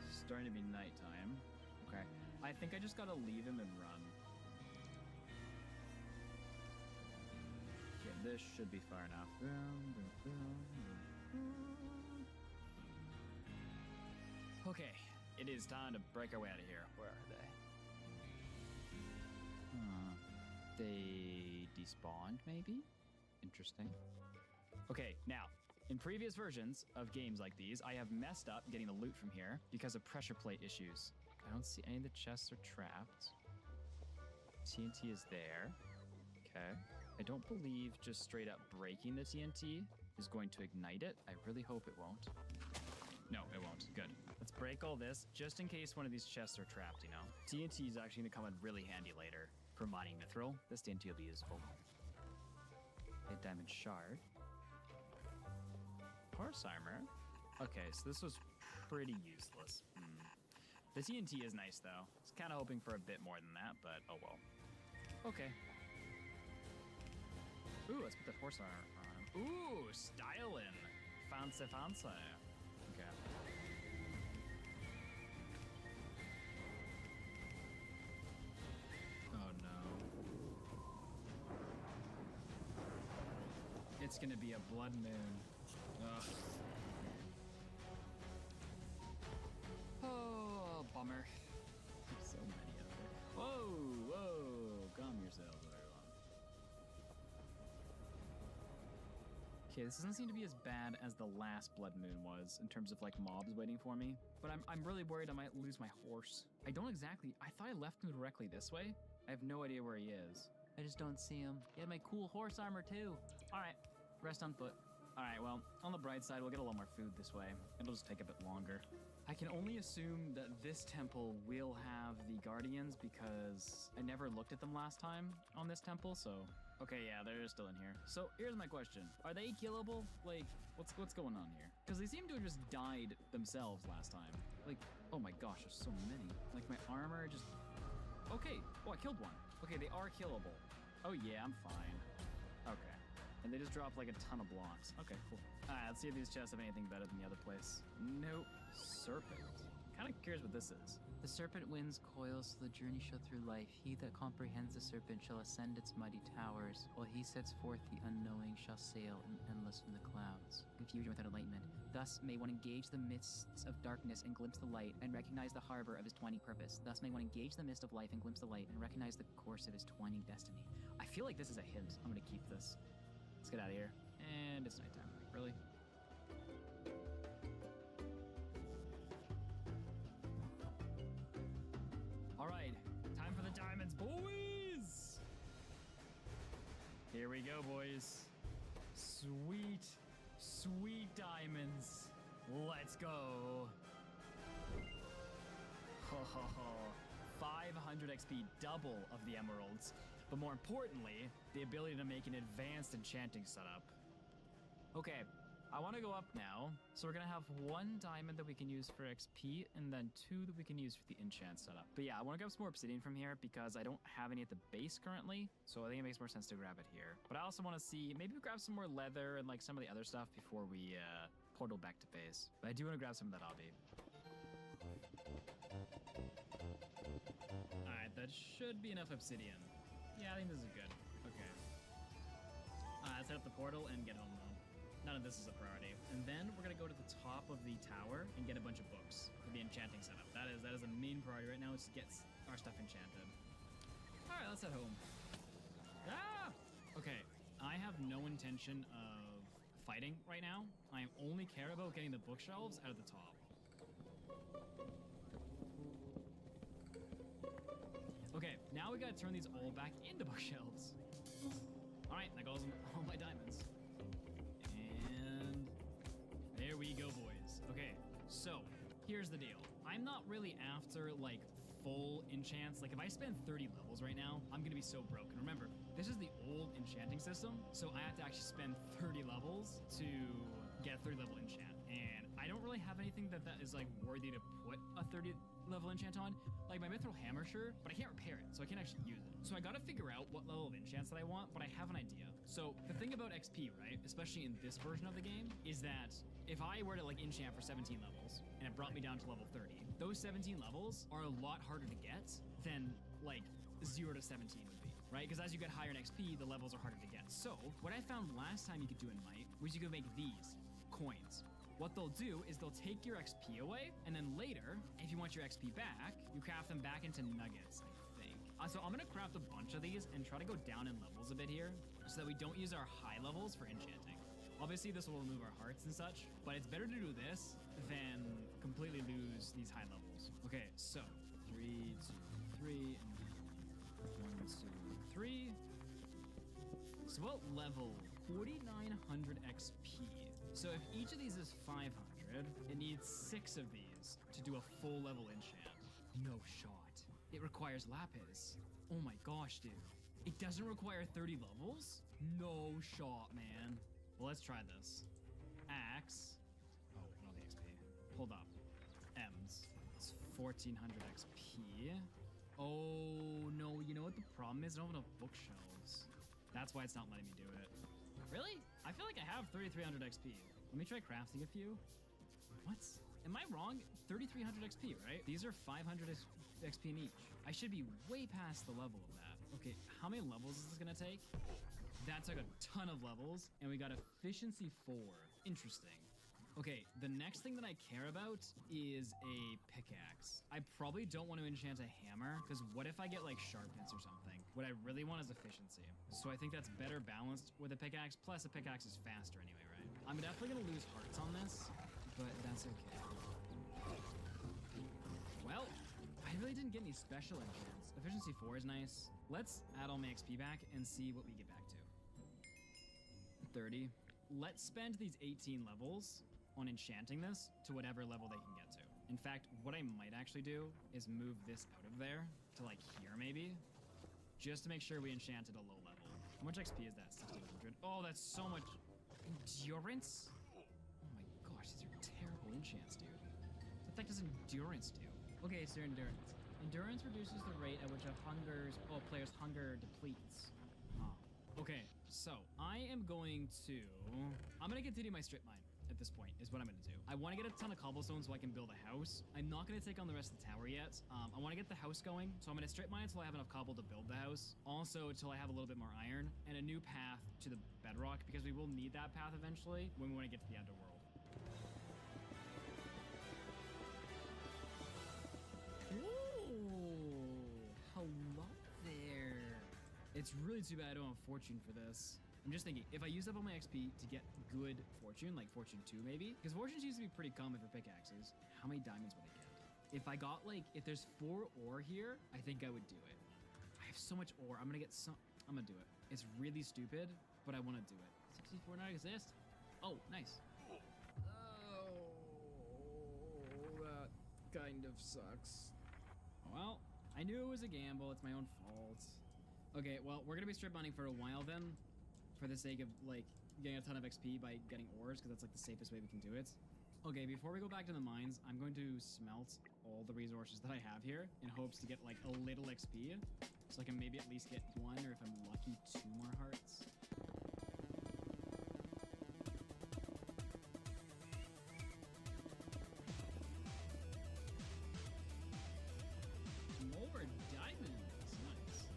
It's starting to be nighttime. Okay, I think I just gotta leave him and run. Okay, this should be far enough. Okay, it is time to break our way out of here. Where are they? They despawned, maybe? Interesting. Okay, now, in previous versions of games like these, I have messed up getting the loot from here because of pressure plate issues. I don't see any of the chests are trapped. TNT is there. Okay. I don't believe just straight up breaking the TNT is going to ignite it. I really hope it won't. No, it won't. Good. Let's break all this just in case one of these chests are trapped, you know? TNT is actually going to come in really handy later for mining mithril. This TNT will be useful. A diamond shard. Horse armor. Okay, so this was pretty useless. The TNT is nice, though. I was kind of hoping for a bit more than that, but oh well. Okay. Ooh, let's put the horse armor on. Ooh, styling. Fancy, fancy. Okay. Oh no. It's gonna be a blood moon. Ugh. Oh, bummer. There's so many of them. Whoa, calm yourselves, everyone. Okay, this doesn't seem to be as bad as the last blood moon was in terms of like mobs waiting for me, but I'm really worried I might lose my horse. I thought I left him directly this way. I have no idea where he is. I just don't see him. He had my cool horse armor too. All right, rest on foot. All right, well, on the bright side, we'll get a lot more food this way. It'll just take a bit longer. I can only assume that this temple will have the guardians because I never looked at them last time on this temple, so... Okay, yeah, they're still in here. So here's my question. Are they killable? Like, what's going on here? Because they seem to have just died themselves last time. Like, oh my gosh, there's so many. Like, my armor just... Okay, oh, I killed one. Okay, they are killable. Oh yeah, I'm fine. Okay. And they just dropped like a ton of blocks. Okay, cool. All right, let's see if these chests have anything better than the other place. Nope. Serpent. kind of curious what this is. The serpent winds coils, so the journey shall through life. He that comprehends the serpent shall ascend its mighty towers, while he sets forth the unknowing shall sail in endless from the clouds. Confusion without enlightenment. Thus may one engage the mists of darkness and glimpse the light, and recognize the harbor of his twining purpose. Thus may one engage the mist of life and glimpse the light, and recognize the course of his twining destiny. I feel like this is a hint. I'm gonna keep this. Let's get out of here. And it's nighttime. Really? Alright, time for the diamonds, boys! Here we go, boys. Sweet, sweet diamonds. Let's go. Ho ho ho. 500 XP, double of the emeralds. But more importantly, the ability to make an advanced enchanting setup. Okay, I want to go up now. So we're going to have 1 diamond that we can use for XP, and then 2 that we can use for the enchant setup. But yeah, I want to grab some more obsidian from here because I don't have any at the base currently. So I think it makes more sense to grab it here. But I also want to see, maybe grab some more leather and like some of the other stuff before we portal back to base. But I do want to grab some of that obby. Alright, that should be enough obsidian. Yeah, I think this is good. Okay. Let's head up the portal and get home though. None of this is a priority. And then we're gonna go to the top of the tower and get a bunch of books for the enchanting setup. That is the main priority right now, is to get our stuff enchanted. Alright, let's head home. Ah! Okay, I have no intention of fighting right now. I only care about getting the bookshelves out of the top. Okay, now we gotta turn these all back into bookshelves. Alright, that goes all my diamonds. And there we go, boys. Okay, so here's the deal. I'm not really after like full enchants. Like if I spend 30 levels right now, I'm gonna be so broken. Remember, this is the old enchanting system, so I have to actually spend 30 levels to get a 30 level enchant. And I don't really have anything that is like worthy to put a 30 level enchant on. Like my mithril hammer, sure, but I can't repair it, so I can't actually use it. So I gotta figure out what level of enchants that I want, but I have an idea. So the thing about XP, right, especially in this version of the game, is that if I were to like enchant for 17 levels and it brought me down to level 30, those 17 levels are a lot harder to get than like 0 to 17 would be, right? Because as you get higher in XP, the levels are harder to get. So what I found last time you could do in Might was you could make these coins. What they'll do is they'll take your XP away, and then later, if you want your XP back, you craft them back into nuggets, I think. So I'm gonna craft a bunch of these and try to go down in levels a bit here so that we don't use our high levels for enchanting. Obviously, this will remove our hearts and such, but it's better to do this than completely lose these high levels. Okay, so 3, 2, 3, and 1, 2, 3. So what level? 4,900 XP. So if each of these is 500, it needs 6 of these to do a full level enchant. No shot. It requires lapis. Oh my gosh, dude. It doesn't require 30 levels? No shot, man. Well, let's try this. Axe. Oh, no, the XP. Hold up. M's. It's 1,400 XP. Oh, no. You know what the problem is? I don't have enough bookshelves. That's why it's not letting me do it. Really? I feel like I have 3,300 XP. Let me try crafting a few. What? Am I wrong? 3,300 XP, right? These are 500 XP in each. I should be way past the level of that. Okay, how many levels is this gonna take? That took a ton of levels, and we got efficiency 4. Interesting. Okay, the next thing that I care about is a pickaxe. I probably don't want to enchant a hammer, because what if I get like sharpness or something? What I really want is efficiency. So I think that's better balanced with a pickaxe, plus a pickaxe is faster anyway, right? I'm definitely gonna lose hearts on this, but that's okay. Well, I really didn't get any special enchants. Efficiency 4 is nice. Let's add all my XP back and see what we get back to. 30. Let's spend these 18 levels on enchanting this to whatever level they can get to. In fact, what I might actually do is move this out of there to like here maybe, just to make sure we enchant at a low level. How much XP is that? 1,600. Oh, that's so much endurance. Oh my gosh, these are terrible enchants, dude. What the heck does endurance do? Okay, so endurance. Endurance reduces the rate at which a player's hunger depletes. Okay, so I'm gonna continue my strip mine. at this point, is what I'm gonna do. I want to get a ton of cobblestone so I can build a house. I'm not gonna take on the rest of the tower yet. I want to get the house going, so I'm gonna strip mine until I have enough cobble to build the house. Also, until I have a little bit more iron and a new path to the bedrock, because we will need that path eventually when we want to get to the underworld. Ooh, hello there. It's really too bad I don't have fortune for this. I'm just thinking, if I use up all my XP to get good fortune, like fortune 2 maybe, because fortune seems to be pretty common for pickaxes, how many diamonds would I get? If I got like, if there's 4 ore here, I think I would do it. I have so much ore, I'm gonna do it. It's really stupid, but I wanna do it. 64 not exist? Oh, nice. Oh, that kind of sucks. Well, I knew it was a gamble, it's my own fault. Okay, well, we're gonna be strip mining for a while then, for the sake of, like, getting a ton of XP by getting ores, because that's, like, the safest way we can do it. Okay, before we go back to the mines, I'm going to smelt all the resources that I have here in hopes to get, like, a little XP, so I can maybe at least get 1, or if I'm lucky, 2 more hearts. More diamonds, nice.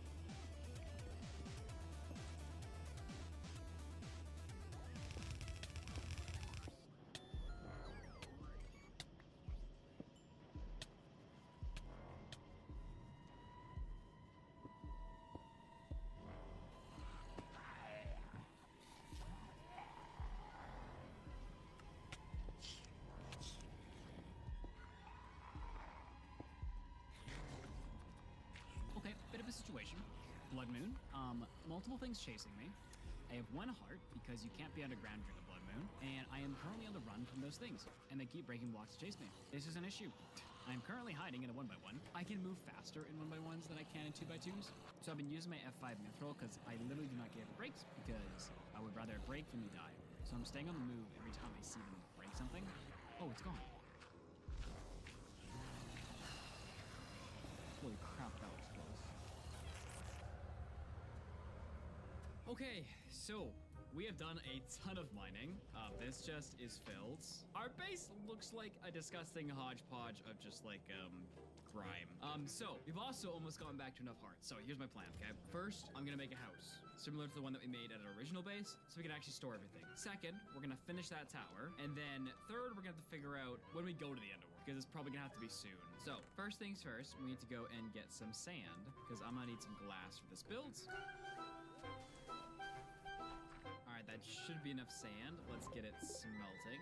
Okay, bit of a situation. Blood Moon. Multiple things chasing me. I have 1 heart because you can't be underground during a Blood Moon, and I am currently on the run from those things, and they keep breaking blocks to chase me. This is an issue. I am currently hiding in a 1x1. I can move faster in 1x1s than I can in 2x2s, so I've been using my F5 mithril because I literally do not care if it breaks, because I would rather it break than me die. So I'm staying on the move every time I see them break something. Oh, it's gone. Holy crap, that was close. Okay, so we have done a ton of mining. This chest is filled. Our base looks like a disgusting hodgepodge of just like grime. So we've also almost gone back to enough hearts. So here's my plan, okay? First, I'm gonna make a house similar to the one that we made at our original base, so we can actually store everything. Second, we're gonna finish that tower, and then third, we're gonna have to figure out when we go to the underworld, because it's probably gonna have to be soon. So first things first, we need to go and get some sand, because I'm gonna need some glass for this build. Alright, that should be enough sand. Let's get it smelting.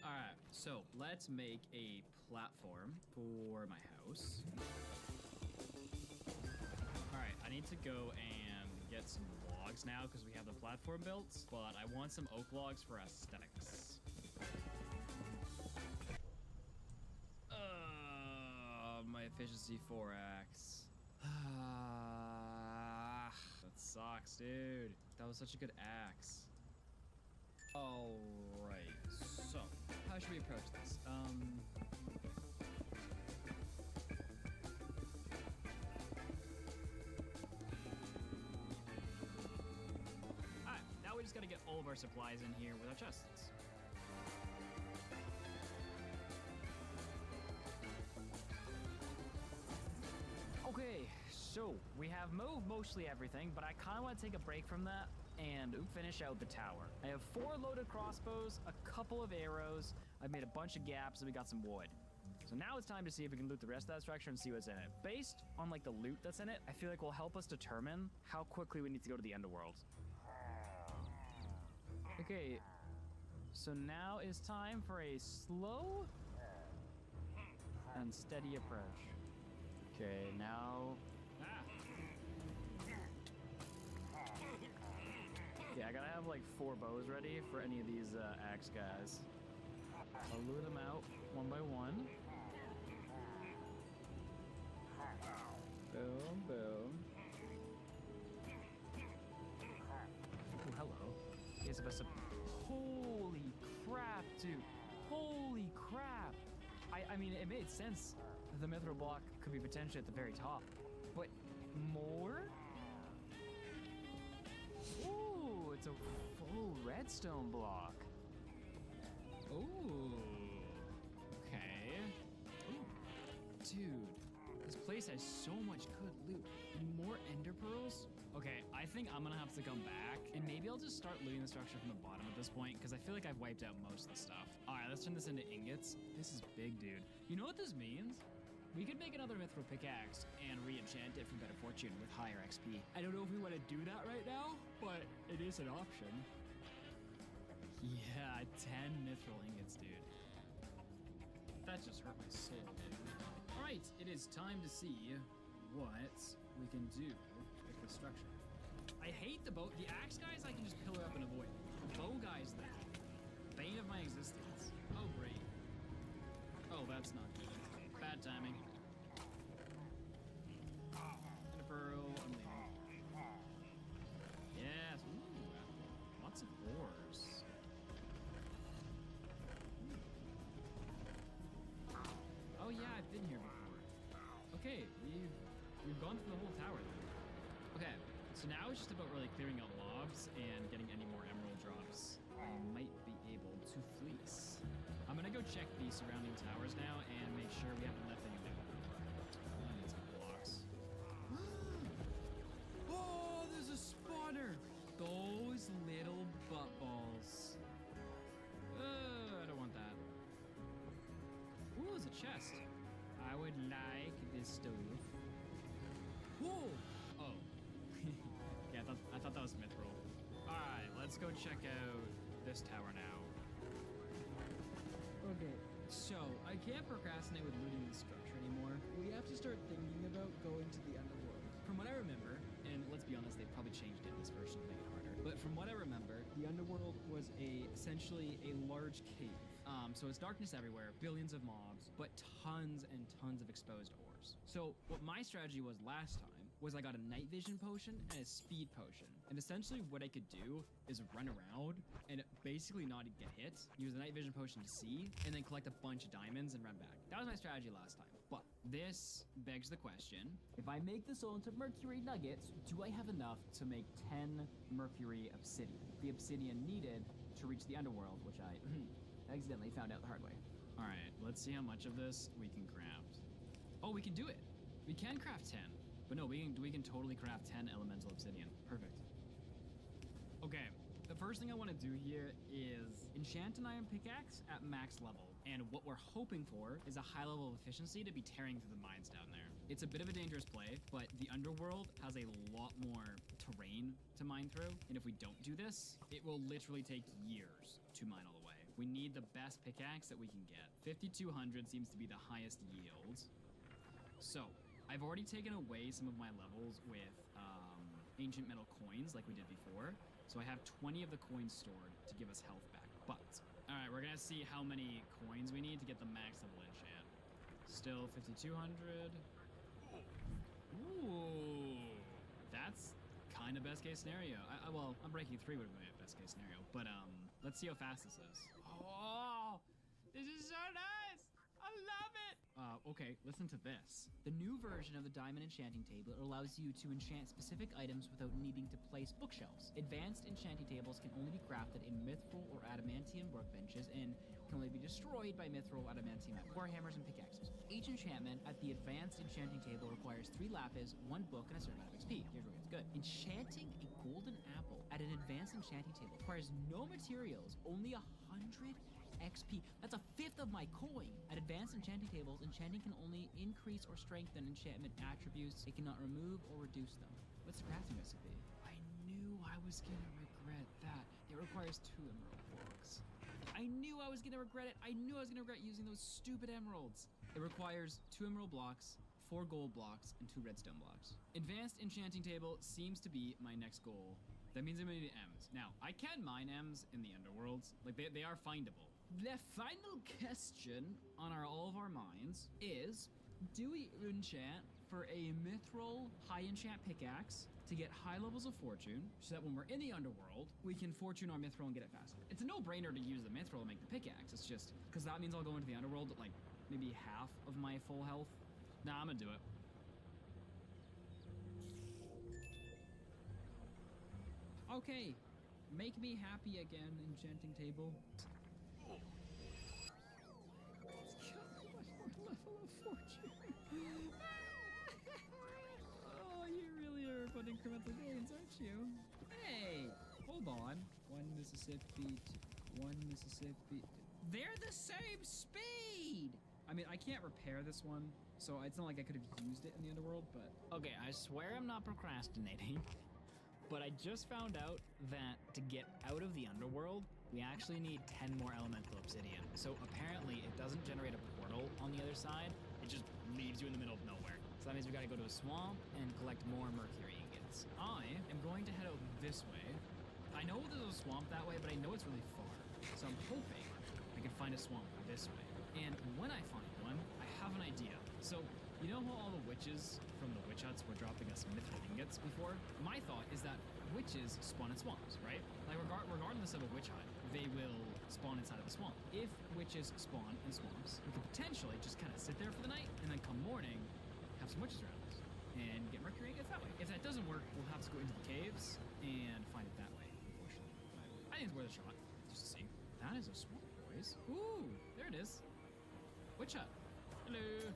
Alright, so let's make a platform for my house. Alright, I need to go and get some logs now because we have the platform built, but I want some oak logs for aesthetics. My efficiency 4x. That sucks, dude. That was such a good axe. Alright, so how should we approach this? Alright, now we just gotta get all of our supplies in here with our chests. Okay, so we have moved mostly everything, but I kind of want to take a break from that and finish out the tower. I have 4 loaded crossbows, a couple of arrows, I've made a bunch of gaps, and we got some wood. So now it's time to see if we can loot the rest of that structure and see what's in it. Based on like the loot that's in it, I feel like will help us determine how quickly we need to go to the underworld. Okay, so now is time for a slow and steady approach. Okay, now... Yeah, I gotta have like 4 bows ready for any of these axe guys. I'll lure them out one by one. Boom, boom. Oh, hello. Here's a holy crap, dude. Holy crap. I mean, it made sense. The mithril block could be potentially at the very top. But more? Ooh, it's a full redstone block. Ooh. Okay. Ooh. Dude, this place has so much good loot. And more ender pearls? Okay, I think I'm gonna have to come back, and maybe I'll just start looting the structure from the bottom at this point, because I feel like I've wiped out most of the stuff. All right, let's turn this into ingots. This is big, dude. You know what this means? We could make another mithril pickaxe and re-enchant it for better fortune with higher XP. I don't know if we want to do that right now, but it is an option. Yeah, 10 mithril ingots, dude. That just hurt my soul, dude. All right, it is time to see what we can do with the structure. I hate the bow. The axe guys I can just pillar up and avoid. The bow guys, though. Bane of my existence. Oh, great. Oh, that's not good. Bad timing. And a pearl. I'm leaving. Yes. Ooh. Lots of ores. Oh yeah, I've been here before. Okay, we've gone through the whole tower then. Okay, so now it's just about really clearing out mobs and getting any more emerald drops I might be able to fleece. I'm gonna go check the surrounding towers now and make sure we haven't left any loot. I need some blocks. Oh, there's a spawner! Those little butt balls. I don't want that. Ooh, there's a chest. I would like this stuff. Whoa! Oh. Yeah, I thought that was mithril. Alright, let's go check out this tower now. Okay, so I can't procrastinate with looting the structure anymore. We have to start thinking about going to the underworld. From what I remember, and let's be honest, they probably changed it in this version to make it harder. But from what I remember, the underworld was essentially a large cave. So it's darkness everywhere, billions of mobs, but tons and tons of exposed ores. So what my strategy was last time was I got a night vision potion and a speed potion. And essentially what I could do is run around and basically not get hit, use the night vision potion to see, and then collect a bunch of diamonds and run back. That was my strategy last time. But this begs the question, if I make this all into mercury nuggets, do I have enough to make 10 mercury obsidian? The obsidian needed to reach the underworld, which I accidentally found out the hard way. All right, let's see how much of this we can craft. Oh, we can do it. We can craft 10. But no, we can totally craft 10 elemental obsidian. Perfect. Okay, the first thing I want to do here is enchant an iron pickaxe at max level. And what we're hoping for is a high level of efficiency to be tearing through the mines down there. It's a bit of a dangerous play, but the underworld has a lot more terrain to mine through. And if we don't do this, it will literally take years to mine all the way. We need the best pickaxe that we can get. 5200 seems to be the highest yield. So, I've already taken away some of my levels with ancient metal coins like we did before. So I have 20 of the coins stored to give us health back. But, all right, we're gonna see how many coins we need to get the max level enchant. Still 5200. Ooh, that's kind of best case scenario. Well, I'm breaking 3 would be best case scenario, but let's see how fast this is. Oh, this is so nice. I love it. Okay, listen to this. The new version of the diamond enchanting table allows you to enchant specific items without needing to place bookshelves. Advanced enchanting tables can only be crafted in mithril or adamantium workbenches and can only be destroyed by mithril or adamantium warhammers and pickaxes. Each enchantment at the advanced enchanting table requires 3 lapis, 1 book, and a certain amount of XP. Here's where it gets good. Enchanting a golden apple at an advanced enchanting table requires no materials, only 100 XP. That's a 1/5 of my coin. At advanced enchanting tables, enchanting can only increase or strengthen enchantment attributes. It cannot remove or reduce them. What's the crafting recipe? I knew I was gonna regret that. It requires 2 emerald blocks. I knew I was gonna regret it. I knew I was gonna regret using those stupid emeralds. It requires 2 emerald blocks, 4 gold blocks, and 2 redstone blocks. Advanced enchanting table seems to be my next goal. That means I'm gonna need M's. Now, I can mine M's in the underworlds. Like, they are findable. The final question on all of our mines is, do we enchant for a mithril high enchant pickaxe to get high levels of fortune, so that when we're in the underworld, we can fortune our mithril and get it faster? It's a no-brainer to use the mithril to make the pickaxe. It's just, because that means I'll go into the underworld at like maybe half of my full health. Nah, I'm gonna do it. Okay, make me happy again, enchanting table. full of fortune. Oh, you really are about incremental gains, aren't you? Hey, hold on. 1 Mississippi, 1 Mississippi. They're the same speed! I mean, I can't repair this one, so it's not like I could have used it in the underworld, but... Okay, I swear I'm not procrastinating, but I just found out that to get out of the underworld, we actually need 10 more elemental obsidian. So apparently it doesn't generate a portal on the other side, it just leaves you in the middle of nowhere. So that means we gotta go to a swamp and collect more mercury ingots. I am going to head out this way. I know there's a swamp that way, but I know it's really far. So I'm hoping I can find a swamp this way. And when I find one, I have an idea. So, you know how all the witches from the witch huts were dropping us mithril ingots before? My thought is that witches spawn in swamps, right? Like, regardless of a witch hut, they will spawn inside of the swamp. If witches spawn in swamps, we could potentially just kind of sit there for the night, and then come morning, have some witches around us, and get mercury ingots that way. If that doesn't work, we'll have to go into the caves and find it that way, unfortunately. But I think it's worth a shot, just to see. That is a swamp, boys. Ooh, there it is. Witch hut. Hello.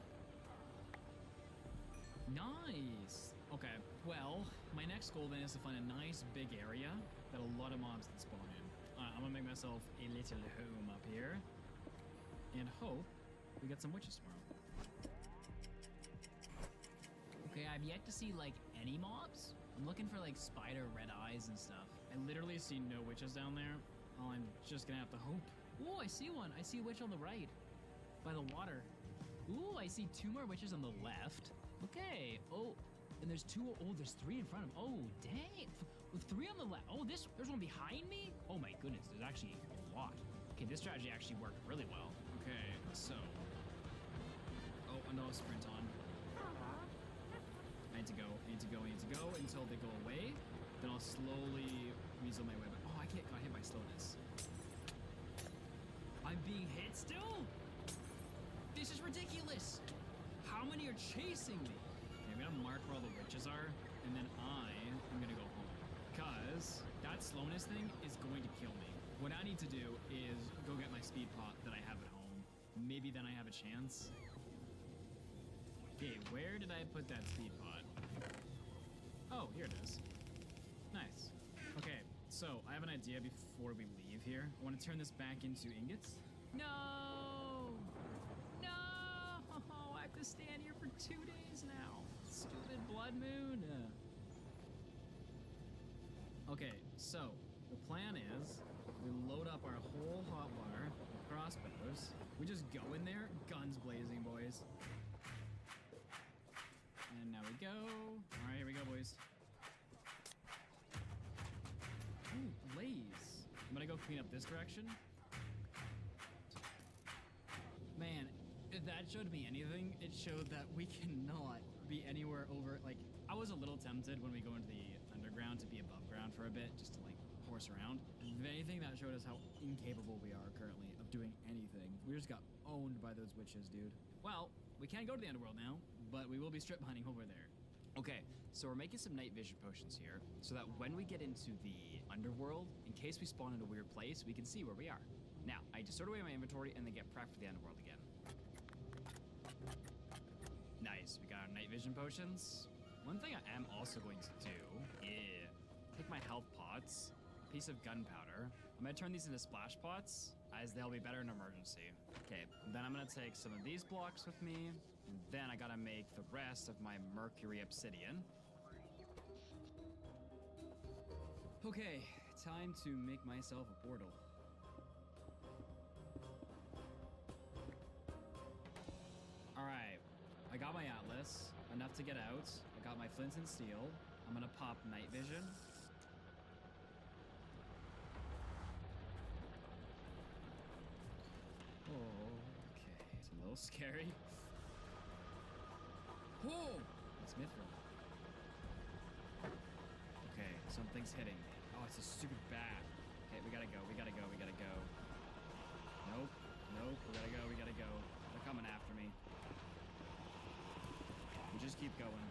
Nice. Okay, well, my next goal then is to find a nice big area that a lot of mobs can spawn in. I'm gonna make myself a little home up here and hope we get some witches tomorrow. Okay, I've yet to see like any mobs. I'm looking for like spider red eyes and stuff. I literally see no witches down there. Oh, I'm just gonna have to hope. Oh, I see one. I see a witch on the right. By the water. Ooh, I see 2 more witches on the left. Okay. Oh, and there's 2. Oh, there's 3 in front of. Oh, dang. With 3 on the left. Oh, there's one behind me. Oh my goodness, there's actually a lot. Okay, this strategy actually worked really well. Okay, so. Oh, another sprint on. I need to go. I need to go. I need to go until they go away. Then I'll slowly weasel my way back. Oh, I got hit by slowness. I'm being hit still? This is ridiculous! How many are chasing me? Okay, I'm gonna mark where all the witches are, and then I'm gonna go home. Because that slowness thing is going to kill me. What I need to do is go get my speed pot that I have at home. Maybe then I have a chance. Okay, where did I put that speed pot? Oh, here it is. Nice. Okay, so I have an idea before we leave here. I want to turn this back into ingots. No! No! I have to stand here for 2 days now. Stupid blood moon. Okay, so the plan is we load up our whole hotbar with crossbows. We just go in there, guns blazing, boys. And now we go. All right, here we go, boys. Ooh, blaze. I'm gonna go clean up this direction. Man, if that showed me anything, it showed that we cannot be anywhere over, like, I was a little tempted when we go into the underground to be above ground for a bit, just to, like, horse around. If anything, that showed us how incapable we are currently of doing anything. We just got owned by those witches, dude. Well, we can't go to the underworld now, but we will be strip mining over there. Okay, so we're making some night vision potions here, so that when we get into the underworld, in case we spawn in a weird place, we can see where we are. Now, I just sort away my inventory and then get prepped for the underworld again. Nice, we got our night vision potions. One thing I am also going to do is take my health pots, a piece of gunpowder. I'm gonna turn these into splash pots, as they'll be better in emergency. Okay, then I'm gonna take some of these blocks with me, and then I gotta make the rest of my mercury obsidian. Okay, time to make myself a portal. Alright, I got my atlas, enough to get out. I got my flint and steel. I'm gonna pop night vision. Okay, it's a little scary. Whoa! It's mithril. Okay, something's hitting me. Oh, it's a stupid bat. Okay, we gotta go, we gotta go, we gotta go. Nope, nope, we gotta go, we gotta go. They're coming after me. We just keep going.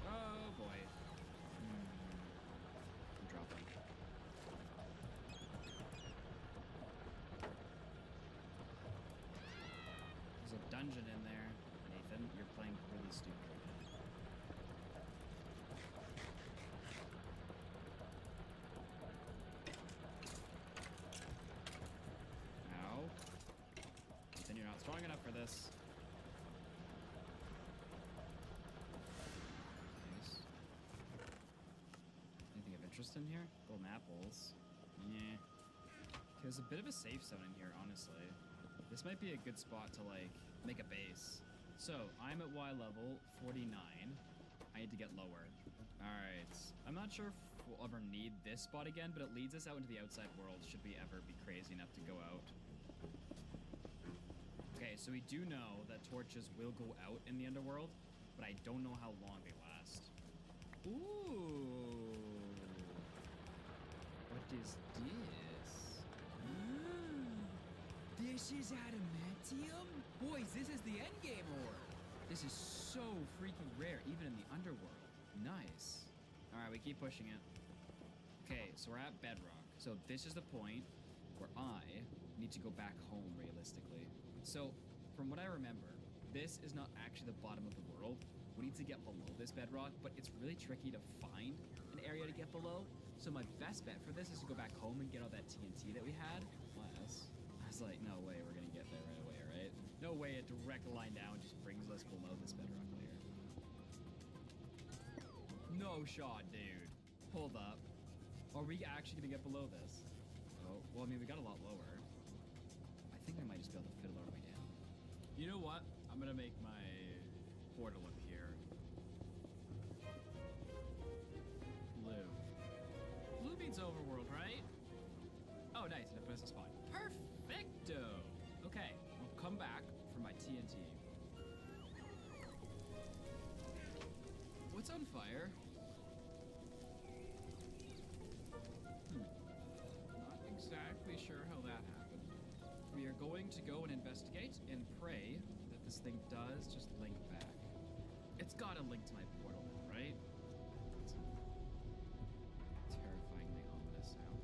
Oh boy. I'm dropping. There's a dungeon in there. Nathan, you're playing really stupid. Ow. Nathan, you're not strong enough for this. Nice. Anything of interest in here? Golden apples. Yeah. There's a bit of a safe zone in here, honestly. This might be a good spot to, like, make a base. So, I'm at Y level 49. I need to get lower. Alright. I'm not sure if we'll ever need this spot again, but it leads us out into the outside world should we ever be crazy enough to go out. Okay, so we do know that torches will go out in the underworld, but I don't know how long they last. Ooh. What is this? This is adamantium? Boys, this is the endgame ore. This is so freaking rare, even in the underworld. Nice. All right, we keep pushing it. Okay, so we're at bedrock. So this is the point where I need to go back home, realistically. So from what I remember, this is not actually the bottom of the world. We need to get below this bedrock, but it's really tricky to find an area to get below. So my best bet for this is to go back home and get all that TNT that we had. Unless, I was like, no way we're gonna get there right away, right? No way a direct line down just brings us below this bedrock layer. No shot, dude. Hold up. Are we actually gonna get below this? Oh, well, I mean, we got a lot lower. I think we might just be able to fiddle our way down. You know what? I'm gonna make my portal up here blue. Blue means overworld, right? Oh, nice. That puts us a spot. Perfecto. Okay, I'll come back for my TNT. What's on fire? Not exactly sure how that happened. We are going to go and investigate and pray that this thing does just link back. It's gotta link to my portal, right? It's a terrifyingly ominous sound.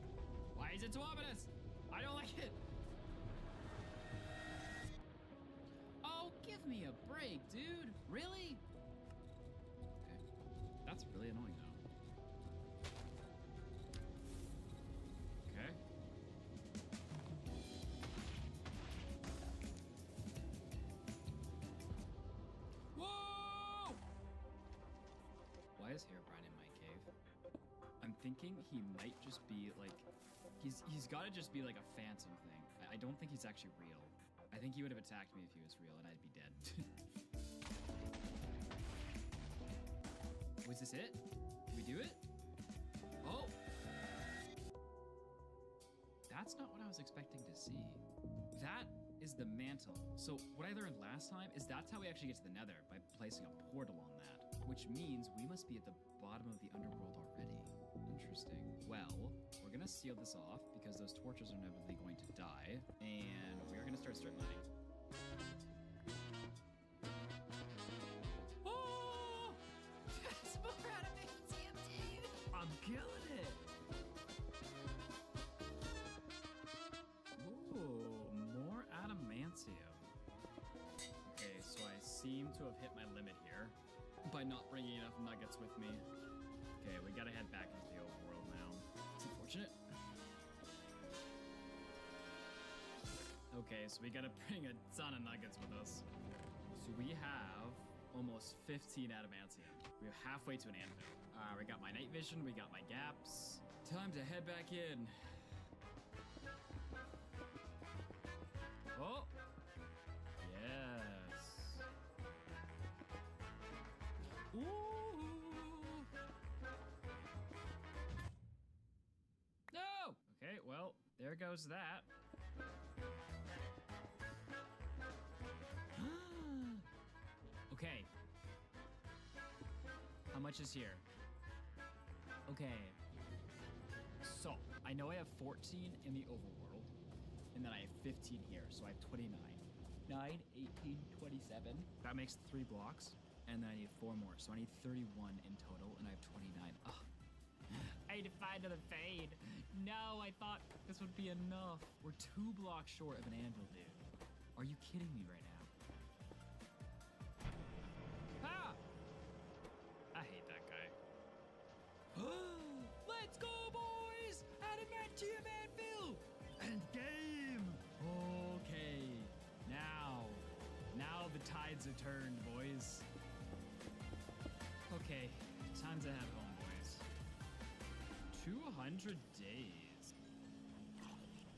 Why is it so ominous? I don't like it. Oh, give me a break, dude. Really? Okay. That's really annoying, though. Okay. Whoa! Why is Herobrine in my cave? I'm thinking he might just be like, he's got to just be like a phantom thing. I don't think he's actually real. I think he would have attacked me if he was real, and I'd be dead. Was this it? Did we do it? Oh! That's not what I was expecting to see. That is the mantle. So what I learned last time is that's how we actually get to the nether, by placing a portal on that. Which means we must be at the bottom of the underworld already. Interesting. Well, we're gonna seal this off because those torches are inevitably going to die, and we're gonna start mining. Oh! That's more adamantium, dude! I'm killing it! Ooh, more adamantium. Okay, so I seem to have hit my limit here by not bringing enough nuggets with me. Okay, we gotta head back into the overworld now. It's unfortunate. Okay, so we gotta bring a ton of nuggets with us. So we have almost 15 adamantium. We're halfway to an anvil. We got my night vision, we got my gaps. Time to head back in. Oh! Yes. Ooh! No! Okay, well, there goes that. Okay. How much is here? Okay. So, I know I have 14 in the overworld, and then I have 15 here, so I have 29. 9, 18, 27. That makes 3 blocks, and then I need 4 more, so I need 31 in total, and I have 29. Ugh. I need to find another fade. No, I thought this would be enough. We're 2 blocks short of an anvil, dude. Are you kidding me right now? Adamantium anvil! And game! Okay. Now the tides have turned, boys. Okay, time to head home, boys. 200 days.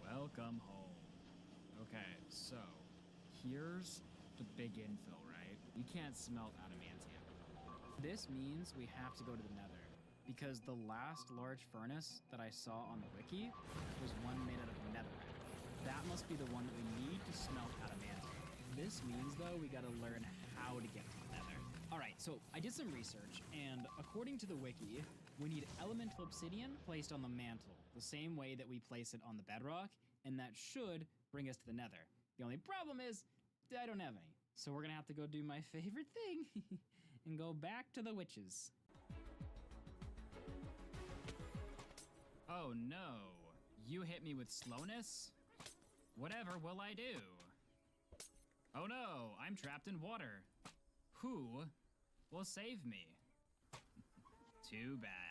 Welcome home. Okay, so here's the big infill, right? We can't smelt adamantium. This means we have to go to the nether, because the last large furnace that I saw on the wiki was one made out of netherite. That must be the one that we need to smelt adamantium. This means, though, we gotta learn how to get to the nether. All right, so I did some research, and according to the wiki, we need elemental obsidian placed on the mantle, the same way that we place it on the bedrock, and that should bring us to the nether. The only problem is, I don't have any. So we're gonna have to go do my favorite thing, and go back to the witches. Oh no, you hit me with slowness? Whatever will I do? Oh no, I'm trapped in water. Who will save me? Too bad.